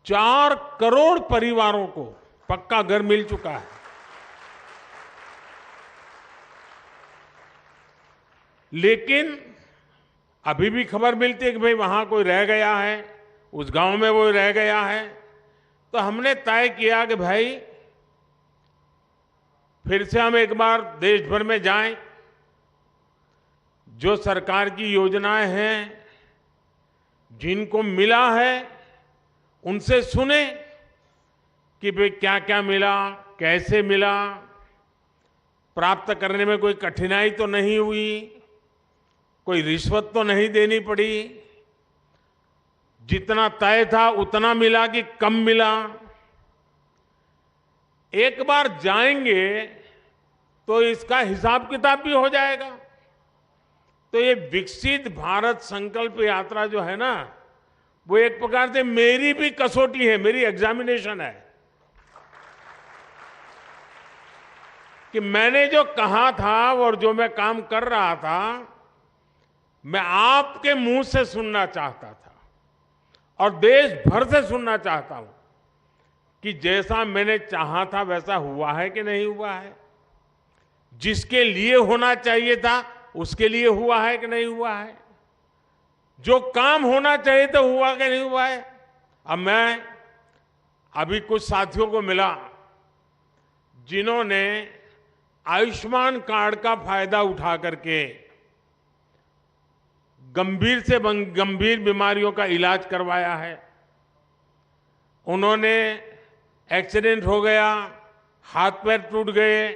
4 करोड़ परिवारों को पक्का घर मिल चुका है। लेकिन अभी भी खबर मिलती है कि भाई वहां कोई रह गया है, उस गांव में वो रह गया है। तो हमने तय किया कि भाई फिर से हम एक बार देश भर में जाएं, जो सरकार की योजनाएं हैं, जिनको मिला है, उनसे सुने कि भाई क्या क्या मिला, कैसे मिला, प्राप्त करने में कोई कठिनाई तो नहीं हुई, कोई रिश्वत तो नहीं देनी पड़ी, जितना तय था उतना मिला कि कम मिला। एक बार जाएंगे तो इसका हिसाब किताब भी हो जाएगा। तो ये विकसित भारत संकल्प यात्रा जो है ना, वो एक प्रकार से मेरी भी कसौटी है, मेरी एग्जामिनेशन है कि मैंने जो कहा था और जो मैं काम कर रहा था, मैं आपके मुंह से सुनना चाहता था और देश भर से सुनना चाहता हूं कि जैसा मैंने चाहा था वैसा हुआ है कि नहीं हुआ है, जिसके लिए होना चाहिए था उसके लिए हुआ है कि नहीं हुआ है, जो काम होना चाहिए था हुआ कि नहीं हुआ है। अब मैं अभी कुछ साथियों को मिला जिन्होंने आयुष्मान कार्ड का फायदा उठा करके गंभीर से गंभीर बीमारियों का इलाज करवाया है। उन्होंने एक्सीडेंट हो गया, हाथ पैर टूट गए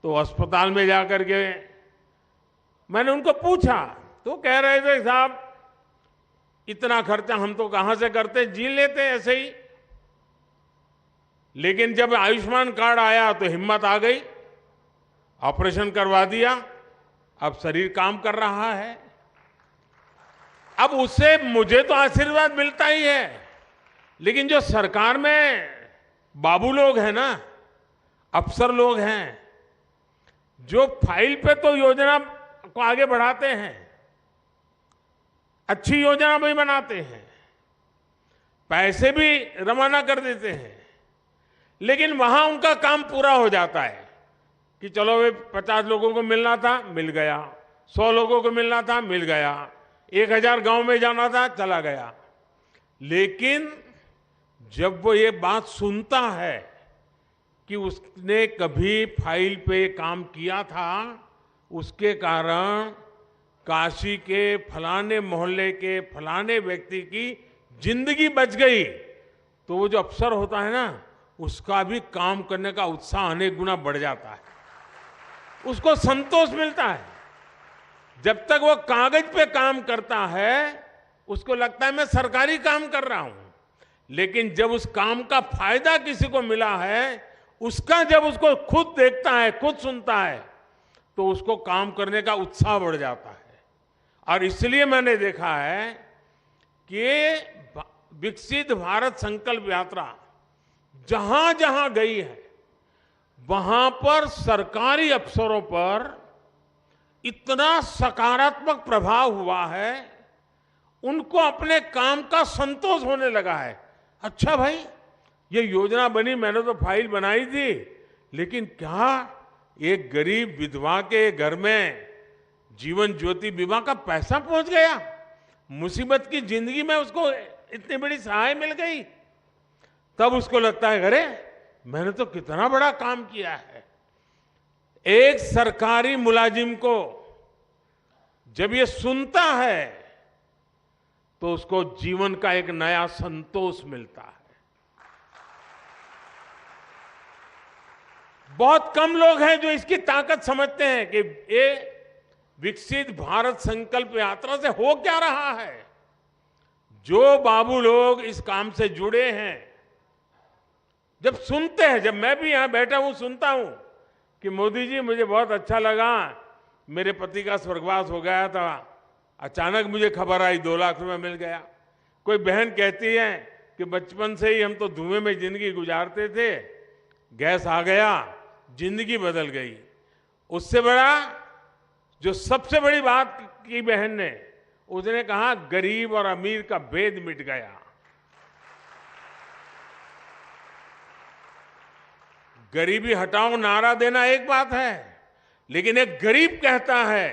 तो अस्पताल में जाकर के मैंने उनको पूछा तो कह रहे थे साहब इतना खर्चा हम तो कहां से करते, जी लेते ऐसे ही। लेकिन जब आयुष्मान कार्ड आया तो हिम्मत आ गई, ऑपरेशन करवा दिया, अब शरीर काम कर रहा है। अब उससे मुझे तो आशीर्वाद मिलता ही है, लेकिन जो सरकार में बाबू लोग हैं ना, अफसर लोग हैं, जो फाइल पे तो योजना को आगे बढ़ाते हैं, अच्छी योजना भी बनाते हैं, पैसे भी रवाना कर देते हैं, लेकिन वहां उनका काम पूरा हो जाता है कि चलो वे 50 लोगों को मिलना था मिल गया, 100 लोगों को मिलना था मिल गया, 1000 गांव में जाना था चला गया। लेकिन जब वो ये बात सुनता है कि उसने कभी फाइल पे काम किया था, उसके कारण काशी के फलाने मोहल्ले के फलाने व्यक्ति की जिंदगी बच गई, तो वो जो अफसर होता है ना, उसका भी काम करने का उत्साह अनेक गुना बढ़ जाता है, उसको संतोष मिलता है। जब तक वो कागज पे काम करता है उसको लगता है मैं सरकारी काम कर रहा हूं, लेकिन जब उस काम का फायदा किसी को मिला है, उसका जब उसको खुद देखता है, खुद सुनता है, तो उसको काम करने का उत्साह बढ़ जाता है। और इसलिए मैंने देखा है कि विकसित भारत संकल्प यात्रा जहां जहां गई है, वहां पर सरकारी अफसरों पर इतना सकारात्मक प्रभाव हुआ है, उनको अपने काम का संतोष होने लगा है। अच्छा भाई, ये योजना बनी, मैंने तो फाइल बनाई थी, लेकिन क्या एक गरीब विधवा के घर में जीवन ज्योति बीमा का पैसा पहुंच गया, मुसीबत की जिंदगी में उसको इतनी बड़ी सहाय मिल गई। तब उसको लगता है अरे मैंने तो कितना बड़ा काम किया है। एक सरकारी मुलाजिम को जब ये सुनता है तो उसको जीवन का एक नया संतोष मिलता है। बहुत कम लोग हैं जो इसकी ताकत समझते हैं कि ये विकसित भारत संकल्प यात्रा से हो क्या रहा है। जो बाबू लोग इस काम से जुड़े हैं, जब सुनते हैं, जब मैं भी यहां बैठा हूं सुनता हूं कि मोदी जी मुझे बहुत अच्छा लगा, मेरे पति का स्वर्गवास हो गया था, अचानक मुझे खबर आई 2 लाख रुपए मिल गया। कोई बहन कहती है कि बचपन से ही हम तो धुएं में जिंदगी गुजारते थे, गैस आ गया, जिंदगी बदल गई। उससे बड़ा जो सबसे बड़ी बात की बहन ने, उसने कहा गरीब और अमीर का भेद मिट गया। गरीबी हटाओ नारा देना एक बात है, लेकिन एक गरीब कहता है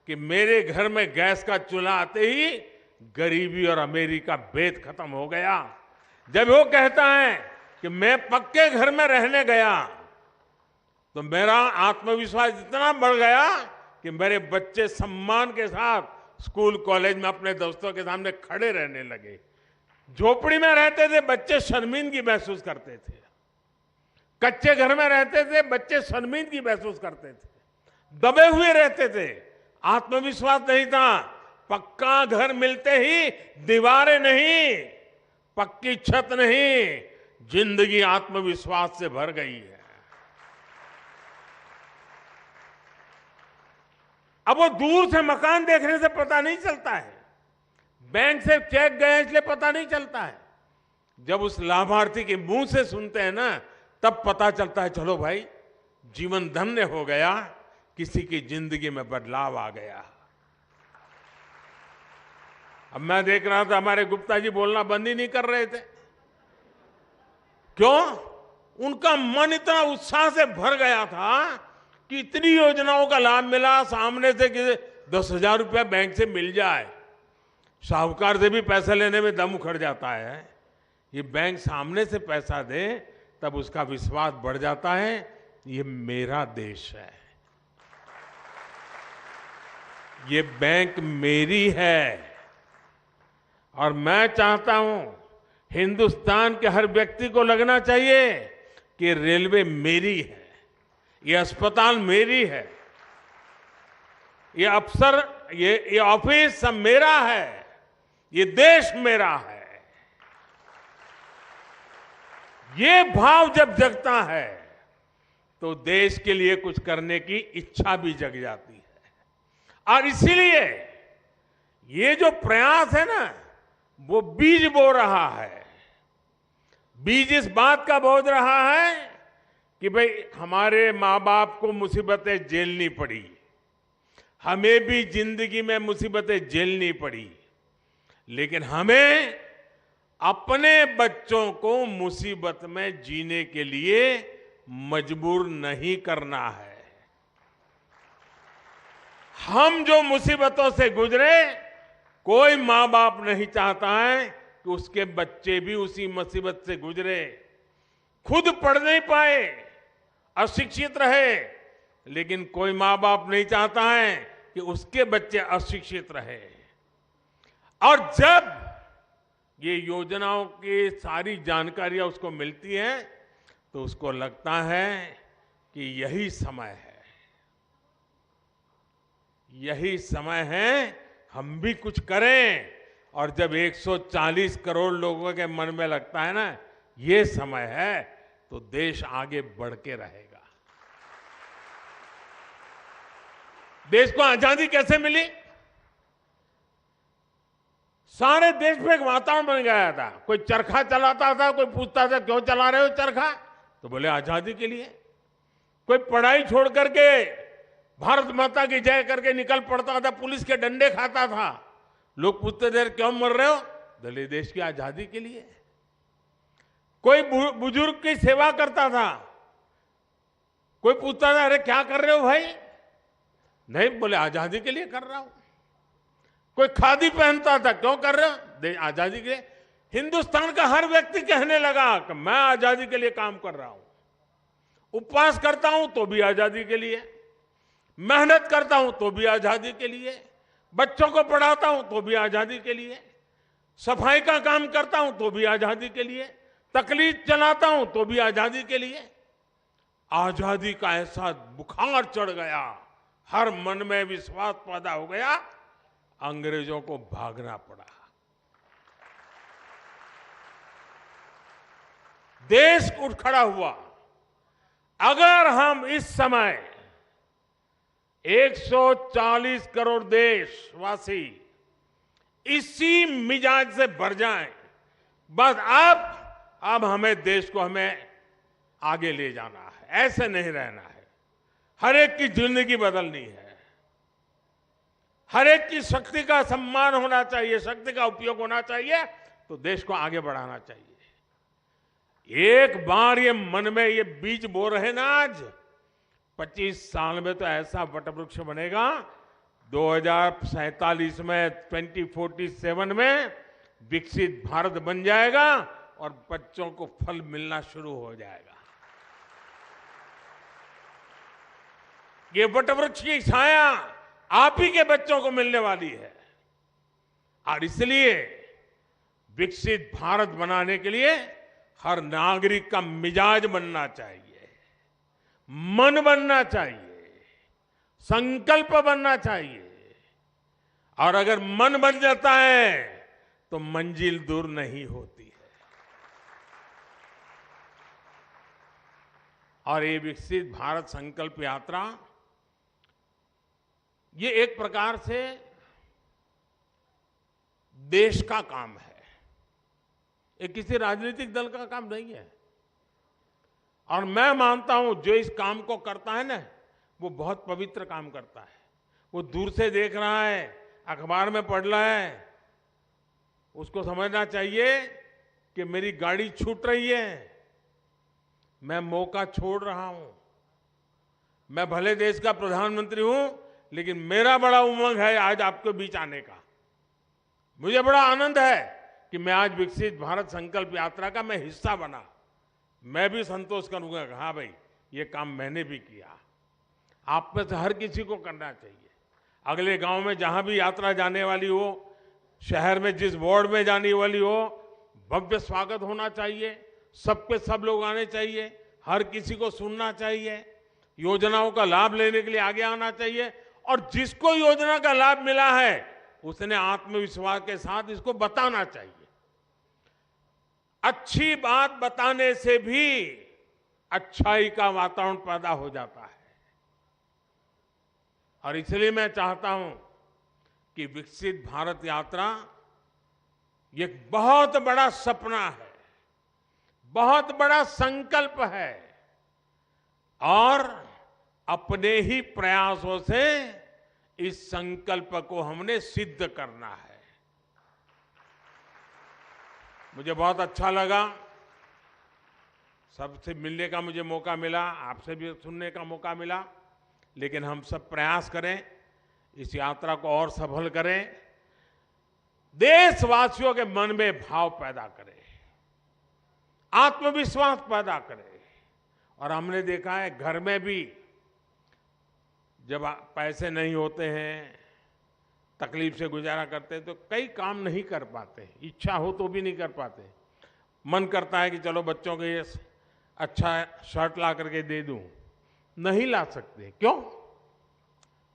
कि मेरे घर में गैस का चूल्हा आते ही गरीबी और अमीरी का भेद खत्म हो गया। जब वो कहता है कि मैं पक्के घर में रहने गया तो मेरा आत्मविश्वास इतना बढ़ गया कि मेरे बच्चे सम्मान के साथ स्कूल कॉलेज में अपने दोस्तों के सामने खड़े रहने लगे। झोपड़ी में रहते थे बच्चे शर्मिंदगी महसूस करते थे, कच्चे घर में रहते थे बच्चे शर्मिंदगी महसूस करते थे, दबे हुए रहते थे, आत्मविश्वास नहीं था। पक्का घर मिलते ही दीवारें नहीं, पक्की छत नहीं, जिंदगी आत्मविश्वास से भर गई है। अब वो दूर से मकान देखने से पता नहीं चलता है, बैंक से चेक गए इसलिए पता नहीं चलता है। जब उस लाभार्थी के मुंह से सुनते हैं ना, तब पता चलता है चलो भाई जीवन धन्य हो गया, किसी की जिंदगी में बदलाव आ गया। अब मैं देख रहा था हमारे गुप्ता जी बोलना बंद ही नहीं कर रहे थे। क्यों? उनका मन इतना उत्साह से भर गया था कि इतनी योजनाओं का लाभ मिला, सामने से कि 10,000 रुपया बैंक से मिल जाए। साहूकार से भी पैसा लेने में दम उखड़ जाता है, ये बैंक सामने से पैसा दे तब उसका विश्वास बढ़ जाता है, ये मेरा देश है, ये बैंक मेरी है। और मैं चाहता हूं हिंदुस्तान के हर व्यक्ति को लगना चाहिए कि रेलवे मेरी है, ये अस्पताल मेरी है, ये अफसर, ये ऑफिस सब मेरा है, ये देश मेरा है। ये भाव जब जगता है तो देश के लिए कुछ करने की इच्छा भी जग जाती है। और इसीलिए ये जो प्रयास है ना, वो बीज बो रहा है। बीज इस बात का बो रहा है कि भाई हमारे माँ बाप को मुसीबतें झेलनी पड़ी, हमें भी जिंदगी में मुसीबतें झेलनी पड़ी, लेकिन हमें अपने बच्चों को मुसीबत में जीने के लिए मजबूर नहीं करना है। हम जो मुसीबतों से गुजरे, कोई माँ बाप नहीं चाहता है कि उसके बच्चे भी उसी मुसीबत से गुजरे, खुद पढ़ नहीं पाए, अशिक्षित रहे, लेकिन कोई माँ बाप नहीं चाहता है कि उसके बच्चे अशिक्षित रहे। और जब ये योजनाओं की सारी जानकारियां उसको मिलती हैं तो उसको लगता है कि यही समय है, यही समय है हम भी कुछ करें। और जब 140 करोड़ लोगों के मन में लगता है ना ये समय है, तो देश आगे बढ़ के रहेगा। देश को आजादी कैसे मिली? सारे देश में एक वातावरण बन गया था। कोई चरखा चलाता था, कोई पूछता था क्यों चला रहे हो चरखा, तो बोले आजादी के लिए। कोई पढ़ाई छोड़ करके भारत माता की जय करके निकल पड़ता था, पुलिस के डंडे खाता था, लोग पूछते थे क्यों मर रहे हो, बोले देश की आजादी के लिए। कोई बुजुर्ग की सेवा करता था, कोई पूछता था अरे क्या कर रहे हो भाई, नहीं बोले आजादी के लिए कर रहा हूं। कोई खादी पहनता था, क्यों कर रहे हो, आजादी के लिए। हिंदुस्तान का हर व्यक्ति कहने लगा कि मैं आजादी के लिए काम कर रहा हूं, उपवास करता हूं तो भी आजादी के लिए, मेहनत करता हूं तो भी आजादी के लिए, बच्चों को पढ़ाता हूं तो भी आजादी के लिए, सफाई का काम करता हूं तो भी आजादी के लिए, तकलीफ चलाता हूं तो भी आजादी के लिए। आजादी का ऐसा बुखार चढ़ गया, हर मन में विश्वास पैदा हो गया, अंग्रेजों को भागना पड़ा। देश उठ खड़ा हुआ। अगर हम इस समय 140 करोड़ देशवासी इसी मिजाज से भर जाएं, बस अब हमें देश को हमें आगे ले जाना है, ऐसे नहीं रहना है। हर एक की जिंदगी बदलनी है, हर एक की शक्ति का सम्मान होना चाहिए, शक्ति का उपयोग होना चाहिए, तो देश को आगे बढ़ाना चाहिए। एक बार ये मन में ये बीज बो रहे ना, आज 25 साल में तो ऐसा वटवृक्ष बनेगा, 2047 में 2047 में विकसित भारत बन जाएगा और बच्चों को फल मिलना शुरू हो जाएगा। ये वटवृक्ष की छाया आप ही के बच्चों को मिलने वाली है। और इसलिए विकसित भारत बनाने के लिए हर नागरिक का मिजाज बनना चाहिए, मन बनना चाहिए, संकल्प बनना चाहिए। और अगर मन बन जाता है तो मंजिल दूर नहीं होती है। और ये विकसित भारत संकल्प यात्रा, ये एक प्रकार से देश का काम है, ये किसी राजनीतिक दल का काम नहीं है। और मैं मानता हूं जो इस काम को करता है ना, वो बहुत पवित्र काम करता है। वो दूर से देख रहा है, अखबार में पढ़ रहा है, उसको समझना चाहिए कि मेरी गाड़ी छूट रही है, मैं मौका छोड़ रहा हूं। मैं भले देश का प्रधानमंत्री हूं, लेकिन मेरा बड़ा उमंग है आज आपके बीच आने का। मुझे बड़ा आनंद है कि मैं आज विकसित भारत संकल्प यात्रा का मैं हिस्सा बना। मैं भी संतोष करूंगा कि हाँ भाई, ये काम मैंने भी किया। आप में से हर किसी को करना चाहिए। अगले गांव में जहां भी यात्रा जाने वाली हो, शहर में जिस वार्ड में जाने वाली हो, भव्य स्वागत होना चाहिए, सबके सब लोग आने चाहिए, हर किसी को सुनना चाहिए, योजनाओं का लाभ लेने के लिए आगे आना चाहिए। और जिसको योजना का लाभ मिला है उसने आत्मविश्वास के साथ इसको बताना चाहिए। अच्छी बात बताने से भी अच्छाई का वातावरण पैदा हो जाता है। और इसलिए मैं चाहता हूं कि विकसित भारत यात्रा ये एक बहुत बड़ा सपना है, बहुत बड़ा संकल्प है, और अपने ही प्रयासों से इस संकल्प को हमने सिद्ध करना है। मुझे बहुत अच्छा लगा, सबसे मिलने का मुझे मौका मिला, आपसे भी सुनने का मौका मिला। लेकिन हम सब प्रयास करें, इस यात्रा को और सफल करें, देशवासियों के मन में भाव पैदा करें, आत्मविश्वास पैदा करें। और हमने देखा है घर में भी जब पैसे नहीं होते हैं, तकलीफ से गुजारा करते हैं, तो कई काम नहीं कर पाते। इच्छा हो तो भी नहीं कर पाते। मन करता है कि चलो बच्चों को ये अच्छा शर्ट ला करके दे दूं, नहीं ला सकते। क्यों?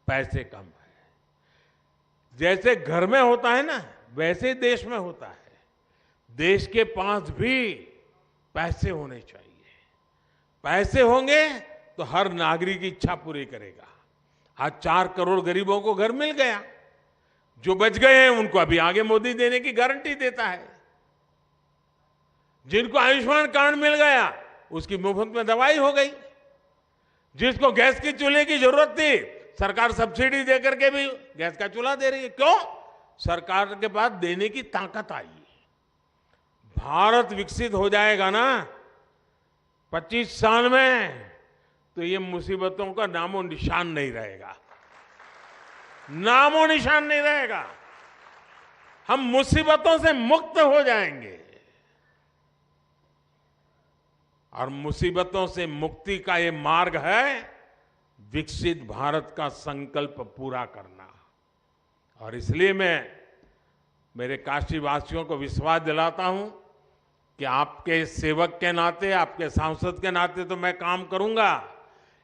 पैसे कम है। जैसे घर में होता है ना, वैसे देश में होता है। देश के पास भी पैसे होने चाहिए। पैसे होंगे तो हर नागरिक की इच्छा पूरी करेगा। आज 4 करोड़ गरीबों को घर मिल गया, जो बच गए हैं उनको अभी आगे मोदी देने की गारंटी देता है। जिनको आयुष्मान कार्ड मिल गया उसकी मुफ्त में दवाई हो गई। जिसको गैस की चूल्हे की जरूरत थी, सरकार सब्सिडी देकर के भी गैस का चूल्हा दे रही है। क्यों? सरकार के पास देने की ताकत आई। भारत विकसित हो जाएगा ना 25 साल में, तो ये मुसीबतों का नामो निशान नहीं रहेगा, नामो निशान नहीं रहेगा। हम मुसीबतों से मुक्त हो जाएंगे। और मुसीबतों से मुक्ति का ये मार्ग है विकसित भारत का संकल्प पूरा करना। और इसलिए मैं मेरे काशी वासियों को विश्वास दिलाता हूं कि आपके सेवक के नाते, आपके सांसद के नाते तो मैं काम करूंगा,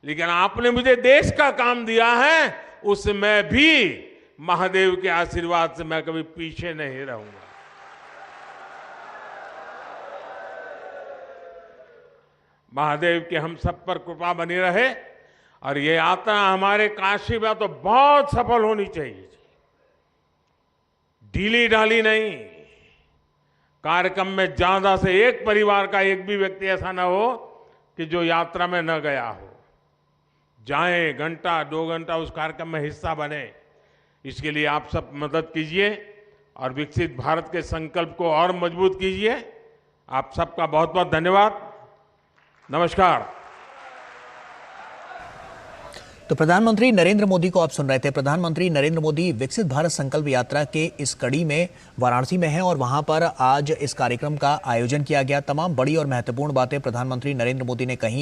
लेकिन आपने मुझे देश का काम दिया है, उसमें भी महादेव के आशीर्वाद से मैं कभी पीछे नहीं रहूंगा। महादेव की हम सब पर कृपा बनी रहे और ये यात्रा हमारे काशी में तो बहुत सफल होनी चाहिए, ढीली ढाली नहीं। कार्यक्रम में ज्यादा से एक परिवार का एक भी व्यक्ति ऐसा ना हो कि जो यात्रा में न गया हो। जाएं, घंटा 2 घंटा उस कार्यक्रम में हिस्सा बने। इसके लिए आप सब मदद कीजिए और विकसित भारत के संकल्प को और मजबूत कीजिए। आप सबका बहुत बहुत धन्यवाद। नमस्कार। तो प्रधानमंत्री नरेंद्र मोदी को आप सुन रहे थे। प्रधानमंत्री नरेंद्र मोदी विकसित भारत संकल्प यात्रा के इस कड़ी में वाराणसी में हैं और वहां पर आज इस कार्यक्रम का आयोजन किया गया। तमाम बड़ी और महत्वपूर्ण बातें प्रधानमंत्री नरेंद्र मोदी ने कही।